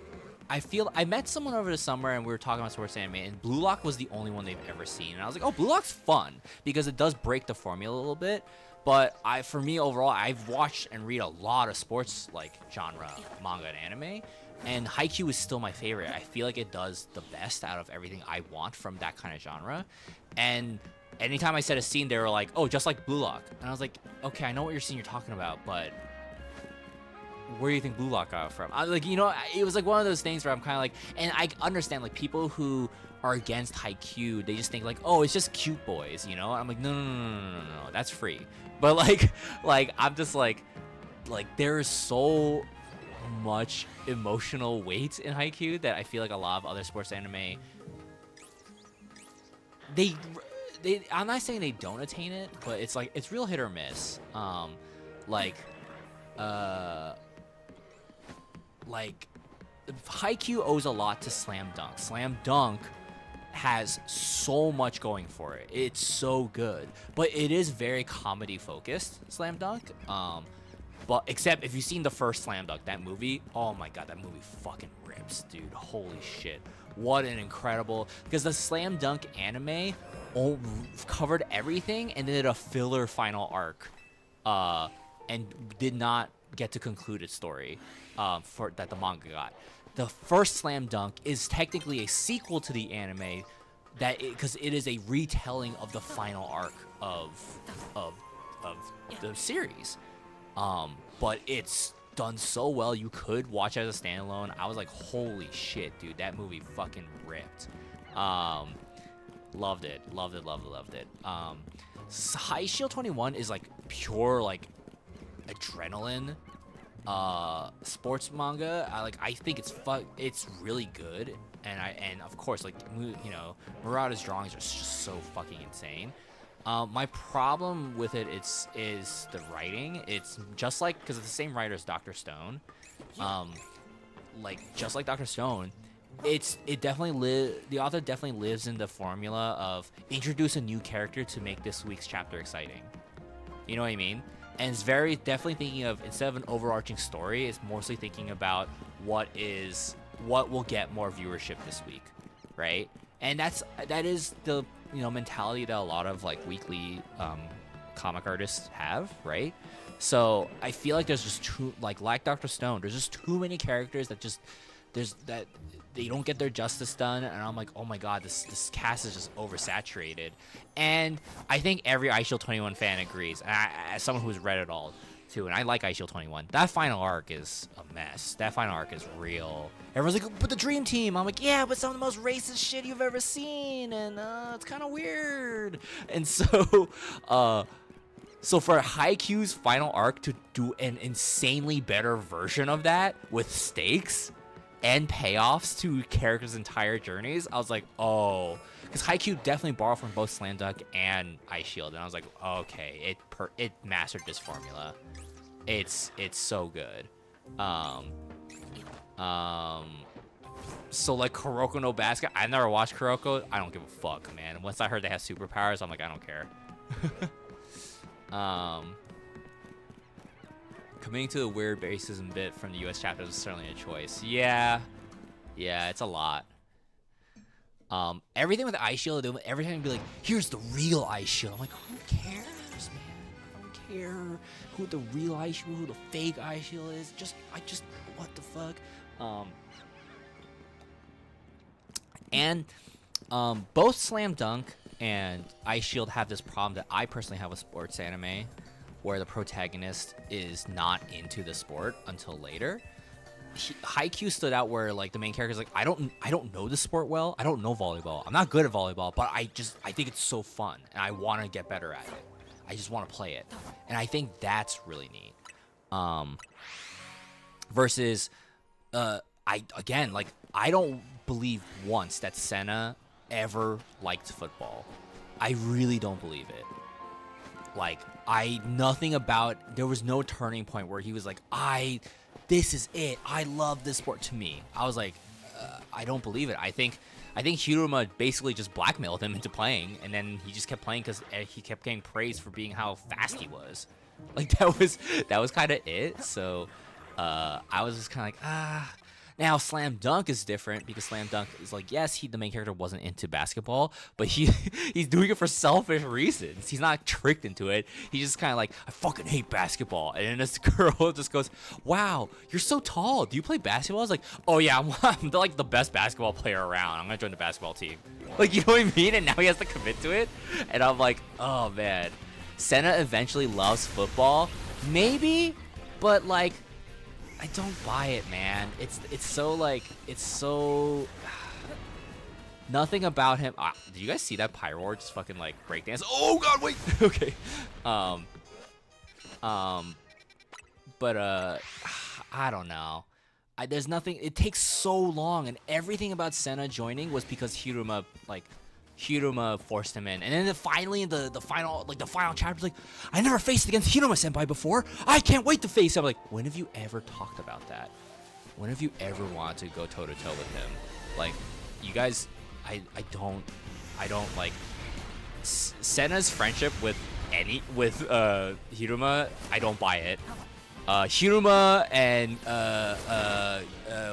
I met someone over the summer and we were talking about sports anime, and Blue Lock was the only one they've ever seen, and I was like, oh, Blue Lock's fun because it does break the formula a little bit. But for me overall, I've watched and read a lot of sports like genre manga and anime, and Haikyuu is still my favorite. I feel like it does the best out of everything I want from that kind of genre. And anytime I said a scene, they were like, oh, just like Blue Lock. And I was like, okay, I know what you're scene you're talking about, but where do you think Blue Lock got from? I was like, it was like one of those things where I'm kind of like, and I understand like people who are against Haikyuu, they just think like, oh, it's just cute boys, And I'm like, no, that's free. But like I'm just like there's so much emotional weight in Haikyuu that I feel like a lot of other sports anime, they I'm not saying they don't attain it, but it's like it's real hit or miss. Like Haikyuu owes a lot to Slam Dunk. Slam Dunk has so much going for it. It's so good, but it is very comedy focused. Slam Dunk. But except if you've seen the first Slam Dunk, that movie, oh my god, that movie fucking rips, dude. Holy shit. What an incredible, because the Slam Dunk anime covered everything and then did a filler final arc, and did not get to conclude its story, for that the manga got. The first Slam Dunk is technically a sequel to the anime, because it is a retelling of the final arc of the series. But it's done so well, you could watch it as a standalone. I was like, holy shit, dude, that movie fucking ripped. Loved it. High Shield 21 is like pure like adrenaline sports manga. I think it's really good, and of course, like, Murata's drawings are just so fucking insane. My problem with it is the writing. It's just like, because it's the same writer as Dr. Stone, just like Dr. Stone, the author definitely lives in the formula of introduce a new character to make this week's chapter exciting. You know what I mean? And it's very definitely thinking of, instead of an overarching story, it's mostly thinking about what will get more viewership this week, right? And that is the mentality that a lot of like weekly comic artists have, right? So I feel like there's just too, like Dr. Stone, there's just too many characters that they don't get their justice done, and I'm like, oh my god, this cast is just oversaturated. And I think every iShield 21 fan agrees, and as someone who's read it all too, and I like iShield 21, that final arc is a mess. That final arc is real. Everyone's like, but the Dream Team. I'm like, yeah, but some of the most racist shit you've ever seen, and it's kind of weird. And so for Haikyuu's final arc to do an insanely better version of that with stakes and payoffs to characters' entire journeys, I was like, oh, because Haikyuu definitely borrowed from both Slam Dunk and Ice Shield, and I was like, okay, it mastered this formula. It's so good. So like Kuroko no Basket, I never watched Kuroko. I don't give a fuck, man. Once I heard they have superpowers, I'm like, I don't care. Committing to the weird racism bit from the US chapter is certainly a choice. Yeah, it's a lot. Everything with Ice Shield, every time you'd be like, here's the real Ice Shield. I'm like, who cares, man? I don't care who the real Ice Shield, who the fake Ice Shield is. What the fuck? And both Slam Dunk and Ice Shield have this problem that I personally have with sports anime, where the protagonist is not into the sport until later. Haikyuu stood out where like the main character is like, I don't know the sport well. I don't know volleyball. I'm not good at volleyball, but I think it's so fun and I want to get better at it. I just want to play it, and I think that's really neat. Versus, I don't believe once that Senna ever liked football. I really don't believe it. Like, there was no turning point where he was like, this is it. I love this sport. To me, I was like, I don't believe it. I think Hiruma basically just blackmailed him into playing, and then he just kept playing because he kept getting praised for being how fast he was. Like that was kind of it. So I was just kind of like, ah. Now Slam Dunk is different because Slam Dunk is like, yes, the main character wasn't into basketball, but he's doing it for selfish reasons. He's not tricked into it. He's just kind of like, I fucking hate basketball. And then this girl just goes, wow, you're so tall. Do you play basketball? I was like, oh yeah, I'm like the best basketball player around. I'm gonna join the basketball team. Like, you know what I mean? And now he has to commit to it. And I'm like, oh man. Senna eventually loves football. Maybe, but like, I don't buy it, man. It's so like, it's so nothing about him. Did you guys see that Pyroar just fucking like breakdance? Oh god, wait. Okay. But I don't know. There's nothing. It takes so long, and everything about Senna joining was because Hiruma forced him in, and then finally in the final chapter, like, I never faced against Hiruma Senpai before. I can't wait to face him. I'm like, when have you ever talked about that? When have you ever wanted to go toe to toe with him? Like, you guys, I don't like Senna's friendship with Hiruma. I don't buy it. Hiruma and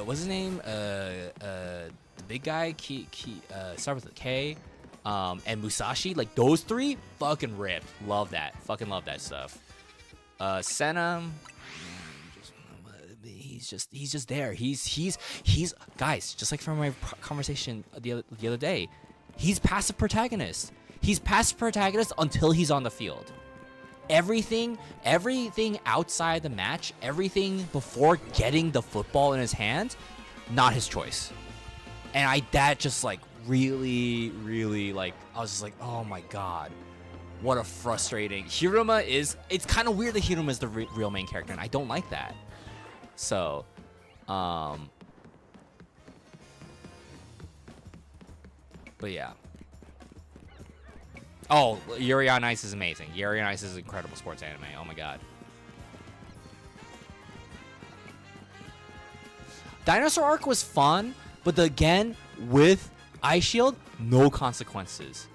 what's his name? The big guy, start with a K. And Musashi, like those three, fucking ripped. Love that. Fucking love that stuff. Senna, he's just there. He's guys, just like from my conversation the other day, he's passive protagonist. He's passive protagonist until he's on the field. Everything outside the match, everything before getting the football in his hand, not his choice. And that just like really like, I was just like, oh my god, what a frustrating. Hiruma is, it's kind of weird that Hiruma is the real main character, and I don't like that. So but yeah. Oh, Yuri on Ice is amazing. Yuri on Ice is an incredible sports anime. Oh my god. Dinosaur Arc was fun, but again, with Ice Shield, no consequences.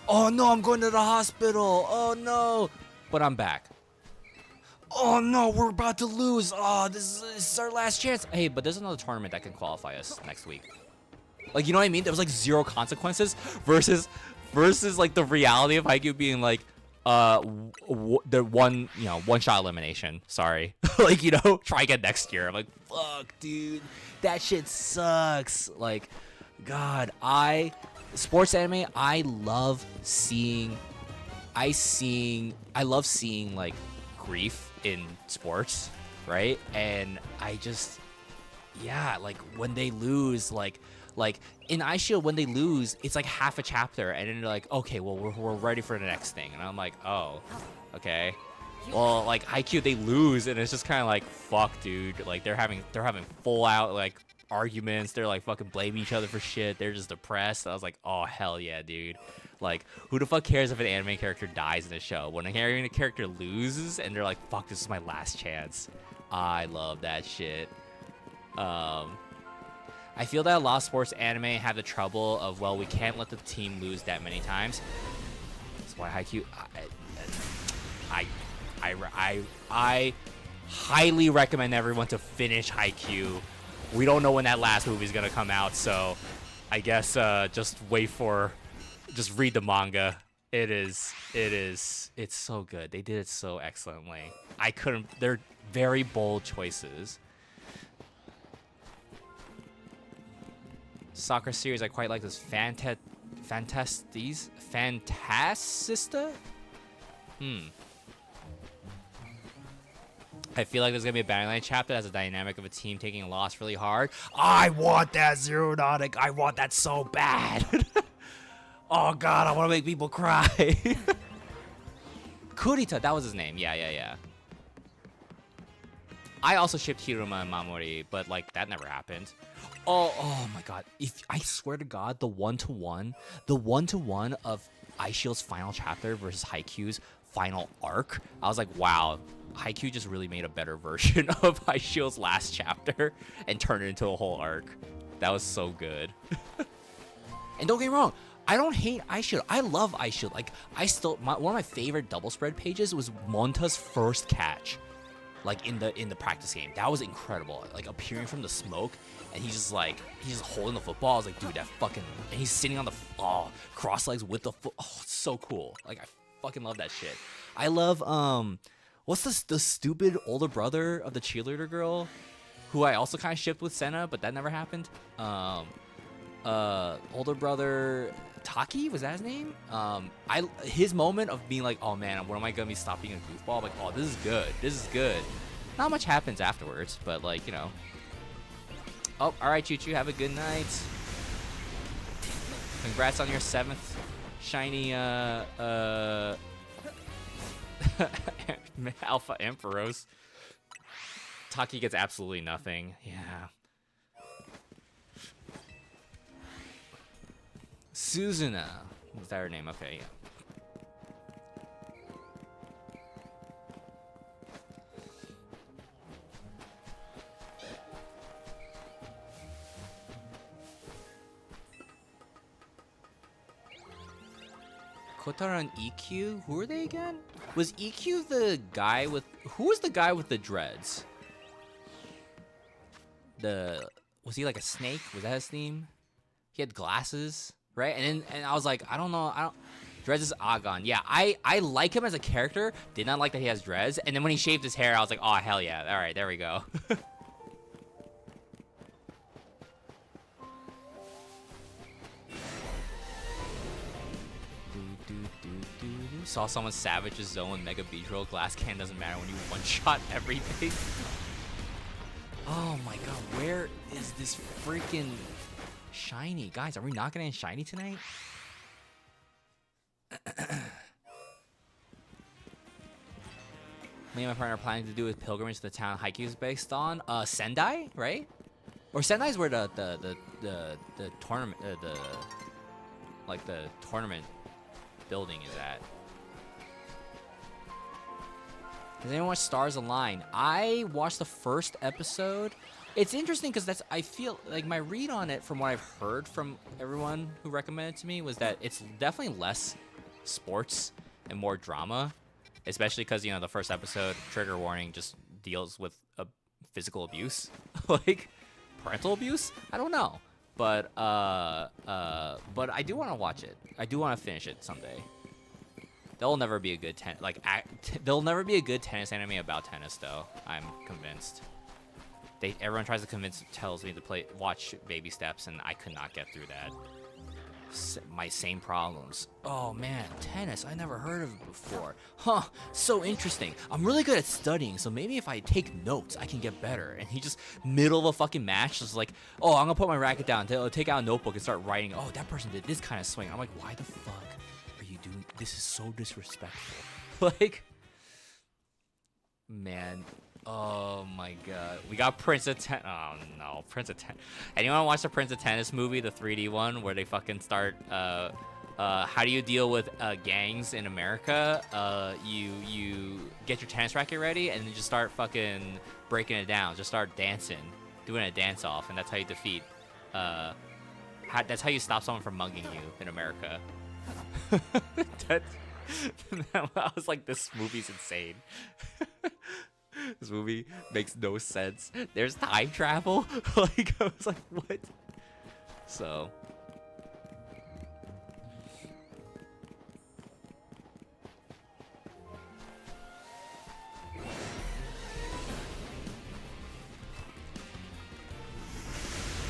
Oh no, I'm going to the hospital. Oh no. But I'm back. Oh no, we're about to lose. Oh, this is our last chance. Hey, but there's another tournament that can qualify us next week. Like, you know what I mean? There was like zero consequences versus like the reality of Haikyuu being like, the one shot elimination. Sorry. Like, you know, try again next year. I'm like, fuck, dude, that shit sucks. Like, god, sports anime, I love seeing like grief in sports, right? And I just, yeah, like when they lose, like in Ice Shield, when they lose, it's like half a chapter, and then they're like, okay, well, we're ready for the next thing. And I'm like, oh, okay. Well, like Haikyuu, they lose, and it's just kind of like, fuck, dude. Like they're having full out like arguments. They're like fucking blaming each other for shit. They're just depressed. I was like, oh hell yeah, dude. Like, who the fuck cares if an anime character dies in a show? When an anime character loses, and they're like, fuck, this is my last chance. I love that shit. I feel that a lot of sports anime have the trouble of, well, we can't let the team lose that many times. That's why Haikyuu, I highly recommend everyone to finish Haikyuu. We don't know when that last movie is gonna come out, so I guess just read the manga. It's so good. They did it so excellently. They're very bold choices. Soccer series I quite like this Fantasista? I feel like there's gonna be a Battle Line chapter that has a dynamic of a team taking a loss really hard. I want that, Zeronatic. I want that so bad. Oh god, I want to make people cry. Kurita, that was his name. Yeah. I also shipped Hiruma and Mamori, but like that never happened. Oh my god. I swear to god, the one-to-one of Ice Shield's final chapter versus Haikyuu's final arc, I was like, wow, Haikyuu just really made a better version of Ice Shield's last chapter and turned it into a whole arc. That was so good. And don't get me wrong, I don't hate Ice Shield. I love Ice Shield. Like, one of my favorite double spread pages was Monta's first catch, like in the practice game. That was incredible. Like appearing from the smoke, and he's just holding the football. I was like, dude, that fucking, and he's sitting on the cross legs with the foot. Oh, it's so cool. Like I fucking love that shit. I love what's the stupid older brother of the cheerleader girl, who I also kind of shipped with Senna, but that never happened. Older brother Taki, was that his name? His moment of being like, oh man, when am I gonna be stop being a goofball? I'm like, oh, this is good. This is good. Not much happens afterwards, but like, you know. Oh, all right, Choo Choo, have a good night. Congrats on your 7th shiny Alpha Ampharos. Taki gets absolutely nothing. Yeah. Suzuna. Is that her name? Okay, yeah. Kotaro and EQ? Who are they again? Was EQ the guy with... Who was the guy with the dreads? Was he like a snake? Was that his theme? He had glasses, right? And I was like, I don't know. Dreads is Agon. Yeah, I like him as a character. Did not like that he has dreads. And then when he shaved his hair, I was like, oh, hell yeah. All right, there we go. Saw someone savage his zone Mega Beedrill. Glass can doesn't matter when you one-shot everything. Oh my god, where is this freaking shiny? Guys, are we not getting shiny tonight? Me and my partner are planning to do a pilgrimage to the town Haikyuu is based on. Sendai, right? Or Sendai's where the tournament, the tournament building is at. Does anyone watch Stars Align? I watched the first episode. It's interesting because I feel like my read on it from what I've heard from everyone who recommended it to me was that it's definitely less sports and more drama, especially because, you know, the first episode, trigger warning, just deals with physical abuse, like parental abuse. I don't know, but I do want to watch it. I do want to finish it someday. There'll never be a good there'll never be a good tennis anime about tennis, though. I'm convinced. Everyone tries to tells me to watch Baby Steps, and I could not get through that. My same problems. Oh man, tennis. I never heard of it before. Huh? So interesting. I'm really good at studying, so maybe if I take notes, I can get better. And he just middle of a fucking match, just like, oh, I'm gonna put my racket down, take out a notebook, and start writing. Oh, that person did this kind of swing. I'm like, why the fuck? This is so disrespectful. Like, man, oh my god, we got Prince of Tennis. Oh no, Prince of Tennis. Anyone watch the Prince of Tennis movie, the 3D one, where they fucking start? How do you deal with gangs in America? You get your tennis racket ready, and then just start fucking breaking it down. Just start dancing, doing a dance off, and that's how you defeat. That's how you stop someone from mugging you in America. I was like, this movie's insane. This movie makes no sense. There's time travel. Like, I was like, what? So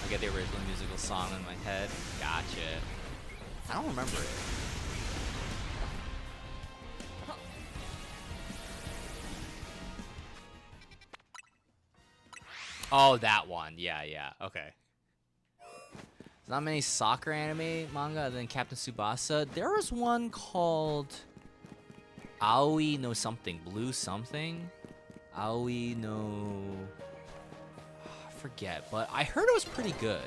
I get the original musical song in my head. Gotcha. I don't remember it. Oh, that one. Yeah, okay. There's not many soccer anime manga other than Captain Tsubasa. There was one called Aoi no something. Blue something? Aoi no... I forget, but I heard it was pretty good.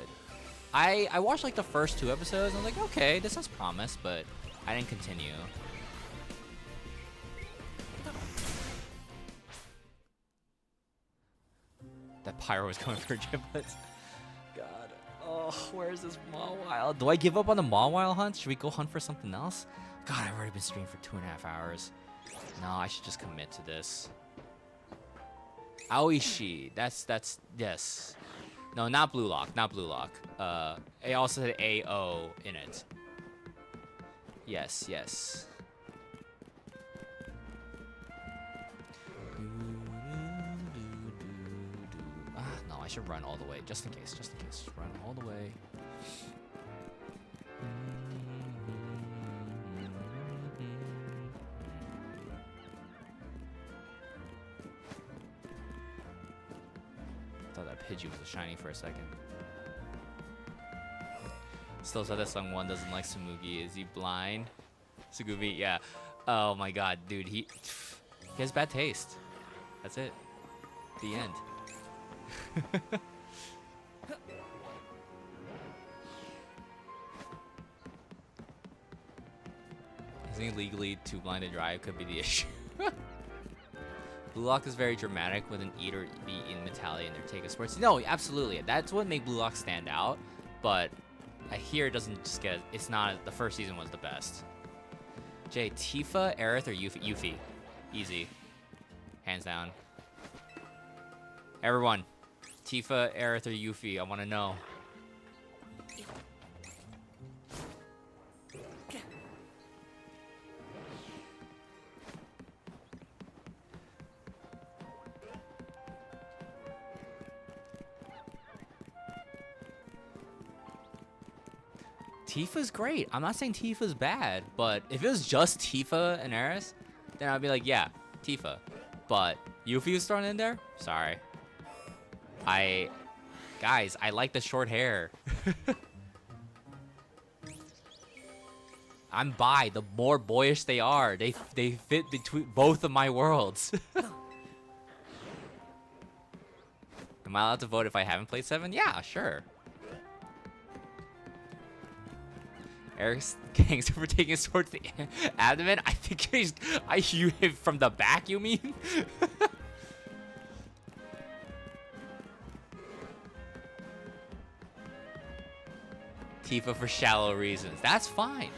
I watched like the first 2 episodes and I was like, okay, this has promise, but I didn't continue. That Pyro was coming for giblets. God. Oh. Oh, where's this Mawile? Do I give up on the Mawile hunt? Should we go hunt for something else? God, I've already been streaming for 2.5 hours. No, I should just commit to this. Aoishi. That's yes. No, not Blue Lock. Not Blue Lock. It also had AO in it. Yes, yes. No, I should run all the way, just in case. Just in case. Run all the way. Thought that Pidgey was a shiny for a second. Still said that song 1 doesn't like Tsumugi. Is he blind? Sugumi, yeah. Oh my god, dude, he has bad taste. That's it. The end. Isn't he legally too blind to drive? Could be the issue. Blue Lock is very dramatic with an eat or be in Metallia in their take of sports. No, absolutely. That's what made Blue Lock stand out. But I hear it doesn't just get. It's not. The first season was the best. Jay, Tifa, Aerith, or Yuffie? Yuffie. Easy. Hands down. Everyone. Tifa, Aerith, or Yuffie? I want to know. Tifa's great. I'm not saying Tifa's bad, but if it was just Tifa and Aerith, then I'd be like, yeah, Tifa. But Yuffie was thrown in there? Sorry. Guys, I like the short hair. I'm bi. The more boyish they are, they fit between both of my worlds. Am I allowed to vote if I haven't played 7? Yeah, sure. Eric's gangster for taking a sword to the abdomen. I think you hit from the back, you mean? Tifa for shallow reasons. That's fine.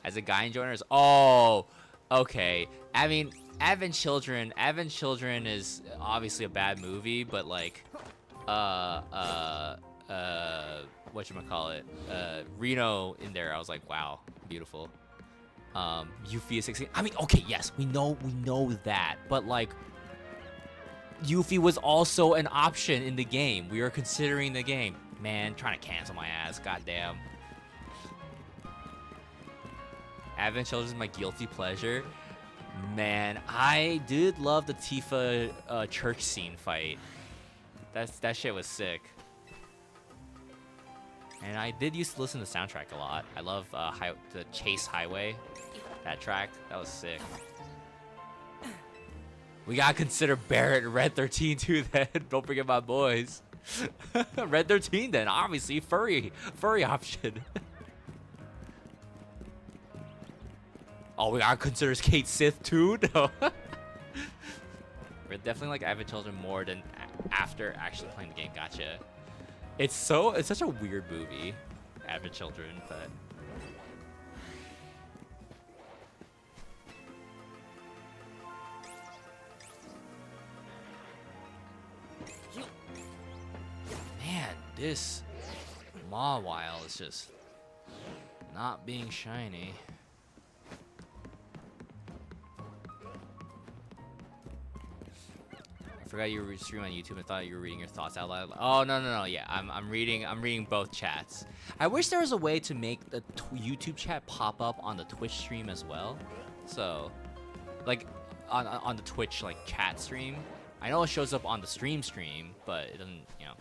As a guy in joiners. Oh, okay. I mean, Advent Children is obviously a bad movie, but like, whatchamacallit, Reno in there, I was like, wow, beautiful. Yuffie is 16. I mean, okay, yes, we know that, but like, Yuffie was also an option in the game. We were considering the game. Man, trying to cancel my ass, goddamn. Advent Children is my guilty pleasure. Man, I did love the Tifa church scene fight. That shit was sick. And I did used to listen to the soundtrack a lot. I love the Chase Highway. That track, that was sick. We gotta consider Barret and Red 13 too then. Don't forget my boys. Red 13 then, obviously. Furry option. Oh, we gotta consider Kate Sith too? No. We're definitely like Advent Children more than after actually playing the game. Gotcha. It's such a weird movie, Advent Children, but man, this Mawile is just not being shiny. I forgot you were streaming on YouTube. I thought you were reading your thoughts out loud. Oh no, yeah, I'm reading both chats. I wish there was a way to make the YouTube chat pop up on the Twitch stream as well. So, like on the Twitch like chat stream. I know it shows up on the stream, but it doesn't, you know.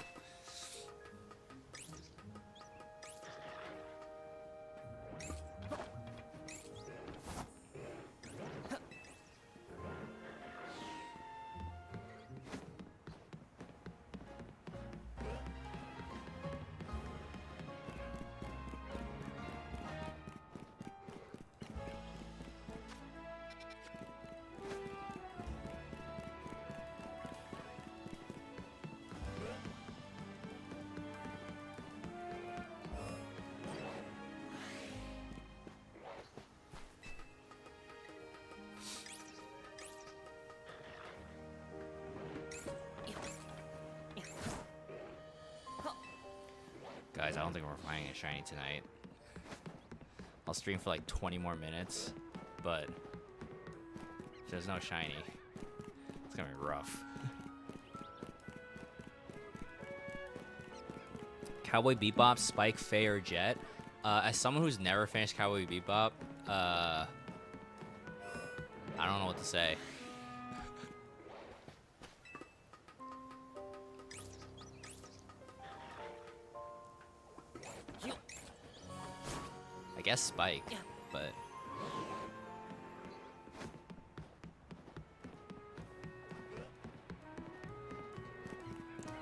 Guys, I don't think we're finding a shiny tonight. I'll stream for like 20 more minutes, but if there's no shiny, it's gonna be rough. Cowboy Bebop, Spike, Faye, or Jet? As someone who's never finished Cowboy Bebop, I don't know what to say. I guess Spike, but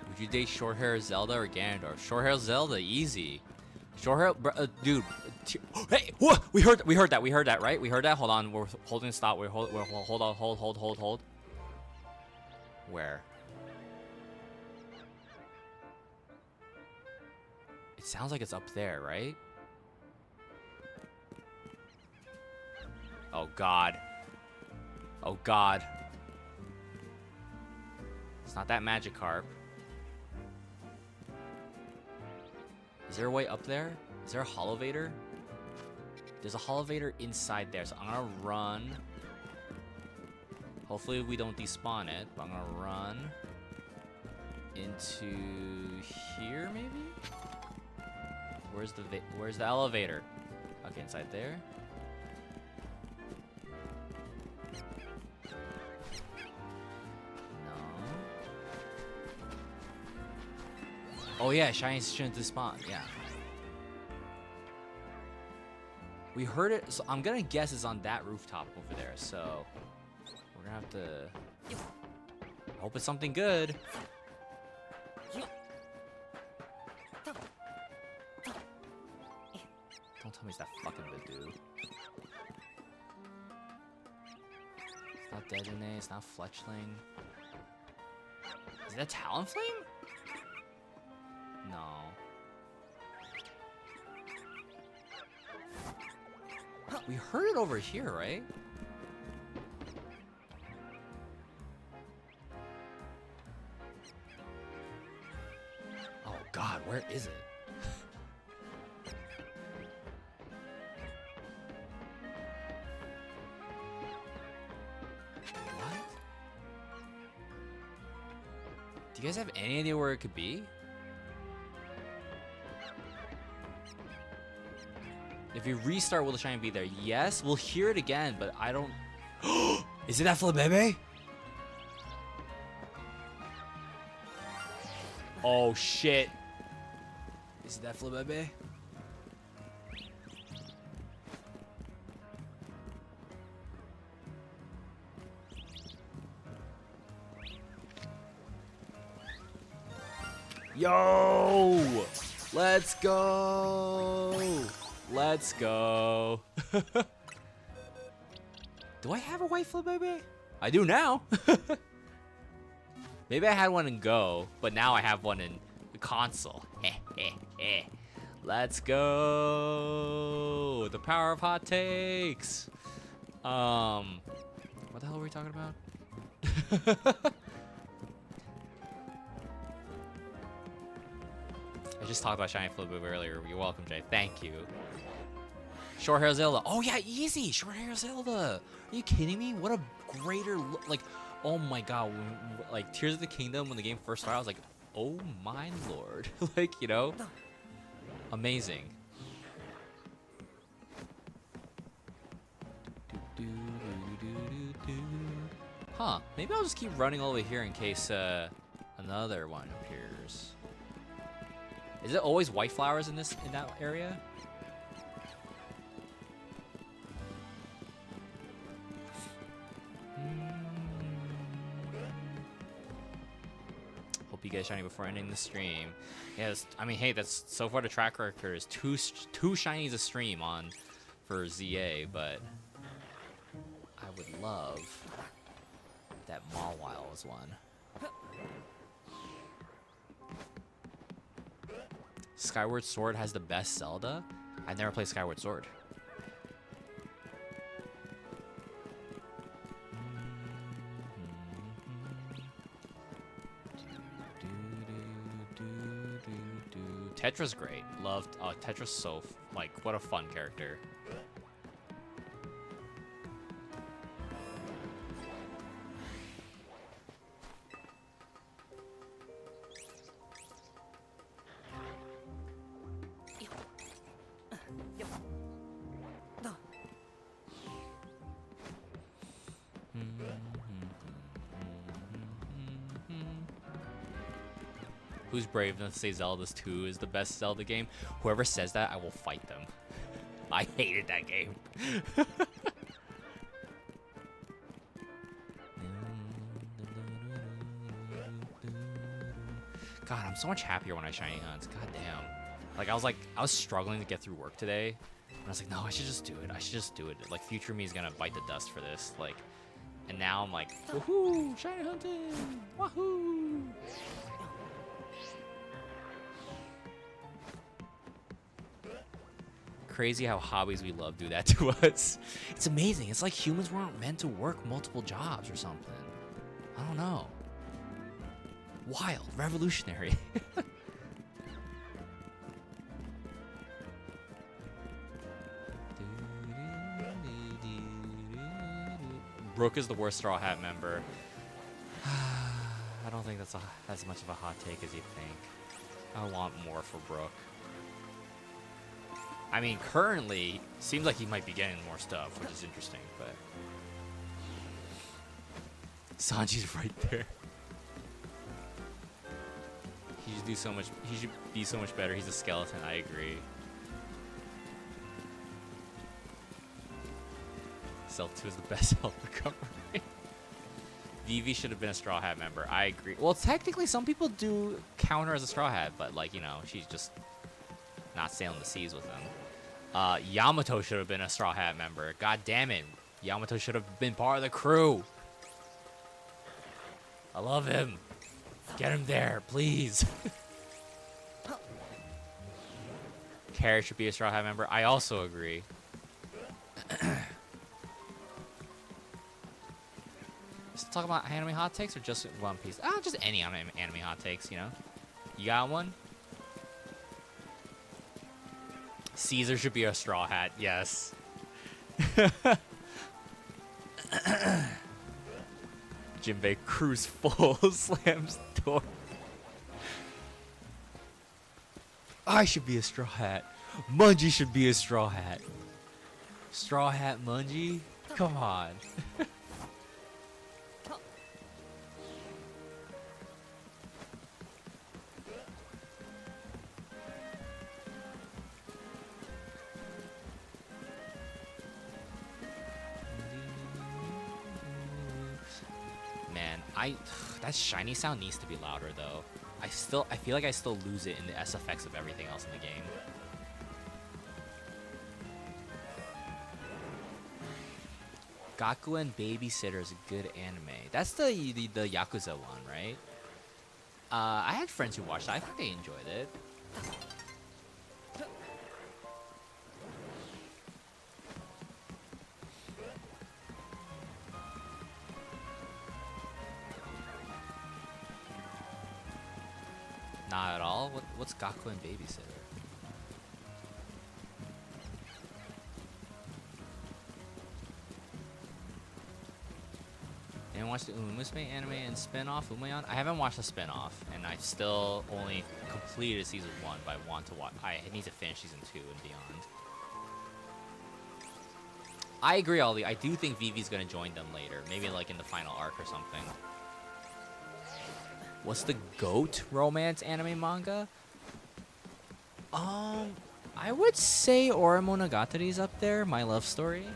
would you date short hair Zelda or Ganondorf? Short hair Zelda, easy. Short hair, dude. Hey, whoa, we heard that, right? We heard that. Hold on, we're holding stop. Hold on, hold. Where? It sounds like it's up there, right? Oh God. Oh God. It's not that Magikarp. Is there a way up there? Is there a Holovator? There's a Holovator inside there, so I'm gonna run. Hopefully we don't despawn it, but I'm gonna run into here, maybe? Where's the elevator? Okay, inside there. Oh yeah, shinies shouldn't despawn. Yeah. We heard it, so I'm gonna guess it's on that rooftop over there. So we're gonna have to hope it's something good. Don't tell me it's that fucking Bidoof. It's not Dedenne, it's not Fletchling. Is that Talonflame? No. We heard it over here, right? Oh God, where is it? What? Do you guys have any idea where it could be? If you restart, will the shiny be there? Yes, we'll hear it again, but I don't... Is it that Flabébé? Oh, shit. Is it that Flabébé? Yo! Let's go! Let's go. Do I have a white Flabébé? I do now. Maybe I had one in Go, but now I have one in the console. Let's go. The power of hot takes. What the hell were we talking about? I just talked about shiny Flabébé earlier. You're welcome, Jay. Thank you. Short hair Zelda. Oh yeah, easy. Short hair Zelda. Are you kidding me? What a greater look. Like, oh my God. Like Tears of the Kingdom when the game first started, I was like, oh my lord. Like, you know, amazing. Huh? Maybe I'll just keep running over here in case another one appears. Is it always white flowers in that area? Hope you get shiny before ending the stream. Yes, I mean, hey, that's so far the track record is two shinies a stream for ZA, but I would love that Mawile was one. Skyward Sword has the best Zelda? I've never played Skyward Sword. Tetra's great. Loved Tetra's so like what a fun character. Who's brave enough to say Zelda's 2 is the best Zelda game? Whoever says that, I will fight them. I hated that game. God, I'm so much happier when I shiny hunts. God damn. Like I was struggling to get through work today. And I was like, no, I should just do it. I should just do it. Like future me is gonna bite the dust for this. Like, and now I'm like, woohoo, shiny hunting, wahoo. Crazy how hobbies we love do that to us. It's amazing. It's like humans weren't meant to work multiple jobs or something. I don't know. Wild, revolutionary. Brooke is the worst Straw Hat member. I don't think that's as much of a hot take as you think. I want more for Brooke. I mean, currently, seems like he might be getting more stuff, which is interesting, but... Sanji's right there. He should do so much, he should be so much better. He's a skeleton, I agree. Zelda 2 is the best Zelda cover. Vivi should have been a Straw Hat member. I agree. Well, technically, some people do count her as a Straw Hat, but, like, you know, she's just not sailing the seas with them. Yamato should have been a Straw Hat member. God damn it. Yamato should have been part of the crew. I love him. Get him there, please. Carrot should be a Straw Hat member. I also agree. Let's talk about anime hot takes or just One Piece? Just any anime hot takes, you know? You got one? Caesar should be a Straw Hat, yes. Jinbei cruise full slams door. I should be a Straw Hat. Mungie should be a Straw Hat. Straw Hat Mungie? Come on. That shiny sound needs to be louder though. I feel like I still lose it in the SFX of everything else in the game. Gakuen Babysitter is a good anime. That's the Yakuza one, right? I had friends who watched it. I think they enjoyed it. Not at all? What's Gakuen Babysitter? And watch the Umamusume anime and spin-off Umayan? I haven't watched the spin-off, and I still only completed season 1, but I want to watch. I need to finish season 2 and beyond. I agree, Ollie. I do think Vivi's gonna join them later, maybe like in the final arc or something. What's the GOAT romance anime manga? I would say Ora Monogatari's up there, My Love Story.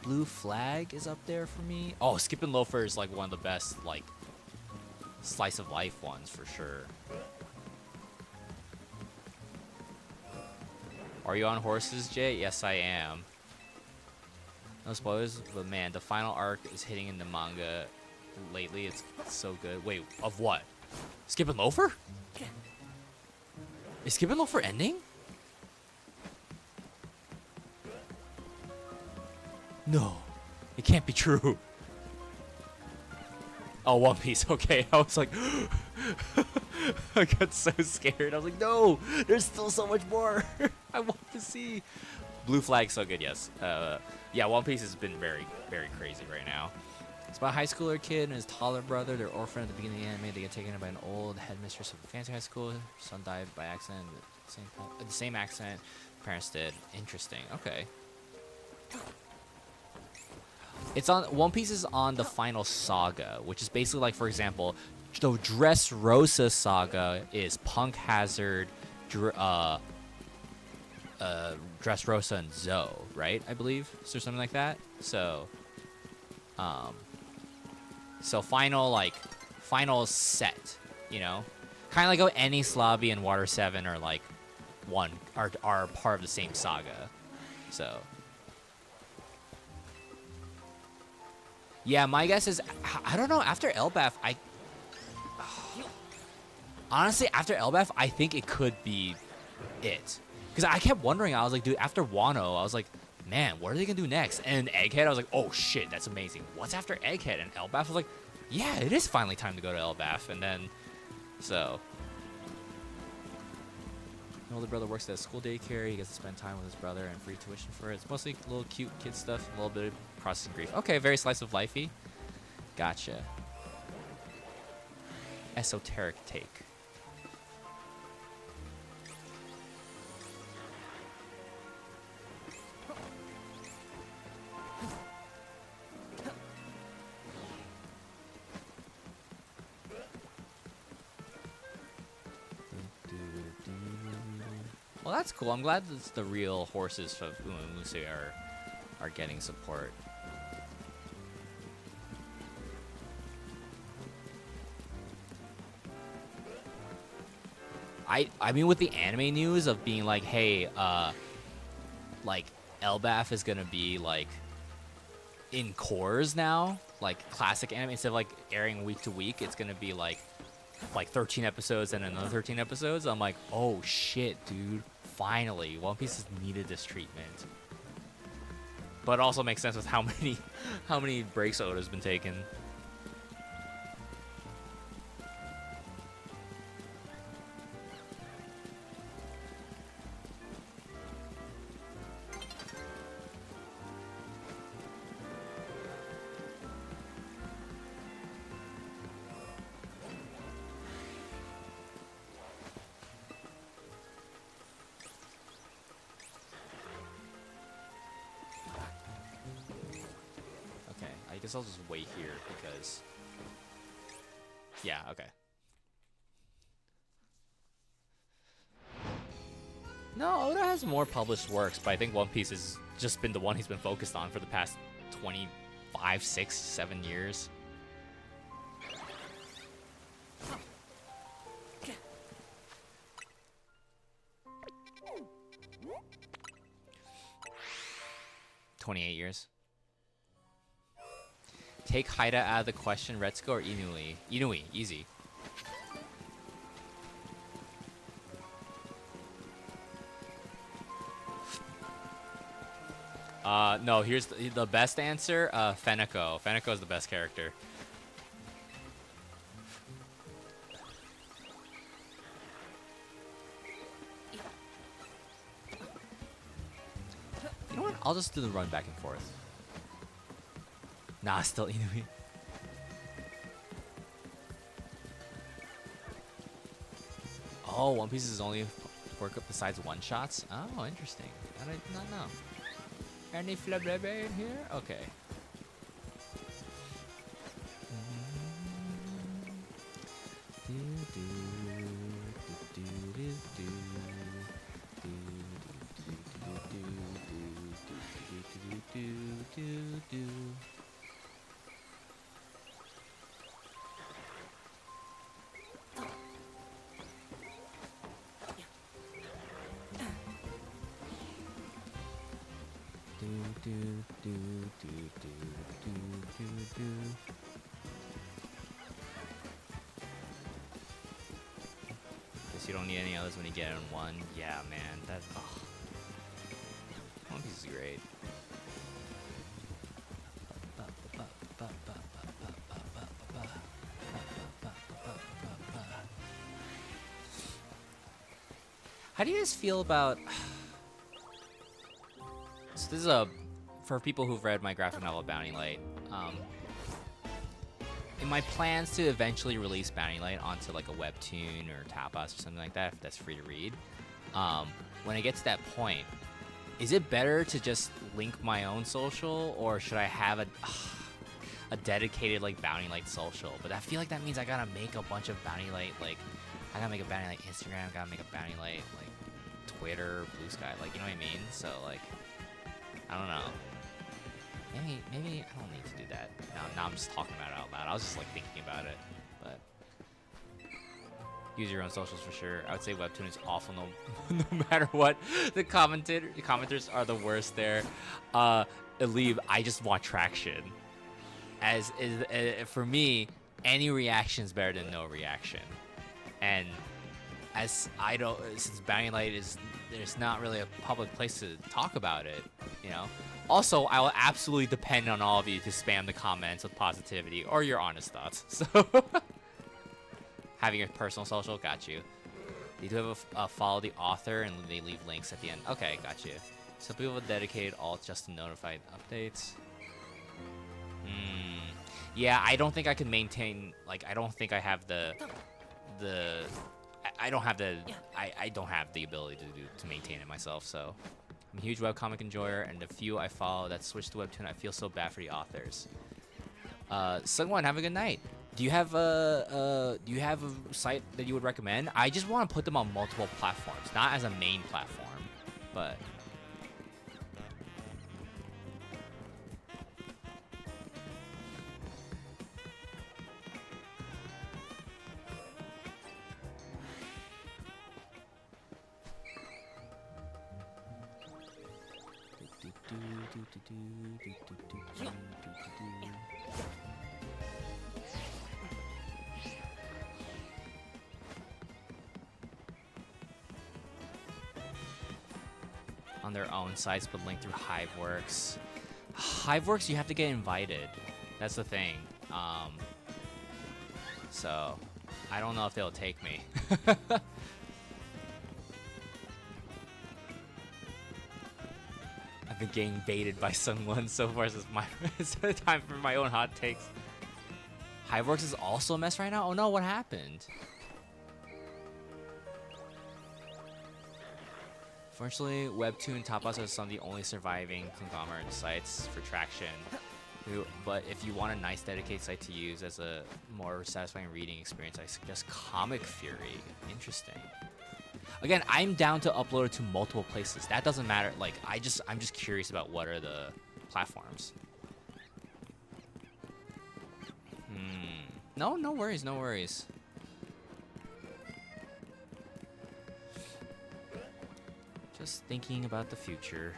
Blue Flag is up there for me. Oh, Skippin' Loafer is like one of the best, like, slice of life ones for sure. Are you on horses, Jay? Yes, I am. No spoilers, but man, the final arc is hitting in the manga lately. It's so good. Wait, of what? Skippin' Loafer? Is Skippin' Loafer ending? No, it can't be true. Oh, One Piece. Okay, I was like, I got so scared. I was like, no, there's still so much more. I want to see. Blue Flag, so good. Yes. Yeah, One Piece has been very, very crazy right now. It's about a high schooler kid and his taller brother. They're orphaned at the beginning of the anime. They get taken in by an old headmistress of a fancy high school. Her son died by accident. The same accident parents did. Interesting. Okay. It's on One Piece is on the final saga, which is basically like, for example, the Dressrosa saga is Punk Hazard, Dressrosa and Zoe, right? I believe so, something like that. So, so final set, you know, kind of like how Any Slobby and Water 7 are like are part of the same saga. So. Yeah, my guess is, I don't know, after Elbaf, honestly, after Elbaf, I think it could be it. Because I kept wondering, I was like, dude, after Wano, I was like, man, what are they going to do next? And Egghead, I was like, oh shit, that's amazing. What's after Egghead? And Elbaf was like, yeah, it is finally time to go to Elbaf. And then, so. My older brother works at a school daycare. He gets to spend time with his brother and free tuition for it. It's mostly little cute kid stuff, a little bit of processing grief. Okay, very slice of lifey. Gotcha. Esoteric take. Well, that's cool. I'm glad that the real horses of Umamusi are getting support. I mean, with the anime news of being like, hey, like Elbaf is gonna be like in cores now, like classic anime, instead of like airing week to week, it's gonna be like 13 episodes and another 13 episodes. I'm like, oh shit, dude. Finally, One Piece has needed this treatment. But it also makes sense with how many breaks Oda's been taking. I guess I'll just wait here because... Yeah, okay. No, Oda has more published works, but I think One Piece has just been the one he's been focused on for the past 25, 6, 7 years. $28. Take Haida out of the question, Retsuko or Inui? Inui, easy. No, here's the best answer, Feneko. Feneko is the best character. You know what? I'll just do the run back and forth. Nah, still Inui. Oh, One Piece is only work up besides one shots? Oh, interesting. I did not know. Any flablebe in here? Okay. Guess you don't need any others when you get in one. Yeah, man. That. Oh. One Piece is great. How do you guys feel about? So this is a for people who've read my graphic novel Bounty Light. In my plans to eventually release Bounty Light onto like a webtoon or tapas or something like that, if that's free to read, when I get to that point, is it better to just link my own social, or should I have a dedicated like Bounty Light social? But I feel like that means I gotta make a bunch of Bounty Light, like I gotta make a Bounty Light Instagram, gotta make a Bounty Light like Twitter, Blue Sky, like you know what I mean? So like, I don't know. Maybe I don't need to do that. Now I'm just talking about it out loud. I was just like thinking about it, but use your own socials for sure. I would say Webtoon is awful no matter what. The commenters are the worst there. Alib, I just want traction. As is for me, any reaction is better than no reaction. And as I don't, since Bounty Light is, there's not really a public place to talk about it, you know. Also, I will absolutely depend on all of you to spam the comments with positivity or your honest thoughts. So, having your personal social, got you. You do have a follow the author, and they leave links at the end. Okay, got you. So people have dedicated alt just to notified updates. Yeah, I don't think I can maintain. Like, I don't think I have I don't have the ability to maintain it myself. So. I'm a huge webcomic enjoyer, and the few I follow that switch to Webtoon, I feel so bad for the authors. Sungwon, have a good night. Do you have a site that you would recommend? I just want to put them on multiple platforms, not as a main platform, but. On their own sites, but linked through Hiveworks. Hiveworks, you have to get invited. That's the thing. So I don't know if they'll take me. I've been getting baited by someone so far. This is it's time for my own hot takes. Hiveworks is also a mess right now? Oh no, what happened? Fortunately, Webtoon Tapas are some of the only surviving conglomerate sites for traction. But if you want a nice dedicated site to use as a more satisfying reading experience, I suggest Comic Fury. Interesting. Again, I'm down to upload it to multiple places. That doesn't matter. Like, I'm just curious about what are the platforms. No worries, no worries. Just thinking about the future.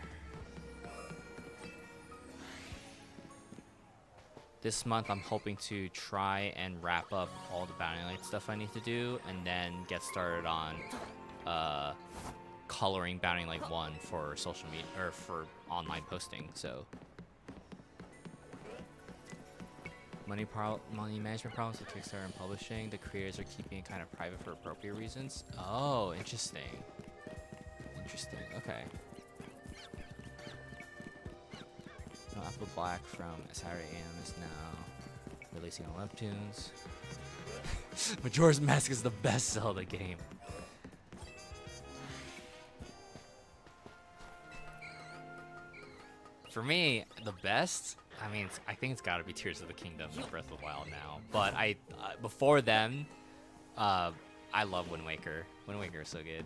This month, I'm hoping to try and wrap up all the Bounty Light stuff I need to do, and then get started on coloring Bounty Light 1 for social media or for online posting. So, money management problems with Kickstarter and publishing. The creators are keeping it kind of private for appropriate reasons. Oh, interesting. Interesting. Okay. No, Apple Black from Saturday AM is now releasing on Webtoons. Majora's Mask is the best Zelda game. For me, the best. I mean, I think it's got to be Tears of the Kingdom and Breath of the Wild now. But before them, I love Wind Waker. Wind Waker is so good.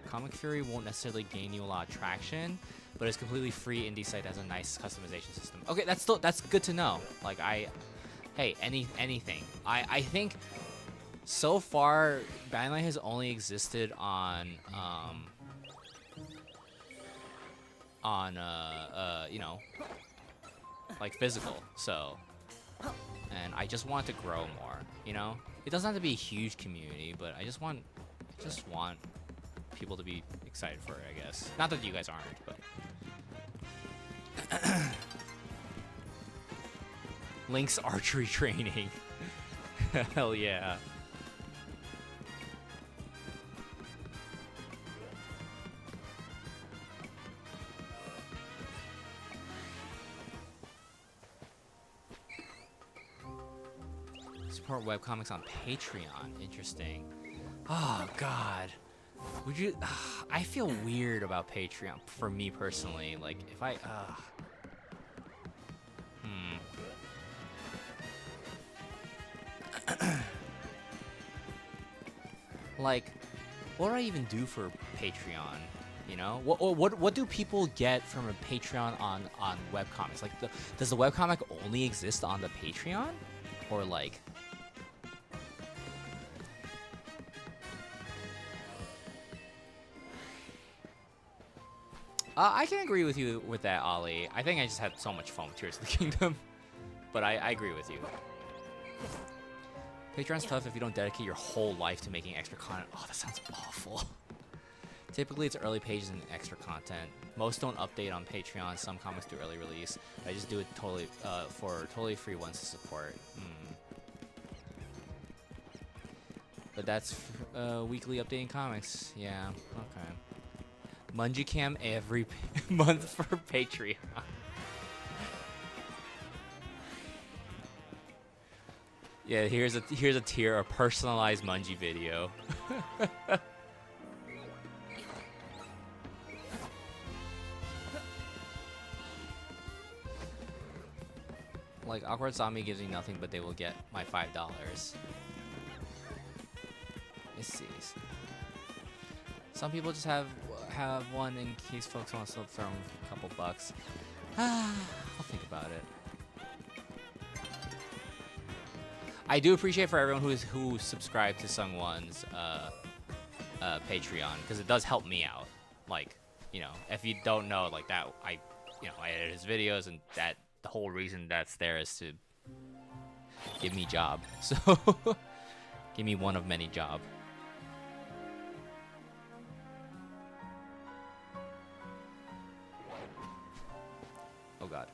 Comic Fury won't necessarily gain you a lot of traction, but it's completely free indie site that has a nice customization system. Okay, that's good to know. Like hey, anything. I think so far Bounty Light has only existed on you know, like physical. So, and I just want to grow more, you know? It doesn't have to be a huge community, but I just want people to be excited for it, I guess. Not that you guys aren't, but Link's archery training. Hell yeah. Support webcomics on Patreon. Interesting. Oh God. Would you? I feel weird about Patreon for me personally. Like if I. Like, what do I even do for Patreon? You know, what do people get from a Patreon on webcomics? Like, does the webcomic only exist on the Patreon, or like? I can agree with you with that, Ollie. I think I just had so much fun with Tears of the Kingdom, but I agree with you. Patreon's tough if you don't dedicate your whole life to making extra content. Oh, that sounds awful. Typically, it's early pages and extra content. Most don't update on Patreon. Some comics do early release. I just do it totally for totally free ones to support. But that's weekly updating comics. Yeah, okay. Mungie Cam every month for Patreon. Yeah, here's a tier, a personalized Mungie video. Like, Awkward Zombie gives me nothing, but they will get my $5. Let's see. Some people just have one in case folks want to throw them a couple bucks. I'll think about it. I do appreciate for everyone who subscribed to Sungwon's Patreon, because it does help me out. Like, you know, if you don't know, like that, I edit his videos, and that the whole reason that's there is to give me job. So give me one of many job. Oh God.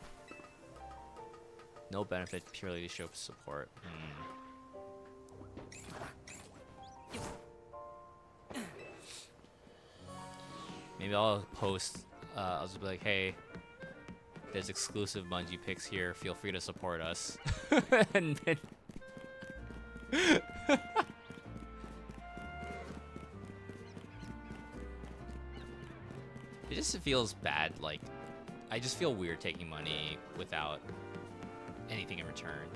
No benefit, purely to show support. Maybe I'll post, I'll just be like, hey, there's exclusive Bungie picks here, feel free to support us. And then it just feels bad, like, I just feel weird taking money without anything in return.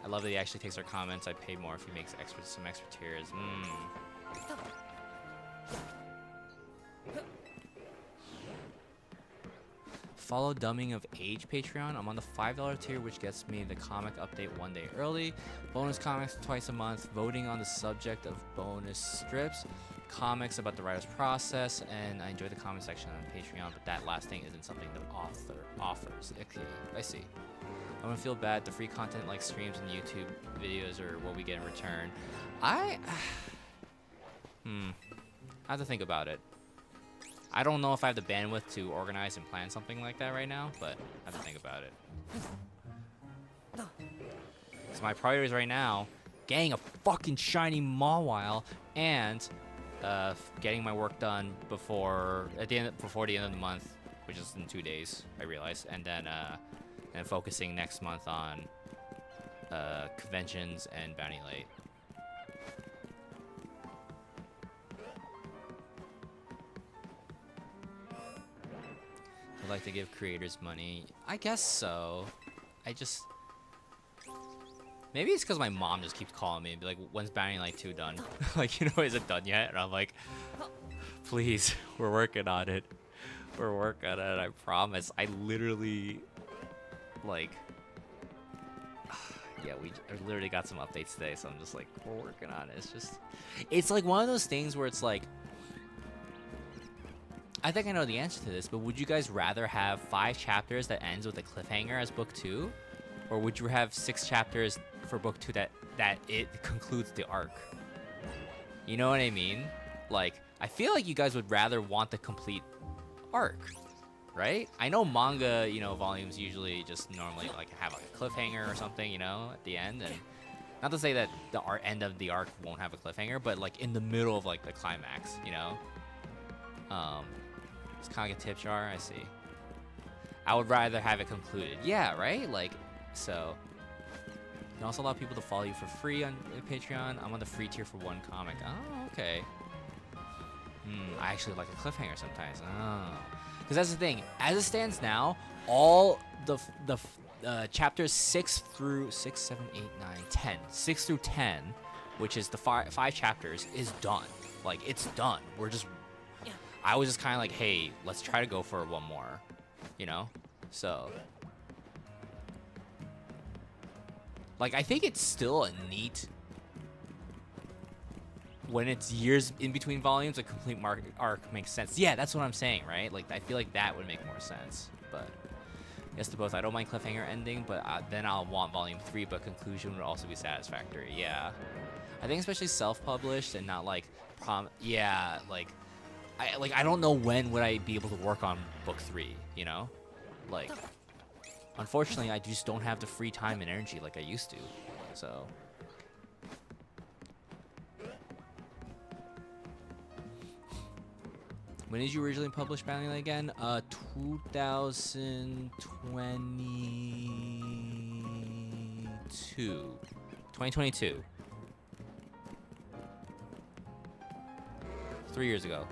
I love that he actually takes our comments. I'd pay more if he makes some extra tiers. Follow Dumbing of Age Patreon. I'm on the $5 tier, which gets me the comic update one day early, bonus comics twice a month, voting on the subject of bonus strips, comics about the writer's process, and I enjoy the comment section on Patreon, but that last thing isn't something the author offers. Okay, I see. I don't feel bad. The free content like streams and YouTube videos are what we get in return. I have to think about it. I don't know if I have the bandwidth to organize and plan something like that right now, but I have to think about it. So my priorities right now, getting a fucking shiny Mawile and getting my work done before the end of the month, which is in 2 days, I realize, and then focusing next month on conventions and Bounty Light. I'd like to give creators money. I guess so. Maybe it's because my mom just keeps calling me and be like, when's Bounty Light 2 done? Like, you know, is it done yet? And I'm like, please, we're working on it. We're working on it, I promise. I literally, like, yeah, I literally got some updates today, so I'm just like, we're working on it. It's like one of those things where it's like, I think I know the answer to this, but would you guys rather have 5 chapters that ends with a cliffhanger as book 2? Or would you have 6 chapters for book 2 that it concludes the arc. You know what I mean? Like, I feel like you guys would rather want the complete arc, right? I know manga, you know, volumes usually just normally like have like a cliffhanger or something, you know, at the end. And not to say that the end of the arc won't have a cliffhanger, but like in the middle of like the climax, you know. It's kind of like a tip jar. I see. I would rather have it concluded. Yeah, right? Like, so. You can also allow people to follow you for free on Patreon. I'm on the free tier for one comic. Oh, okay. I actually like a cliffhanger sometimes. Oh. Because that's the thing. As it stands now, all the chapters 6 through 6, 7, 8, 9, 10. 6 through 10, which is the five chapters, is done. Like, it's done. We're just... I was just kind of like, hey, let's try to go for one more. You know? So... Like, I think it's still a neat... When it's years in between volumes, a complete arc makes sense. Yeah, that's what I'm saying, right? Like, I feel like that would make more sense. But, yes to both. I don't mind cliffhanger ending, but then I'll want volume 3, but conclusion would also be satisfactory. Yeah. I think especially self-published and not, like, yeah, like, I don't know when would I be able to work on book 3, you know? Like... Unfortunately, I just don't have the free time and energy like I used to, so. When did you originally publish Battling Light again? 2022. 3 years ago.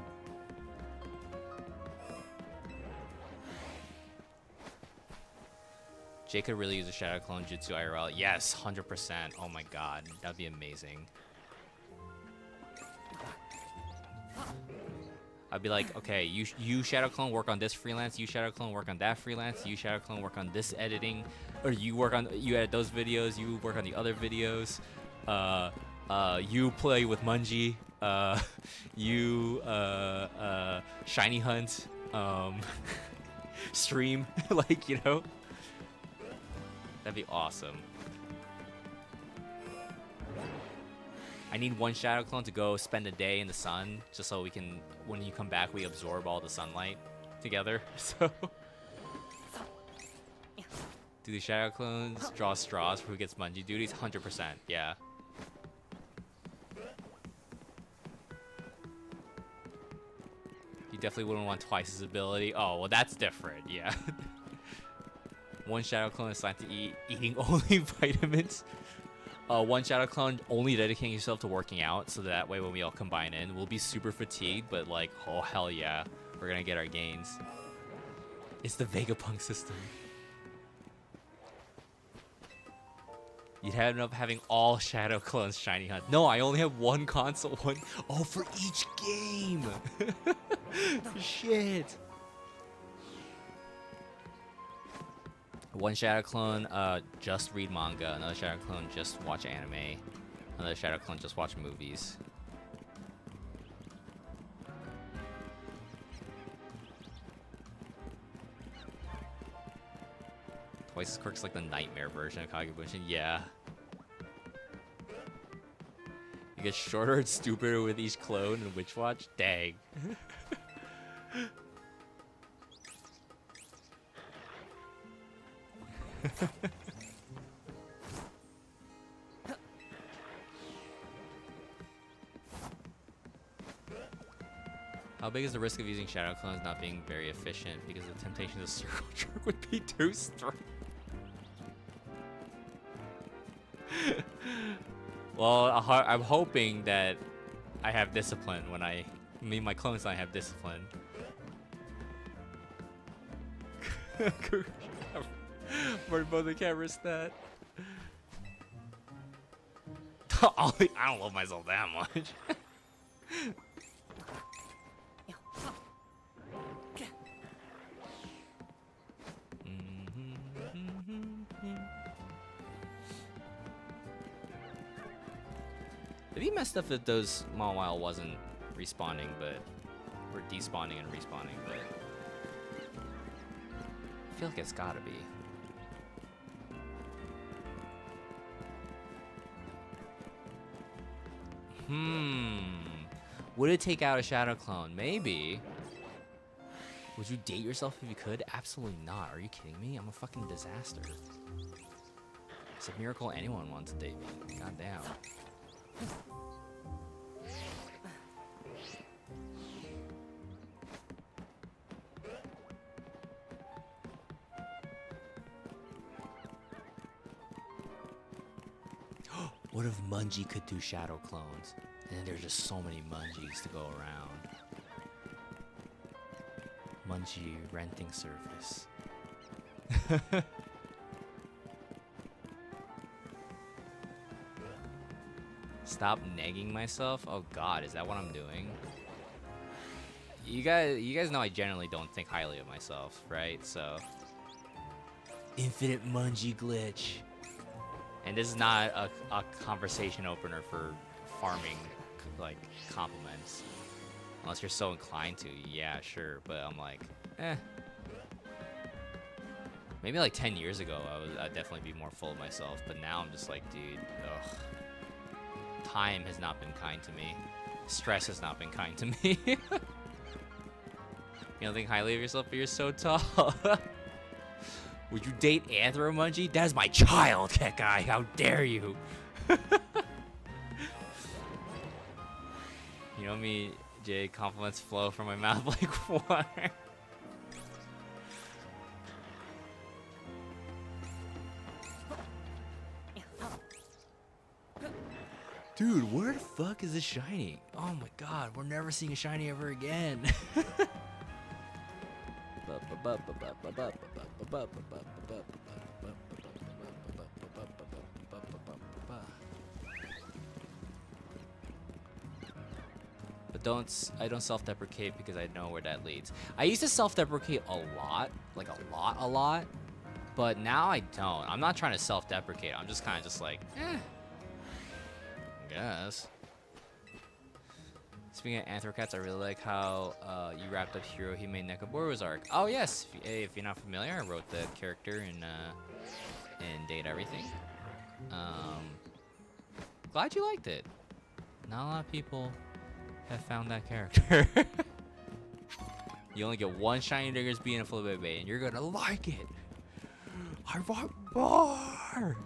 Jay could really use a Shadow Clone Jutsu IRL. Yes, 100%. Oh my god, that'd be amazing. I'd be like, okay, you Shadow Clone work on this freelance, you Shadow Clone work on that freelance, you Shadow Clone work on this editing, or you edit those videos, you work on the other videos. You play with Munji. You shiny hunt. Stream, like, you know. That'd be awesome. I need one Shadow Clone to go spend a day in the sun, just so we can, when you come back, we absorb all the sunlight together. So, do the Shadow Clones draw straws for who gets Munji duties? 100%, yeah. You definitely wouldn't want twice his ability. Oh, well, that's different, yeah. One Shadow Clone assigned to eating only vitamins. One Shadow Clone only dedicating yourself to working out, so that way when we all combine in, we'll be super fatigued, but like, oh hell yeah, we're gonna get our gains. It's the Vegapunk system. You'd end up having all Shadow Clones shiny hunt. No, I only have one console, one. Oh, for each game. Shit. One Shadow Clone, just read manga. Another Shadow Clone, just watch anime. Another Shadow Clone, just watch movies. Twice as Quirk's like the nightmare version of Kagebushin. Yeah. You get shorter and stupider with each clone in Witch Watch? Dang. How big is the risk of using Shadow Clones not being very efficient because the temptation to circle jerk would be too strong? Well, I'm hoping that I have discipline when me and my clones and I have discipline. Morty can't risk that. I don't love myself that much. It'd be messed up if those Mawile wasn't respawning, but or despawning and respawning, but I feel like it's gotta be. Would it take out a Shadow Clone? Maybe. Would you date yourself if you could? Absolutely not. Are you kidding me? I'm a fucking disaster. It's a miracle anyone wants to date me. God damn. What if Mungie could do Shadow Clones? And then there's just so many Mungies to go around. Mungie renting service. Stop negging myself? Oh god, is that what I'm doing? You guys know I generally don't think highly of myself, right? So infinite Mungie glitch. And this is not a conversation opener for farming like compliments. Unless you're so inclined to, yeah, sure. But I'm like, Maybe like 10 years ago, I'd definitely be more full of myself. But now I'm just like, dude, ugh. Time has not been kind to me. Stress has not been kind to me. You don't think highly of yourself, but you're so tall. Would you date Anthro Mungie? That is my child, cat guy. How dare you? You know me, Jay. Compliments flow from my mouth like water. Dude, where the fuck is this shiny? Oh my god, we're never seeing a shiny ever again. But I don't self-deprecate because I know where that leads. I used to self-deprecate a lot, like a lot, but now I don't. I'm not trying to self-deprecate. I'm just kind of just like, I guess. Speaking of Anthrocats, I really like how you wrapped up Hirohime Nekoboru's arc. Oh yes, if you're not familiar, I wrote the character in Date Everything. Glad you liked it. Not a lot of people have found that character. You only get one shiny Diggersby and a Flabébé, and you're gonna like it. I want more.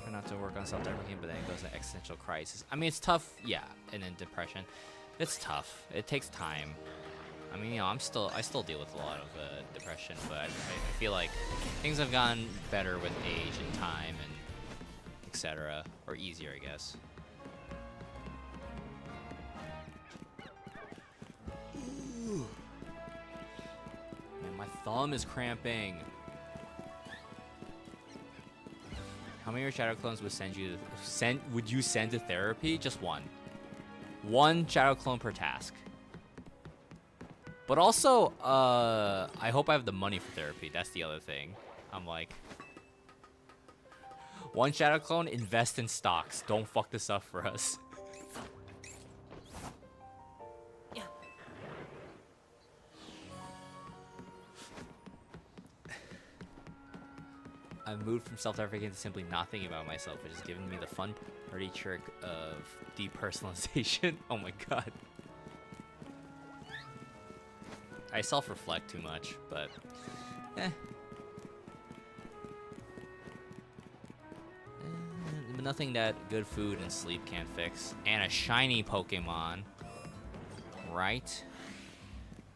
Try not to work on self-deprecating, but then it goes to existential crisis. I mean, it's tough, yeah, and then depression. It's tough. It takes time. I mean, you know, I still deal with a lot of depression, but I feel like things have gotten better with age and time and etc. Or easier, I guess. Man, my thumb is cramping. How many of your shadow clones would would you send to therapy? Just one. One shadow clone per task. But also, I hope I have the money for therapy. That's the other thing. I'm like, one shadow clone, invest in stocks. Don't fuck this up for us. I've moved from self-deprecating to simply not thinking about myself, which has given me the fun party trick of depersonalization. Oh my god. I self-reflect too much, but nothing that good food and sleep can't fix. And a shiny Pokemon, right?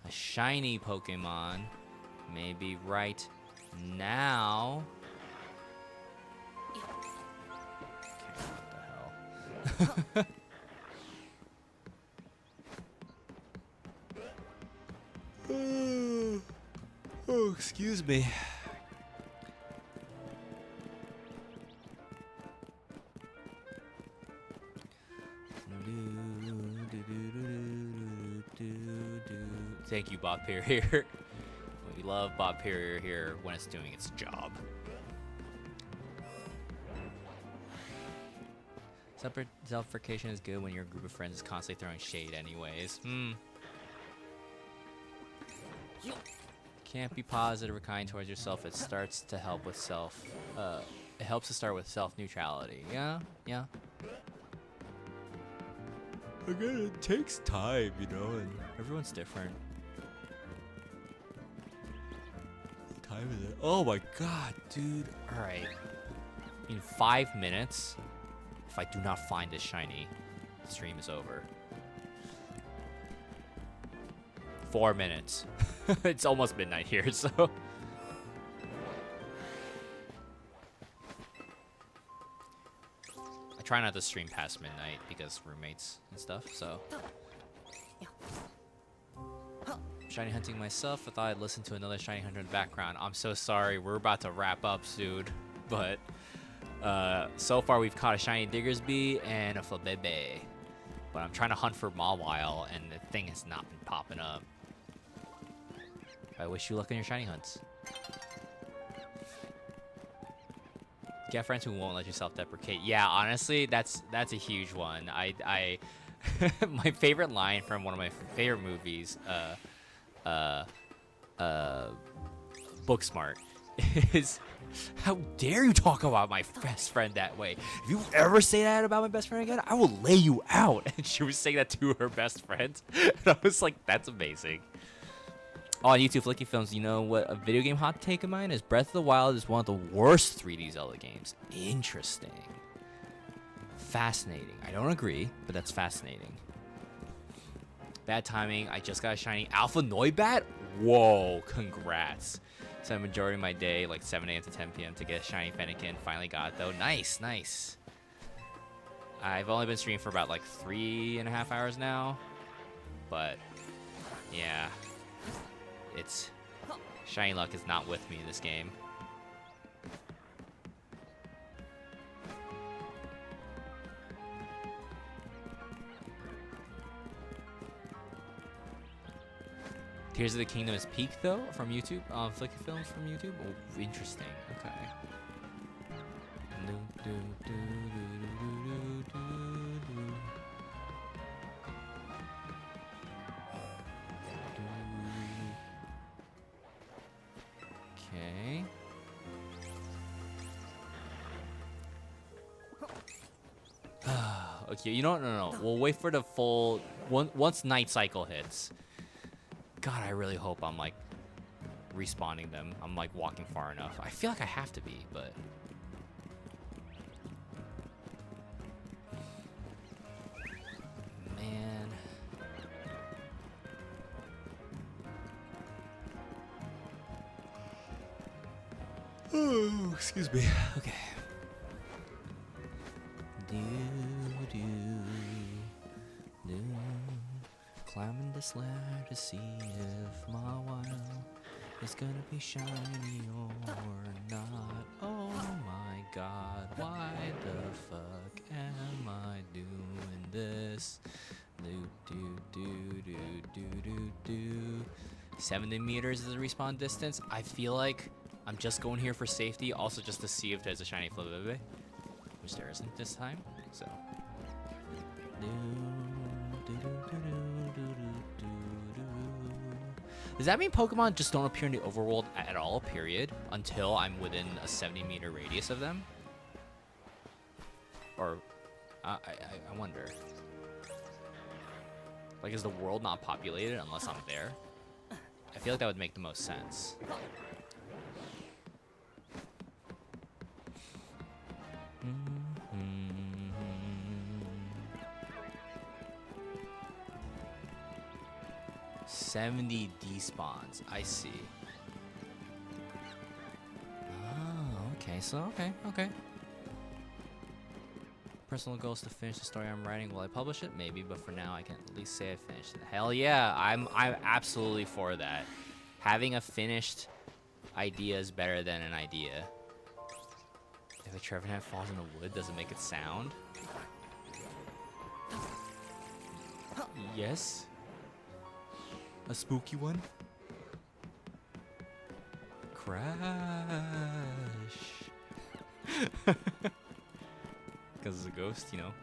A shiny Pokemon, maybe right now. Okay, what the hell? Oh, excuse me. Thank you, Bob Perrier. We love Bob Perrier here when it's doing its job. Self-deprecation is good when your group of friends is constantly throwing shade anyways. Can't be positive or kind towards yourself. It starts to help with it helps to start with self-neutrality. Yeah. Again, it takes time, you know, and everyone's different. Time is it? Oh my god, dude. Alright. In 5 minutes, if I do not find this shiny, the stream is over. 4 minutes. It's almost midnight here, so. I try not to stream past midnight because roommates and stuff, so. Shiny hunting myself. I thought I'd listen to another shiny hunter in the background. I'm so sorry. We're about to wrap up soon, but so far we've caught a shiny Diggersby and a Flabebe. But I'm trying to hunt for Mawile, and the thing has not been popping up. I wish you luck on your shiny hunts. Get friends who won't let you self-deprecate. Yeah, honestly, that's a huge one. I my favorite line from one of my favorite movies, Booksmart, is, "How dare you talk about my best friend that way? If you ever say that about my best friend again, I will lay you out." And she was saying that to her best friend. And I was like, that's amazing. On YouTube Flicky Films, you know what a video game hot take of mine is? Breath of the Wild is one of the worst 3D Zelda games. Interesting. Fascinating. I don't agree, but that's fascinating. Bad timing. I just got a shiny Alpha Noibat? Whoa, congrats. Spent the majority of my day, like 7 a.m. to 10 p.m. to get a shiny Fennekin. Finally got it though. Nice, nice. I've only been streaming for about like 3.5 hours now. But, yeah. It's shiny luck is not with me in this game. Tears of the Kingdom is peak though from YouTube. Flicky Films from YouTube. Oh, interesting. Okay. Okay. Okay, you know what? No. We'll wait for the full once night cycle hits. God, I really hope I'm like respawning them. I'm like walking far enough. I feel like I have to be, but man. Oh, excuse me. Okay. Climbing this ladder to see if Mawile is gonna be shiny or not. Oh my god, why the fuck am I doing this? 70 meters is the respawn distance. I feel like I'm just going here for safety, also just to see if there's a shiny Flabebe, which there isn't this time, so. Does that mean Pokemon just don't appear in the overworld at all, period, until I'm within a 70-meter radius of them? Or, I wonder. Like, is the world not populated unless I'm there? I feel like that would make the most sense. 70 despawns. I see. Oh, okay. So, okay. Personal goal is to finish the story I'm writing. Will I publish it? Maybe, but for now, I can at least say I finished it. Hell yeah, I'm absolutely for that. Having a finished idea is better than an idea. If a Trevenant falls in the wood, does it make it sound? Yes. A spooky one? Crash. because it's a ghost, you know.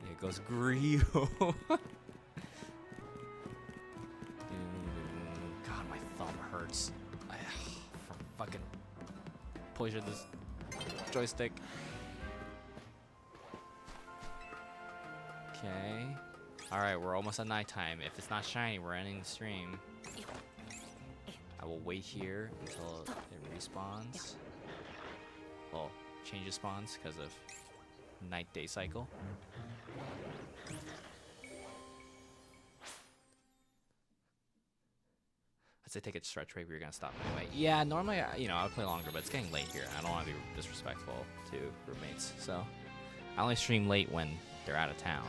There goes Grio. God, my thumb hurts. From fucking pushing this joystick. Okay. Alright, we're almost at nighttime. If it's not shiny, we're ending the stream. I will wait here until it respawns. Well, changes spawns because of night-day cycle. I'd say take a stretch break, but you're gonna stop anyway. Yeah, normally, you know, I would play longer, but it's getting late here. I don't want to be disrespectful to roommates, so I only stream late when they're out of town.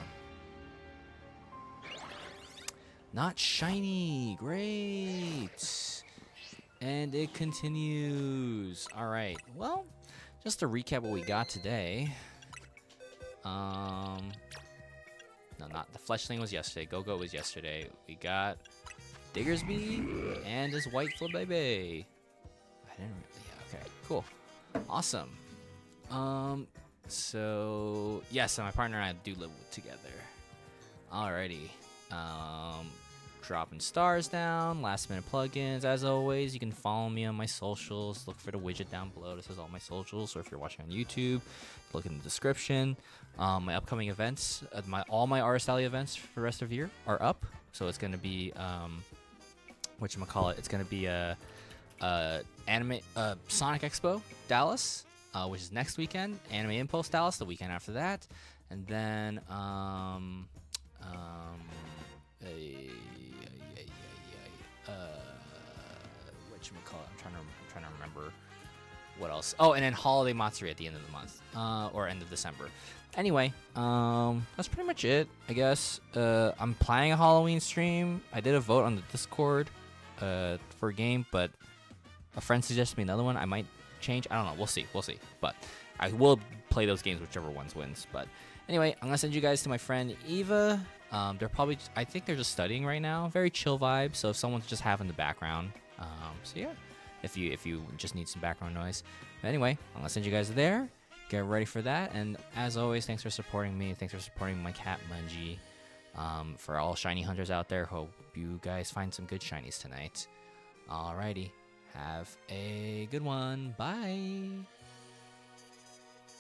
Not shiny, great. And it continues. All right, well, just to recap what we got today. No, not the Fletchling was yesterday. Go-Go was yesterday. We got Diggersby and this white Flabébé. I didn't really, yeah, okay, cool. Awesome. So, yes, so my partner and I do live together. Alrighty. Dropping stars down, last minute plugins. As always, you can follow me on my socials. Look for the widget down below that says all my socials. Or if you're watching on YouTube, look in the description. My upcoming events, all my Artist Alley events for the rest of the year are up. So it's gonna be whatchamacallit, it's gonna be Sonic Expo Dallas, which is next weekend. Anime Impulse Dallas the weekend after that, and then whatchamacallit, I'm trying to remember what else. Oh, and then Holiday Matsuri at the end of the month, or end of December. Anyway, that's pretty much it, I guess. I'm planning a Halloween stream. I did a vote on the Discord for a game, but a friend suggested me another one. I might change. I don't know. We'll see. But I will play those games, whichever ones wins. But anyway, I'm gonna send you guys to my friend Eva. They're probably, I think they're just studying right now. Very chill vibe. So if someone's just having the background, so yeah, if you just need some background noise. But anyway, I'm gonna send you guys there. Get ready for that. And as always, thanks for supporting me. Thanks for supporting my cat Mungie. For all shiny hunters out there, hope you guys find some good shinies tonight. Alrighty, have a good one. Bye.